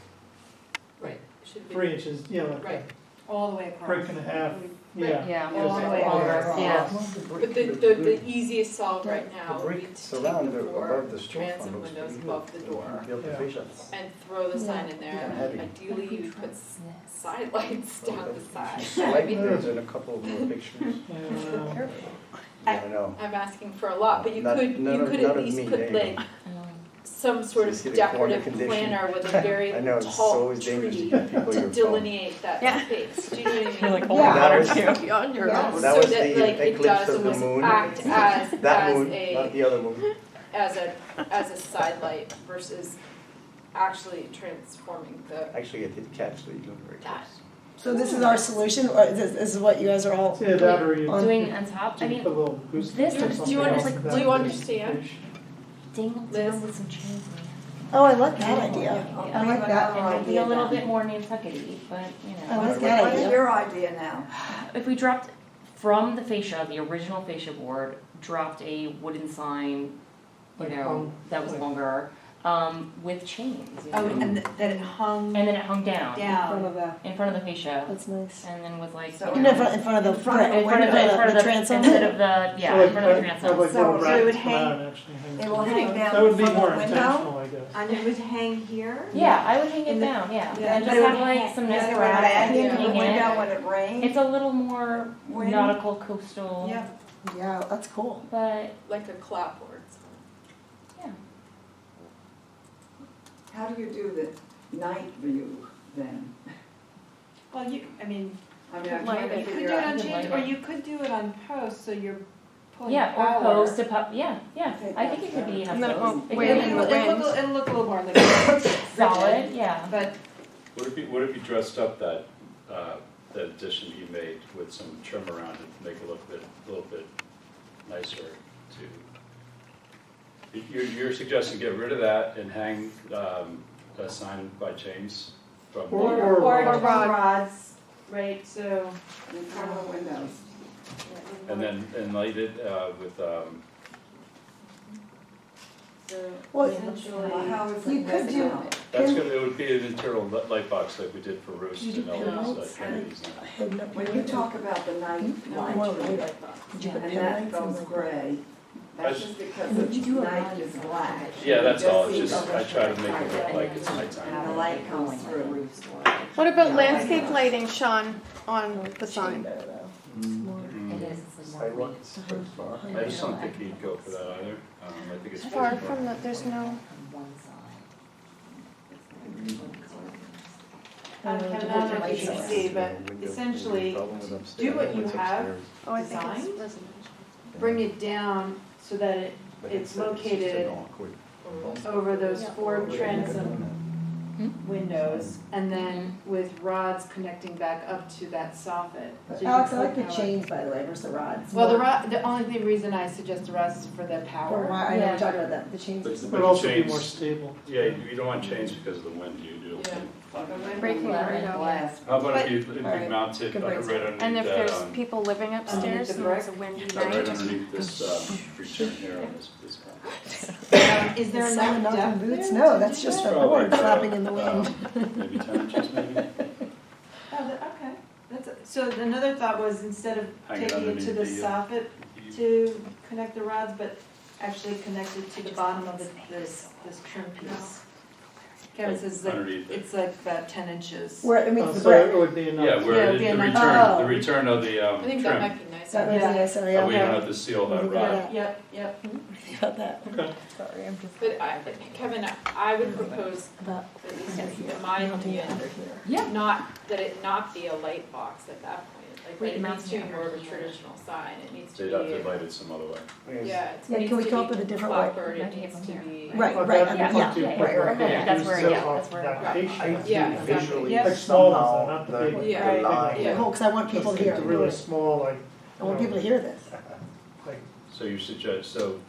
Right. Should be. 3 inches, like Right. All the way across. a brick and a half. Yeah. Yeah. All the way Longer, across. yeah. But the easiest solve right now The would be brick to take surround the four above the storefront transom looks windows pretty good. above the door Built the Yeah. fascia. and throw the sign in there. Yeah, heavy. Ideally, you would put side lights down the side. Like there's in a couple of more pictures. Yeah. I don't know. I'm asking for a lot, but you Not- could, none you of- could none at of least me, put there you like some sort Just of get a corner decorative condition. planner with a very I know, it's tall always dangerous to tree give people to your phone. delineate that Yeah. space. Do you know what I mean? You're like, oh, Yeah. That was- On your Yeah. own. That So was that the like it eclipse does of the almost moon. act as That moon, a not the other moon. as a side light versus actually transforming the Actually, I did catch, so you look very close. So this is our solution, or this is what you guys are all. Yeah, that or you Doing on top, I you mean, put a little goose this or is- something do you else understand- in do you that understand? fascia. dangle Liz? down with some chains. Oh, I like that idea. I like that. And it'll be a little bit more Nantucket-y, but, you I know. like that What's idea. your idea now? If we dropped from the fascia, the original fascia board, dropped a wooden sign, you Like know, hung- that was like- longer, with chains, you Oh, know? and that it hung. And then it hung down. Down. In front of the fascia. That's nice. And then was like. So in front of the in front of the transom. Instead of the, yeah, in front of the transom. So it would hang, it will hang down That would be from more the intentional, window? I guess. and it would hang here? Yeah, I would hang it down, yeah. Yeah, And but just it would have like hang- some Yeah, nice it would grass hang in the hanging window in. when it rains? It's a little more Wind. nautical, coastal. Yeah. Yeah, that's cool. But, Like a clapboard. yeah. How do you do the night view then? Well, I mean, I'm you trying to could do figure it out. on chains, or you could do it on posts, so you're pulling Yeah, or power. post to pop, yeah, yeah. I think it could be And then it won't It wave could in be the wind. It'll look a little more like solid, yeah. But Would it be dressed up that addition he made with some trim around it to make it look a little bit nicer to? You're suggesting get rid of that and hang a sign by chains from the. or rod. rods, right? So In front of the windows. And then light it with, Well, essentially, How is you it could do- visible? it would be an internal light box like we did for Roost Did you and do all pin those lights? Kennedy's. Hidden up When here. you talk about the night I want to light, light it. Did you put and pin that lights in goes the- gray, that's just because And the you do a night light is black. Yeah, that's You all, see it's just, the- I try to make it look like it's And nighttime. the light comes through. What about landscape lighting, Sean, on the sign? Sidewalk is pretty far. I just don't think he'd go for that either, I think it's. Far pretty from the, there's no, Kevin, I don't know if you can see, but essentially, do what you have oh, I think it's designed, residential. bring it down so that it's located over those four transom windows, and then with rods connecting back up to that soffit. So you Alex, I can like the put power. chains, by the way, versus the rods. Well, the only reason I suggest the rods is for the For power. why, I know we're talking about that, the chains. But also be more stable. Yeah, you don't want chains because of the wind, you do. Breaking the window. Glass. How about But- if you mount it Good right brains. underneath And if that, there's people living upstairs and it's a windy right night. underneath this, return here on this. Is there Selling enough nothing depth boots? there No, to that's do just that? a board flapping in the wind. Maybe 10 inches maybe? Okay. So another thought was instead of Hang it taking it to the underneath the, soffit to connect the rods, but actually connect it to the bottom of this trim piece. Kevin says like, Underneath it. it's like about 10 inches. Where it meets the So it brick. would be enough. Yeah, Yeah, where it'd be the enough. return, Oh. the return of the I think that trim. might be nice. That was Yeah. nice, Oh, we don't yeah. have to seal that Yeah. rod. Yep. About that. Okay. Sorry, I'm just. But Kevin, I would propose, About. at least in my opinion, Yeah. not, that it not be a light box at that point. Like, Wait, that it mount needs to be it more of a here. traditional sign, it needs to They'd be. have to light it some other way. Yeah, it Yeah, needs can we to come be up with a different way? clapboard, it needs to be. Right, But right, that yeah, would yeah, do right, right, right, right. That's where, So yeah, that's where. that Right. patient Yeah, visually, exactly. like Yeah. small ones, though, not the big, Yeah. big ones. Yeah. Oh, because I want people to hear. The really small, like. I want people to hear this. Like, So you suggest, so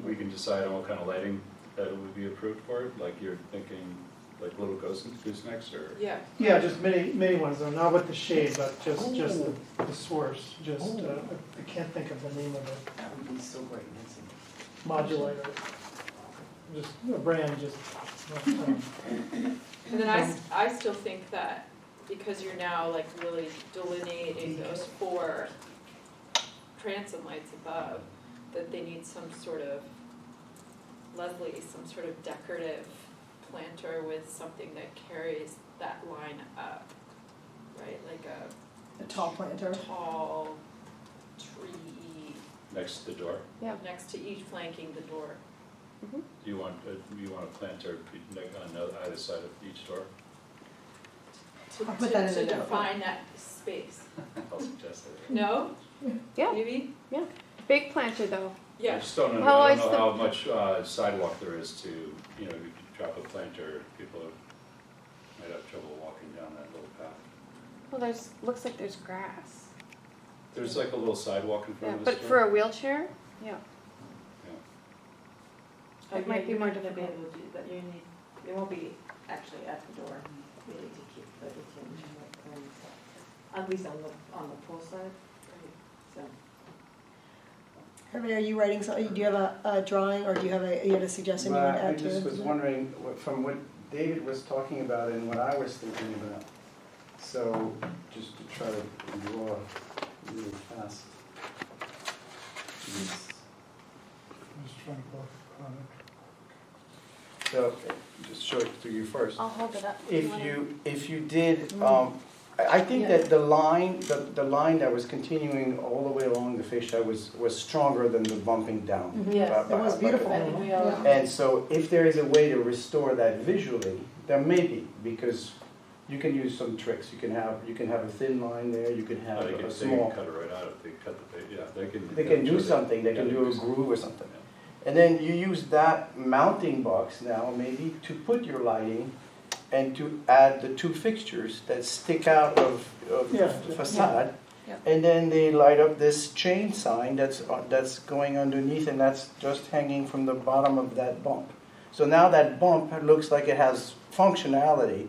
we can decide on what kind of lighting that would be approved for it? Like you're thinking, like little goosenecks or? Yeah. yeah, just mini ones, though, not with the shade, but just the source, just, I can't think of the name of it. That would be so great, isn't it? Modulator. Just a brand, just. And then I still think that because you're now like really delineating those four transom lights above, that they need some sort of, Leslie, some sort of decorative planter with something that carries that line up, right? Like A tall planter. tall tree Next to the door? Yeah. next to each flanking the door. Do you want a planter on either side of each door? To, I'll put that in to the note. define that space. I'll suggest that. No? Yeah. Maybe? Big planter though. I Yeah. just don't know, How I is don't the- know how much sidewalk there is to, you know, you drop a planter, people might have trouble walking down that little path. Well, looks like there's grass. There's like a little sidewalk in Yeah, front of this but door. for a wheelchair, yeah. Oh, It yeah, might be you're more not gonna difficult. be able to do that. You need, it won't be actually at the door, really, to keep the detention, at least on the pool side, so. Hervé, are you writing something? Do you have a drawing, or do you have a suggestion you want to Well, I add to it? just was wondering, from what David was talking about and what I was thinking about, so just to try to draw really fast. So, just show it to you first. I'll hold it up. If you did, I think that the line that was continuing all the way along the fascia was stronger than the bumping down. Yes, It was beautiful. And so if there is a way to restore that visually, there may be, because you can use some tricks. You can have a thin line there, you can have They can a small. cut it right out if they cut the, yeah, they can. They can do something, they can do a groove or something. And then you use that mounting box now maybe to put your lighting and to add the two fixtures that stick out of the facade. Yeah. And then they light up this chain sign that's going underneath, and that's just hanging from the bottom of that bump. So now that bump looks like it has functionality.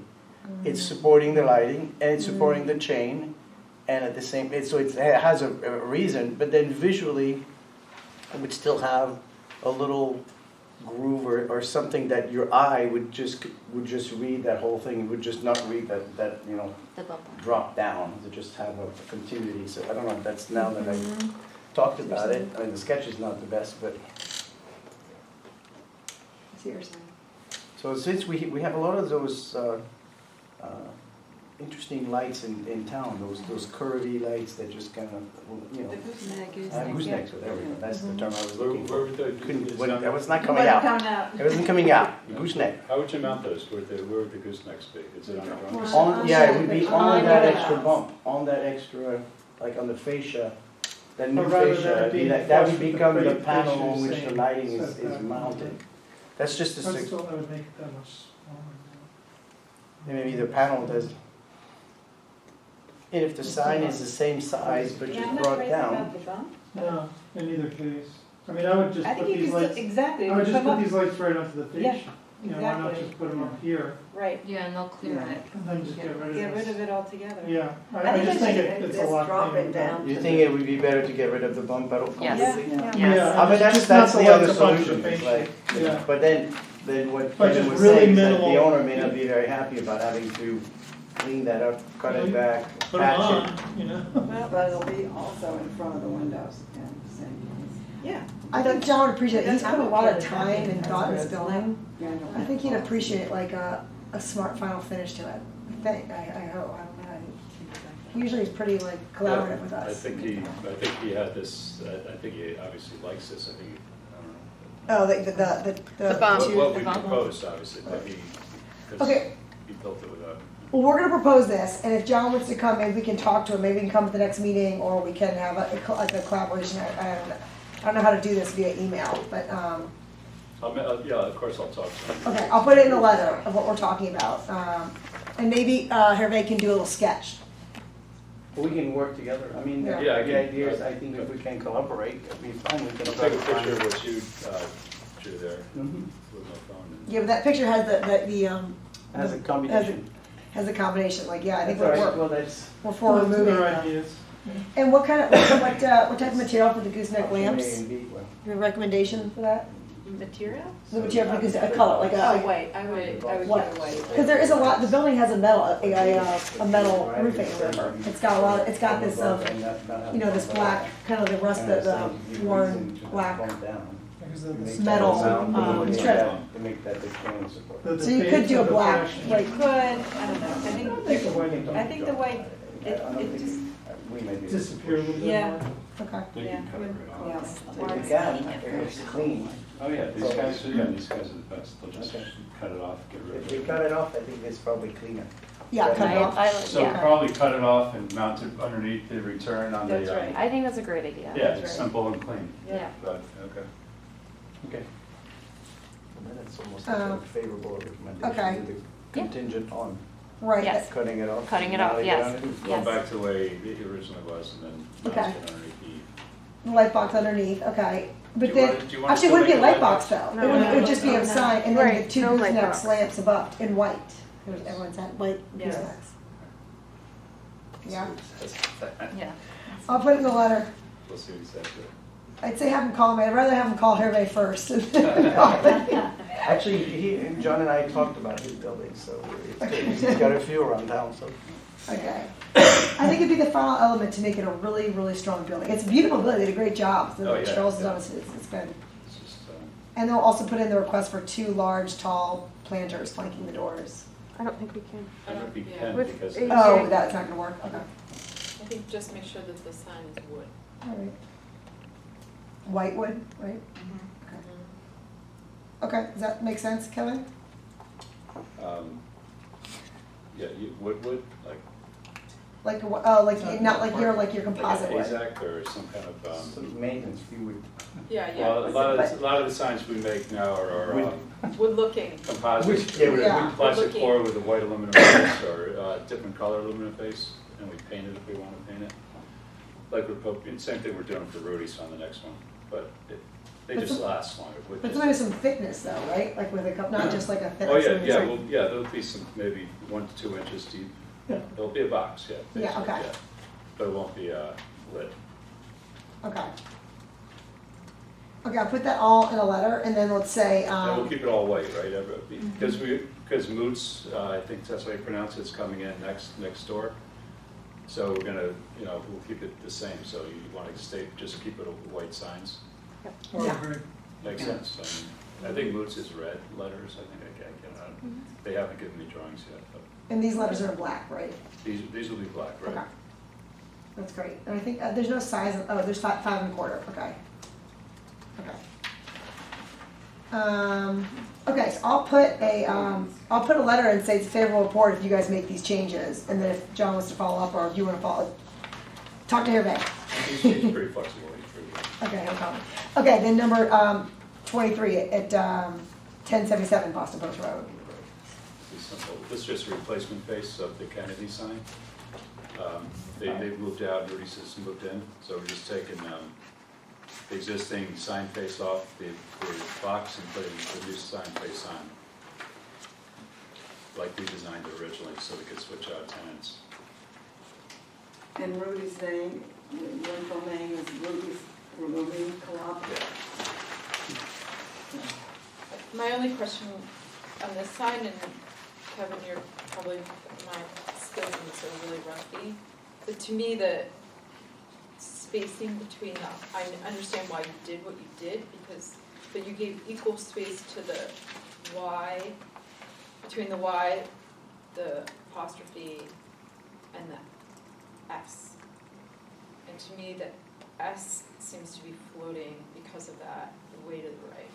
It's supporting the lighting and it's supporting the chain, and at the same, so it has a reason. But then visually, it would still have a little groove or something that your eye would just read that whole thing. It would just not read that The bump. drop down. To just have a continuity. So I don't know. That's now that I talked about it. I mean, the sketch is not the best, but. I see what you're saying. So since we have a lot of those interesting lights in town, those curvy lights that just kind of, The gooseneck is. goosenecks, so there we go, that's the term I was looking Where for. would the, That was not It coming wasn't out. coming out. It wasn't coming out, gooseneck. how would you mount those? Where would the goosenecks be? Is it on the drawing? On, yeah, it would be on that extra bump, on that extra, like on the fascia, that new Or rather than fascia, it being that flush would with the become the great panel fascia on which the saying lighting is setback. mounted. That's just a, That's still, that would make it that much smaller. maybe the panel does. And if the sign is the same size but Yeah, just I'm not brought crazy down, about the bump. No, in either case. I mean, I would just I put think you these can still, lights, exactly. I would just come put up- these lights right onto the Yeah, fascia. You know, why not exactly. just put them up here Right, Yeah, and they'll clear Yeah. it. and then just get rid of this? get rid of it altogether. Yeah, I I think just it's think just- it's a just lot drop cleaner. it down. you think it would be better to get rid of the bump at all? Yes. Yeah. Yeah, I mean, that's just not the the other lights a bunch of solution, it's fascia. like, Yeah. but then what But Kevin just was really saying is that the minimal- owner may not be very happy about having to clean that up, cut it back, Put them patch on, it. you know? But it'll be also in front of the windows and same place. Yeah. I think John would appreciate it. He's put a lot of That's okay. time and thought in this building. Yeah, I think he'd appreciate like a smart final finish to it. I think, I hope, I don't know. He usually is pretty like collaborative with I us. think he had this, I think he obviously likes this, I think, I don't know. Oh, the bump. What we the bump. proposed, obviously, but because Okay. he built it without. Well, we're gonna propose this, and if John wants to come, maybe we can talk to him, maybe we can come at the next meeting, or we can have like a collaboration. I don't know how to do this via email, but, Yeah, of course I'll talk to him. okay, I'll put it in the letter of what we're talking about. And maybe Hervé can do a little sketch. We can work together, I mean, Yeah. Yeah, I the can- idea is, I think if we can collaborate, it'd be fine, we can. I'll take a picture of what you drew there Mhm. with my phone. Yeah, but that picture has the Has a combination. has a combination, like, yeah, I think That's all right. we're Well, that's. for removing. Other ideas. And what kind of, what type of material for the gooseneck Option A lamps? and B, well. Your recommendation for that? Material? The material for the gooseneck, a color, like Oh, a, white, I would What? give it white. because there is a lot, the building has a metal roofing, remember? It's got a lot, it's got this, this black, kind of the rust, the worn black. Because the Metal, trim. To make that the chain support. the So you could do a black, like, Could, I don't know, I think the white, I don't it think just, we may be. disappear a little bit Yeah. more. okay. You yeah. can cut it right off. Yeah. We can, it looks clean. Oh, yeah, these guys are the best, they'll just Okay. cut it off, get rid If of we it. cut it off, I think it's probably cleaner. Yeah, cut it off. So probably cut it off and mount it underneath the return on the. That's right. I think that's a great idea. Yeah, That's it's right. simple and clean. Yeah. But, okay. Okay. And then it's almost like a favorable recommendation. okay. with the Contingent on Right. Yes. cutting it off. Cutting it Now off, they yes. get underneath. Go Yes. back to the way it originally was and then Okay. mount it underneath the. The light box underneath, okay. But Do you then, want- do you want actually, it to wouldn't be a make a light light box box? though. No, It would just be a sign, and then the Right, two no light gooseneck box. lamps above in white. Everyone's had white Yes. goosenecks. Yeah, Yeah. I'll put it in the letter. We'll see what he says there. I'd say have him call me. I'd rather have him call Hervé first. Actually, John and I talked about his building, so he's got a few around town, so. Okay. I think it'd be the final element to make it a really, really strong building. It's a beautiful building. They did a great job. The Oh, yeah, Charles yeah. it's good. It's just, And they'll also put in the request for 2 large, tall planters flanking the doors. I don't think we can. I don't think we can With because. AJ. Oh, that's not gonna work, okay. I think just make sure that the sign is wood. All right. White wood, right? Okay, does that make sense, Kevin? Yeah, wood, like. Like, not like your composite Like wood. an AZAC or some kind of. Some maintenance fee would. Yeah, yeah. Well, a lot of the signs we make now are Wood looking. composite, Yeah. plastic Wood-looking. core with a white aluminum face or different color aluminum face, and we paint it if we want to paint it. Like same thing we're doing for Rudy's on the next one, but they But just some- last longer. Wood But just- sometimes some thickness though, right? Like with a cup, not just like a thick. Oh, yeah, something yeah, like- well, yeah, there'll be some, maybe 1 to 2 inches deep. There'll be a box, yeah. Yeah, basically, okay. But it won't be lit. Okay. Okay, I'll put that all in a letter and then let's say, And we'll keep it all white, right? Because Moots, I think that's how you pronounce it, is coming in next door. So we're gonna, we'll keep it the same, so you want to just keep it white signs. Yeah. Makes sense. I think Moots is red letters, I think they haven't given me drawings yet, but and these letters are in black, right? these will be black, right? Okay. That's great. And I think there's no size, there's 5 1/4, okay. Okay. Okay, so I'll put a letter and say it's a favorable report if you guys make these changes. And then if John wants to follow up or if you want to follow, talk to Hervé. He's pretty flexible, he's pretty good. Okay, no problem. Okay, then number 23 at 1077 Boston Post Road. It's simple. This is just a replacement face of the Kennedy sign. They moved out, Rudy's has moved in, so we're just taking the existing sign face off the box and putting the new sign face on, like we designed it originally, so we could switch out tenants. And Rudy's name, the full name is Rudy's Removing Club. My only question on this sign, and Kevin, you're probably, my skills on this are really rusty, but to me, the spacing between I understand why you did what you did, but you gave equal space to the Y, between the Y, the apostrophe, and the S. And to me, the S seems to be floating because of that, way to the right.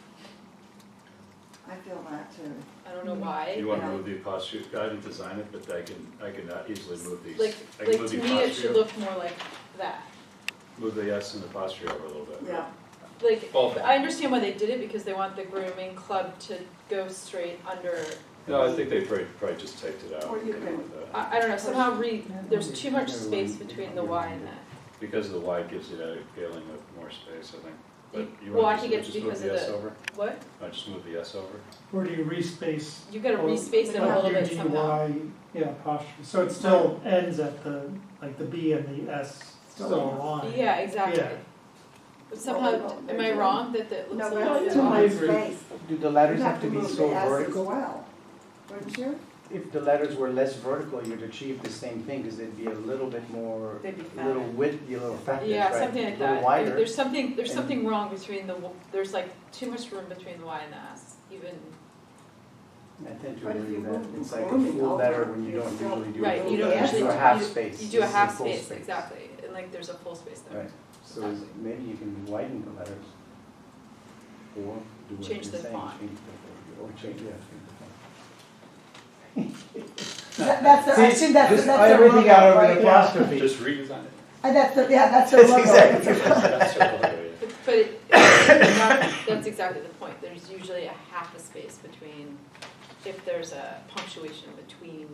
I feel that too. I don't know why. You want to move the apostrophe? I didn't design it, but I can easily move these. Like I can move to the me, it apostrophe should up. look more like that. Move the S and the apostrophe over a little bit. Yeah. Like, Well- I understand why they did it, because they want the grooming club to go straight under. No, I think they probably just taped it out. Or you and can- with the- I don't know, somehow there's too much space between the Y and that. Because of the Y, it gives you that feeling of more space, I think. But you Well, I want think to it's just move because the of S the, over? what? I just move the S over? Or do you respace? You gotta respace it a little bit somehow. UDY, yeah, apostrophe, so it still ends at the B and the S still align. Yeah, exactly. Yeah. But somehow, am I wrong that it looks No, a but little it's bit too off? much space. Do the letters You have to be move so the S as vertical? well, wouldn't you? If the letters were less vertical, you'd achieve the same thing, because they'd be a little bit more, They'd be a little fatter. width, a little fatter, right? Yeah, something like A little that. wider. There's something wrong between there's like too much room between the Y and the S, even. I tend to But if agree you with that. move It's the like a grooming full over, letter when you you're don't still- usually do Right, full you don't letter. usually do a half space. You do a This is half full space, exactly, and like there's a full space there. Right, so maybe you can widen the letters. Or do what Change you're the saying, font. change the, or change, yeah, change the font. I assume that's Just their everything logo, out over right? the apostrophe. Just redesign it. And that's their logo. That's exactly That's their logo, yeah. But that's exactly the point. There's usually a half a space between, if there's a punctuation between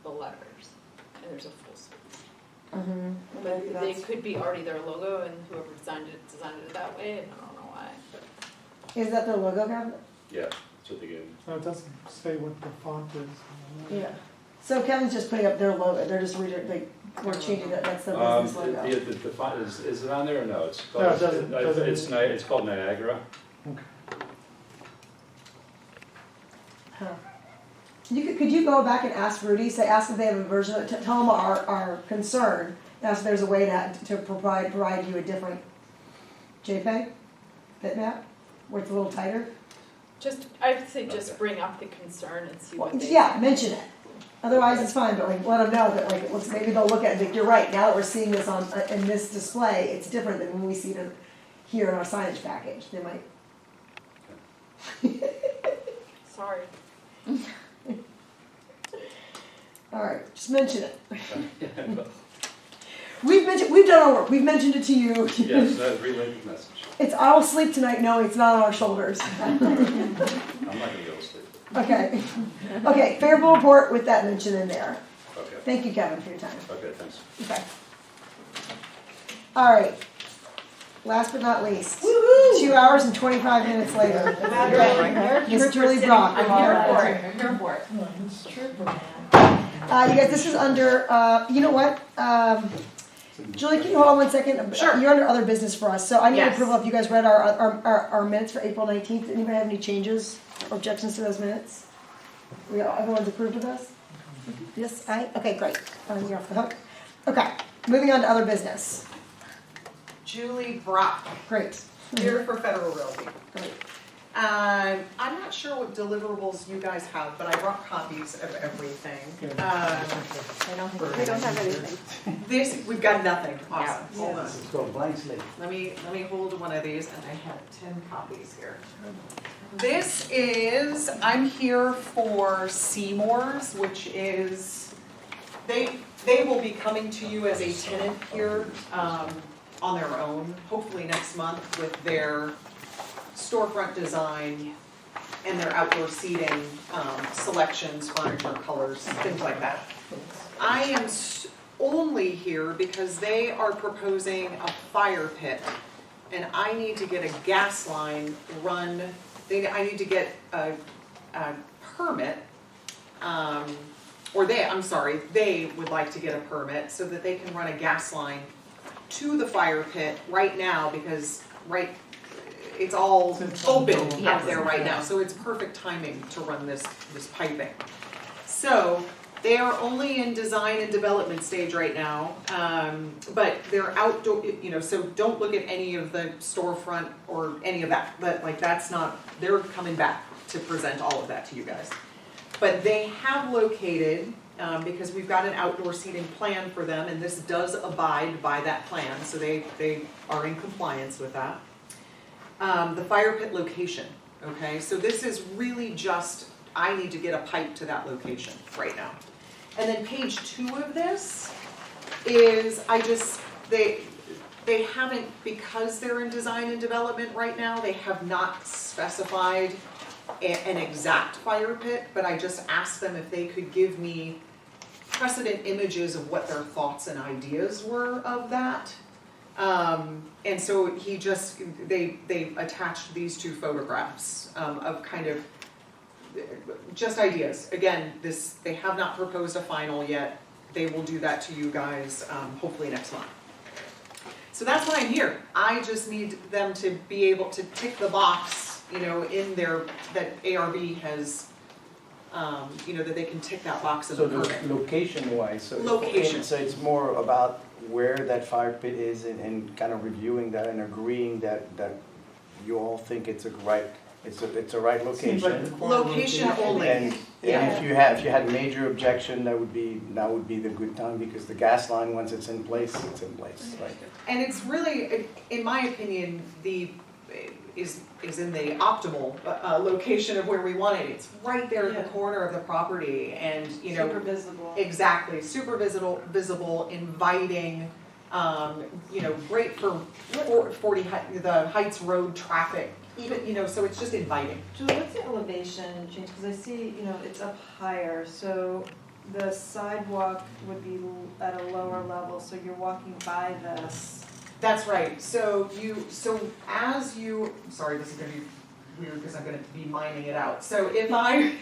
the letters, and there's a full space. Mhm. Maybe But they that's- could be already their logo, and whoever designed it that way, and I don't know why. But Is that their logo, Gavin? Yeah, that's what they gave me. So it doesn't say what the font is. Yeah. So Kevin's just putting up their logo, they're just we're changing that, that's their business logo. Is it on there or no? It's No, it doesn't- it's called Niagara. Huh. Could you go back and ask Rudy, ask if they have a version, tell them our concern, ask if there's a way to provide you a different JPEG bitmap, where it's a little tighter? I'd say just bring up the concern and see what they. Yeah, mention it. Otherwise, it's fine, but let them know that it looks, maybe they'll look at it and think, you're right, now that we're seeing this in this display, it's different than when we see it here in our signage package. They might. Sorry. All right, just mention it. We've done our work. We've mentioned it to you. Yes, relay the message. I will sleep tonight knowing it's not on our shoulders. I'm not gonna go to sleep. Okay. Okay, favorable report with that mention in there. Okay. Thank you, Kevin, for your time. Okay, thanks. Okay. All right. Last but not least, 2 hours and 25 minutes later. Miss Julie Brock. I'm here for it. It's trooper, man. You guys, this is under, you know what? Julie, can you hold on 1 second? Sure. You're under other business for us, so I need Yes. approval if you guys read our minutes for April 19th. Anybody have any changes or objections to those minutes? Everyone's approved of those? Yes, okay, great. You're off the hook. Okay, moving on to other business. Julie Brock. Great. Here for Federal Realty. Great. I'm not sure what deliverables you guys have, but I brought copies of everything. I don't have anything. We've got nothing. Awesome. Yeah. Hold on. It's called blank slate. Let me hold one of these, and I have 10 copies here. This is, I'm here for Seymour's, which is, they will be coming to you as a tenant here on their own, hopefully next month, with their storefront design and their outdoor seating selections, furniture, colors, things like that. I am only here because they are proposing a fire pit, and I need to get a gas line run. I need to get a permit, they would like to get a permit so that they can run a gas line to the fire pit right now, because it's all open out there right now, so it's perfect timing to run this piping. So they are only in design and development stage right now, but they're outdoor, so don't look at any of the storefront or any of that, that's not, they're coming back to present all of that to you guys. But they have located, because we've got an outdoor seating plan for them, and this does abide by that plan, so they are in compliance with that. The fire pit location, okay? So this is really just, I need to get a pipe to that location right now. And then page 2 of this is, they haven't, because they're in design and development right now, they have not specified an exact fire pit, but I just asked them if they could give me precedent images of what their thoughts and ideas were of that. And so they attached these 2 photographs of kind of just ideas. Again, they have not proposed a final yet. They will do that to you guys hopefully next month. So that's why I'm here. I just need them to be able to tick the box, in their, that ARB has, that they can tick that box in the permit. Location-wise, Location. So it's more about where that fire pit is and kind of reviewing that and agreeing that you all think it's a right location. Location only. And if you had major objection, that would be the good time, because the gas line, once it's in place, right? And it's really, in my opinion, is in the optimal location of where we want it. It's right there at the corner of the property, and Super visible. Exactly, super visible, inviting. Great for 40 the Heights Road traffic. Even so it's just inviting. Julie, what's the elevation change? Because I see, it's up higher, so the sidewalk would be at a lower level, so you're walking by this. That's right. So sorry, this is going to be weird because I'm going to be mining it out. So if I,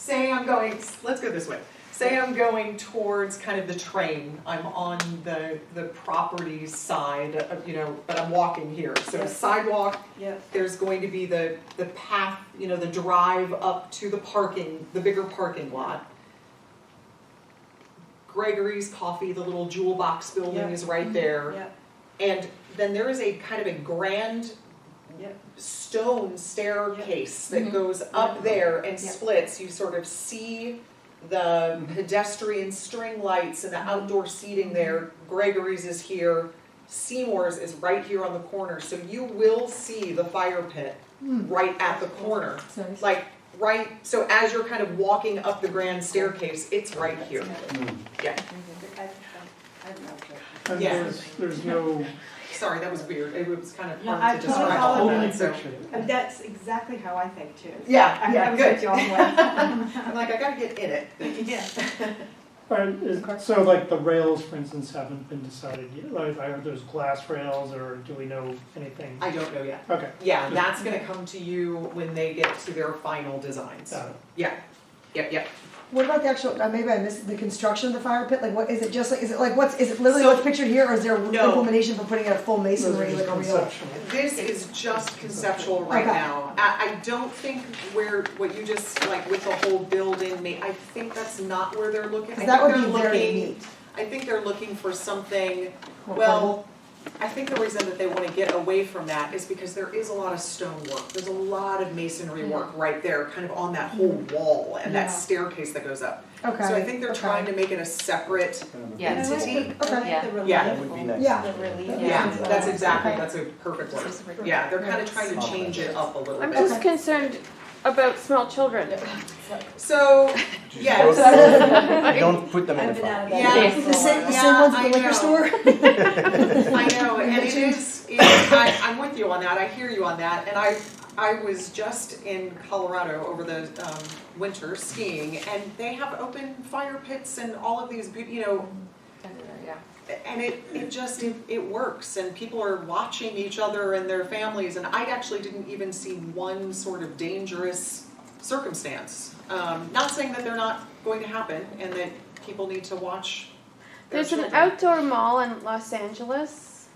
say I'm going, let's go this way. Say I'm going towards kind of the train, I'm on the property side of, but I'm walking here. So Yep. sidewalk, Yep. there's going to be the path, the drive up to the bigger parking lot. Gregory's Coffee, the little jewel box building Yep. is right there. Yep. And then there is a kind of a grand Yep. stone staircase that Mhm. goes up there and Yep. splits. You sort of see the pedestrian string lights and the outdoor seating there. Gregory's is here. Seymour's is right here on the corner. So you will see the fire pit right at the corner. Like, so as you're kind of walking up the grand staircase, it's right here. Yeah. And Yeah. there's no, Sorry, that was weird. It was kind of No, hard I to totally describe follow all only that. So. picture. That's exactly how I think too. Yeah, I'm yeah, with good. you on one. I'm like, I gotta get in it. Yeah. so like the rails, for instance, haven't been decided yet. Like, I heard there's glass rails, or do we know anything? I don't know yet. Okay. Yeah, that's gonna come to you when they get to their final designs. Got it. Yeah, yep. What about the actual, maybe I missed the construction of the fire pit, like what, is it just like, is it literally So- what's pictured here, or is there No. implementation for putting in a full masonry, like a real? Conceptual. This is just conceptual right Okay. now. I don't think what you just, like with the whole building, I think that's not where they're looking. Because that I would think be they're very looking- neat. I think they're looking for something, More well, I think the reason that they want to get away from that is because there is a lot of stone work. There's a lot of masonry work right there, kind of on that whole wall and that Yeah. staircase that goes up. Okay. So I think they're okay. trying to make it a separate Yeah. entity. I like the relief. Yeah. That would be nice. Yeah. The relief. Yeah, that's exactly, Okay. that's a perfect word. Yeah, they're kind of trying to change it up a little I'm bit. just concerned about small children. So, yes. Don't put them in I've the been out fire. of Yeah. that. The same Yeah, ones at I the liquor know. store? I know, and I'm with you on that, I hear you on that, and I was just in Colorado over the winter skiing, and they have open fire pits and all of these, Yeah. and it works, and people are watching each other and their families, and I actually didn't even see one sort of dangerous circumstance. Not saying that they're not going to happen, and that people need to watch their There's an children. outdoor mall in Los Angeles.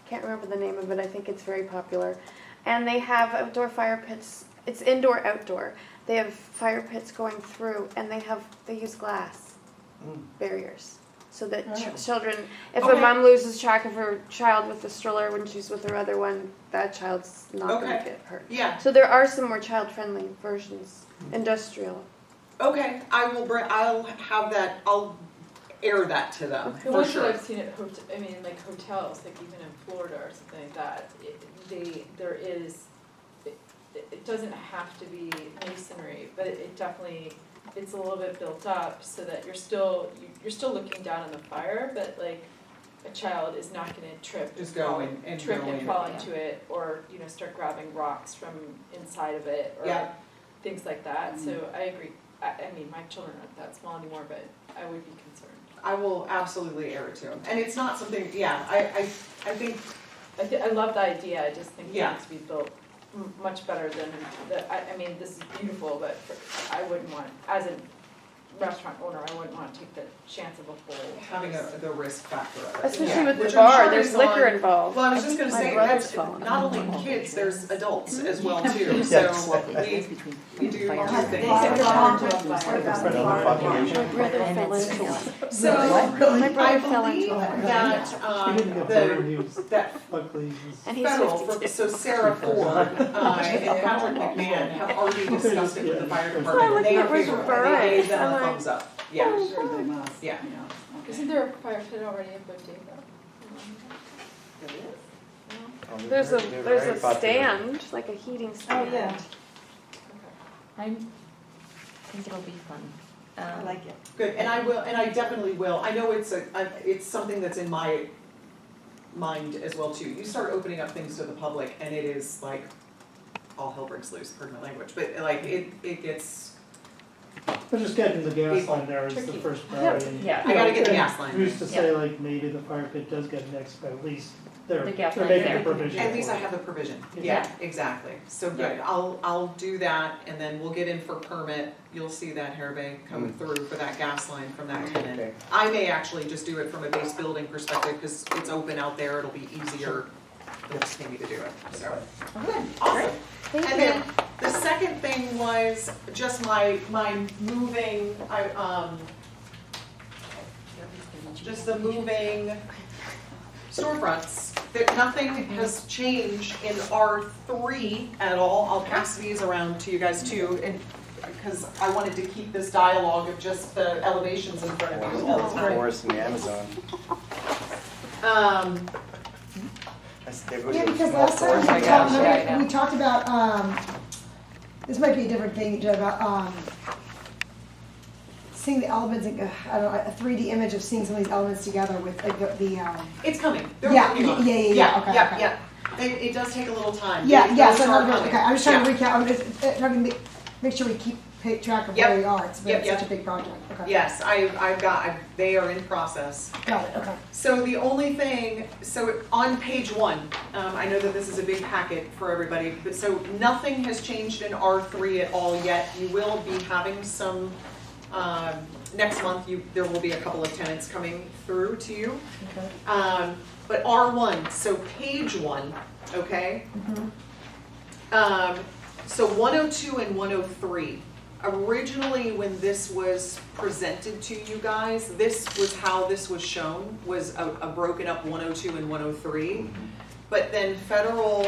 Can't remember the name of it. I think it's very popular. And they have outdoor fire pits. It's indoor, outdoor. They have fire pits going through, and they use glass barriers so that children. If Okay. a mom loses track of her child with the stroller when she's with her other one, that child's not going Okay. to get hurt. Yeah, So there are some more child-friendly versions, industrial. okay, I'll have that, I'll air that to them, The for ones that sure. I've seen at like hotels, like even in Florida or something like that, it doesn't have to be masonry, but it definitely, it's a little bit built up so that you're still looking down on the fire, but like a child is not gonna trip Just and fall, go in and trip go and in, fall yeah. into it, or, start grabbing rocks from inside of it, or Yeah. things like that, so I agree. I mean, my children aren't that small anymore, but I would be concerned. I will absolutely air it to them, and it's not something, yeah, I think, I love the idea, I just think it Yeah. needs to be built much better than I mean, this is beautiful, but I wouldn't want, as a restaurant owner, I wouldn't want to take the chance of a full. having the risk factor of it. Especially Yeah. with the Which I'm bar, sure there's is liquor on- involved. Well, I was just gonna My say, brother's that's fallen. not only kids, there's adults as well too, Yes. so we do two things. My brother fell into it. So, My I brother fell believe into it. that, He didn't get burned, he was, that luckily, he was. And he's federal, 52. so Sarah Ford, and Patrick McMahon have already discussed it with the fire department, and they are it was favorable, and they gave them a burnt. thumbs up, yeah. Sure they must. Yeah. Isn't there a fire pit already in Bodega? There's a They're very popular. stand, like a heating stand. Oh, yeah. I think it'll be fun. I like it. Good, and I definitely will, I know it's something that's in my mind as well too. You start opening up things to the public and it is like, all hell breaks loose, pardon my language, but like, it gets, But just getting the gas line there is the Tricky. first priority. And, Yeah. I gotta get the and gas line. Who's to say like maybe the fire pit does get next, but at least they're gas they're line making there. the provision. At least for I it. have the provision, Yeah. yeah, exactly, so good, I'll do that, and then we'll get in for permit, you'll see that Hervé coming through for that gas line from that tenant. Okay. I may actually just do it from a base building perspective, because it's open out there, it'll be easier, they'll just need me to do it, so. Good, awesome. Thank And you. then the second thing was just my moving, just the moving storefronts. That nothing has changed in R3 at all. I'll pass these around to you guys too, and because I wanted to keep this dialogue of just the elevations in front of you all the time. Worse than the Amazon. Yeah, because last time we talked about, this might be a different thing, Joe, about, seeing the elements, I don't know, a 3D image of seeing some of these elements together with It's coming. They're Yeah, working on it. yeah, okay, yeah, okay. yeah. It does take a little time. Yeah, They- yeah, those so are okay, coming. I'm just trying to Yeah. recap, I'm just trying to make sure we keep track of Yep. where we are, it's been Yep, such a big project, okay. Yes, they are in process. Got it, okay. So the only thing, so on page 1, I know that this is a big packet for everybody, but so nothing has changed in R3 at all yet. You will be having some, next month, there will be a couple of tenants coming through to you. Okay. But R1, so page 1, okay? So 102 and 103. Originally, when this was presented to you guys, this was how this was shown, was a broken up 102 and 103. But then federal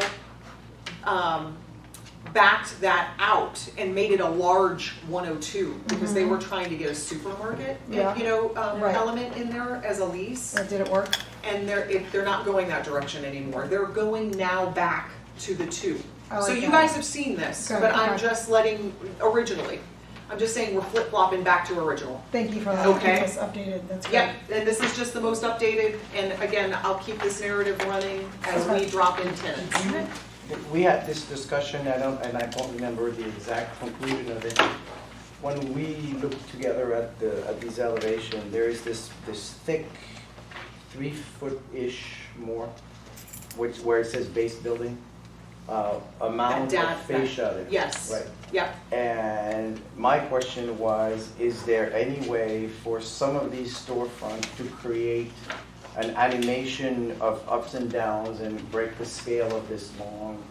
backed that out and made it a large 102 because they were trying to get a supermarket, Yeah. Right. element in there as a lease. Did it work? And they're not going that direction anymore. They're going now back to the 2. I like So you that. guys have seen this, Good, but I'm okay. just I'm just saying we're flip-flopping back to original. Thank you for that, Okay. keep us updated, that's great. Yep, and this is just the most updated, and again, I'll keep this narrative running as we drop in tenants. We had this discussion, and I don't remember the exact conclusion of it. When we looked together at these elevations, there is this thick, 3-foot-ish more, where it says base building, amount of fascia there. Yes. Right. Yep. And my question was, is there any way for some of these storefronts to create an animation of ups and downs and break the scale of this long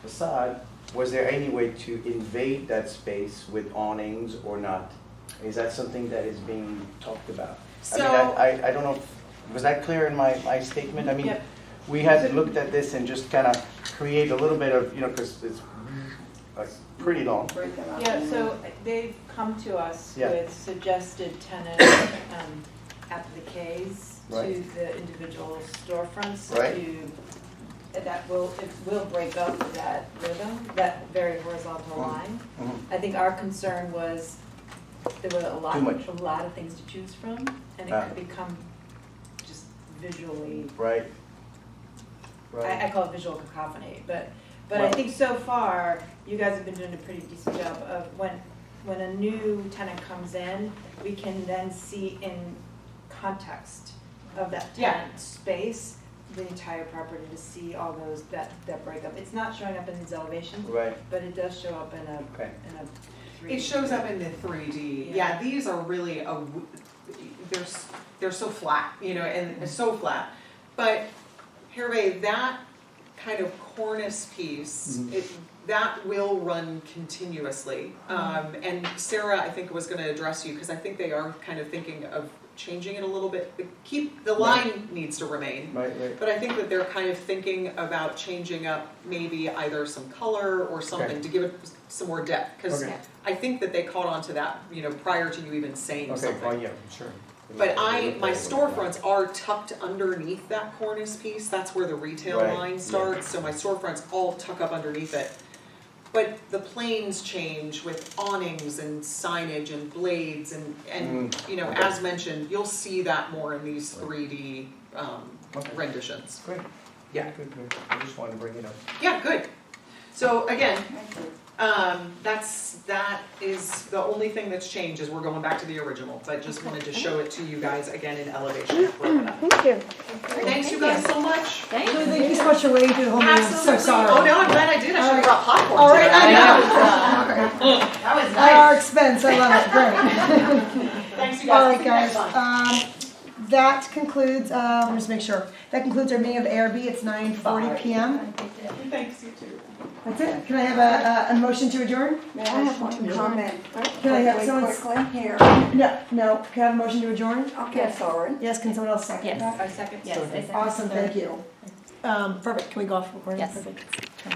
facade? Was there any way to invade that space with awnings or not? Is that something that is being talked about? So- I don't know, was that clear in my statement? I mean, Yep. we had looked at this and just kind of create a little bit of, because it's pretty long. Yeah, so they've come to us Yeah. with suggested tenant appliques to Right. the individual storefronts Right. it will break up that rhythm, that very horizontal line. I think our concern was there were Too much. a lot of things to choose from, and it Ah. could become just visually, Right. I call it visual cacophony, but I Well- think so far, you guys have been doing a pretty decent job of when a new tenant comes in, we can then see in context of that Yeah. tenant space, the entire property, to see all those, that breakup. It's not showing up in these elevations, Right. but it does show up in a Okay. 3D. It shows up in the 3D. Yeah. Yeah, these are really they're so flat, and so flat. But Hervé, that kind of cornice piece, that will run continuously. And Sarah, I think, was going to address you because I think they are kind of thinking of changing it a little bit. The line needs to remain. Right. But I think that they're kind of thinking about changing up maybe either some color or something Okay. to give it some more depth. Because Okay. I think that they caught on to that, prior to you even saying Okay, something. oh, yeah, sure. But my storefronts are tucked underneath that cornice piece. That's where the retail Right, line yeah. starts. So my storefronts all tuck up underneath it. But the planes change with awnings and signage and blades and okay. as mentioned, you'll see that more in these 3D renditions. Great. Yeah. Good. I just wanted to bring it up. Yeah, good. So again, That is the only thing that's changed, is we're going back to the original. So I just wanted to show it to you guys again in elevation. Thank you. Thanks you guys so much. Thank Really, thank you so much for waiting through the whole meeting. I'm so Absolutely. sorry. Oh, no, I'm glad I did. I should have brought popcorn. All right, today. I know. That was At our expense, I love it, great. Thanks, you guys. All We'll right, see you next guys, time. that concludes, let me just make sure. That concludes our meeting of the ARB. It's 9:40 PM. Thanks, you too. That's it. Can I have a motion to adjourn? May I have one comment? Can I have Quickly, someone? quickly, here. No. Can I have a motion to adjourn? Okay, sorry. Yes, can someone else second? Yes. I second. Yes, I second. Awesome, thank you. Perfect. Can we go off recording? Yes. Perfect.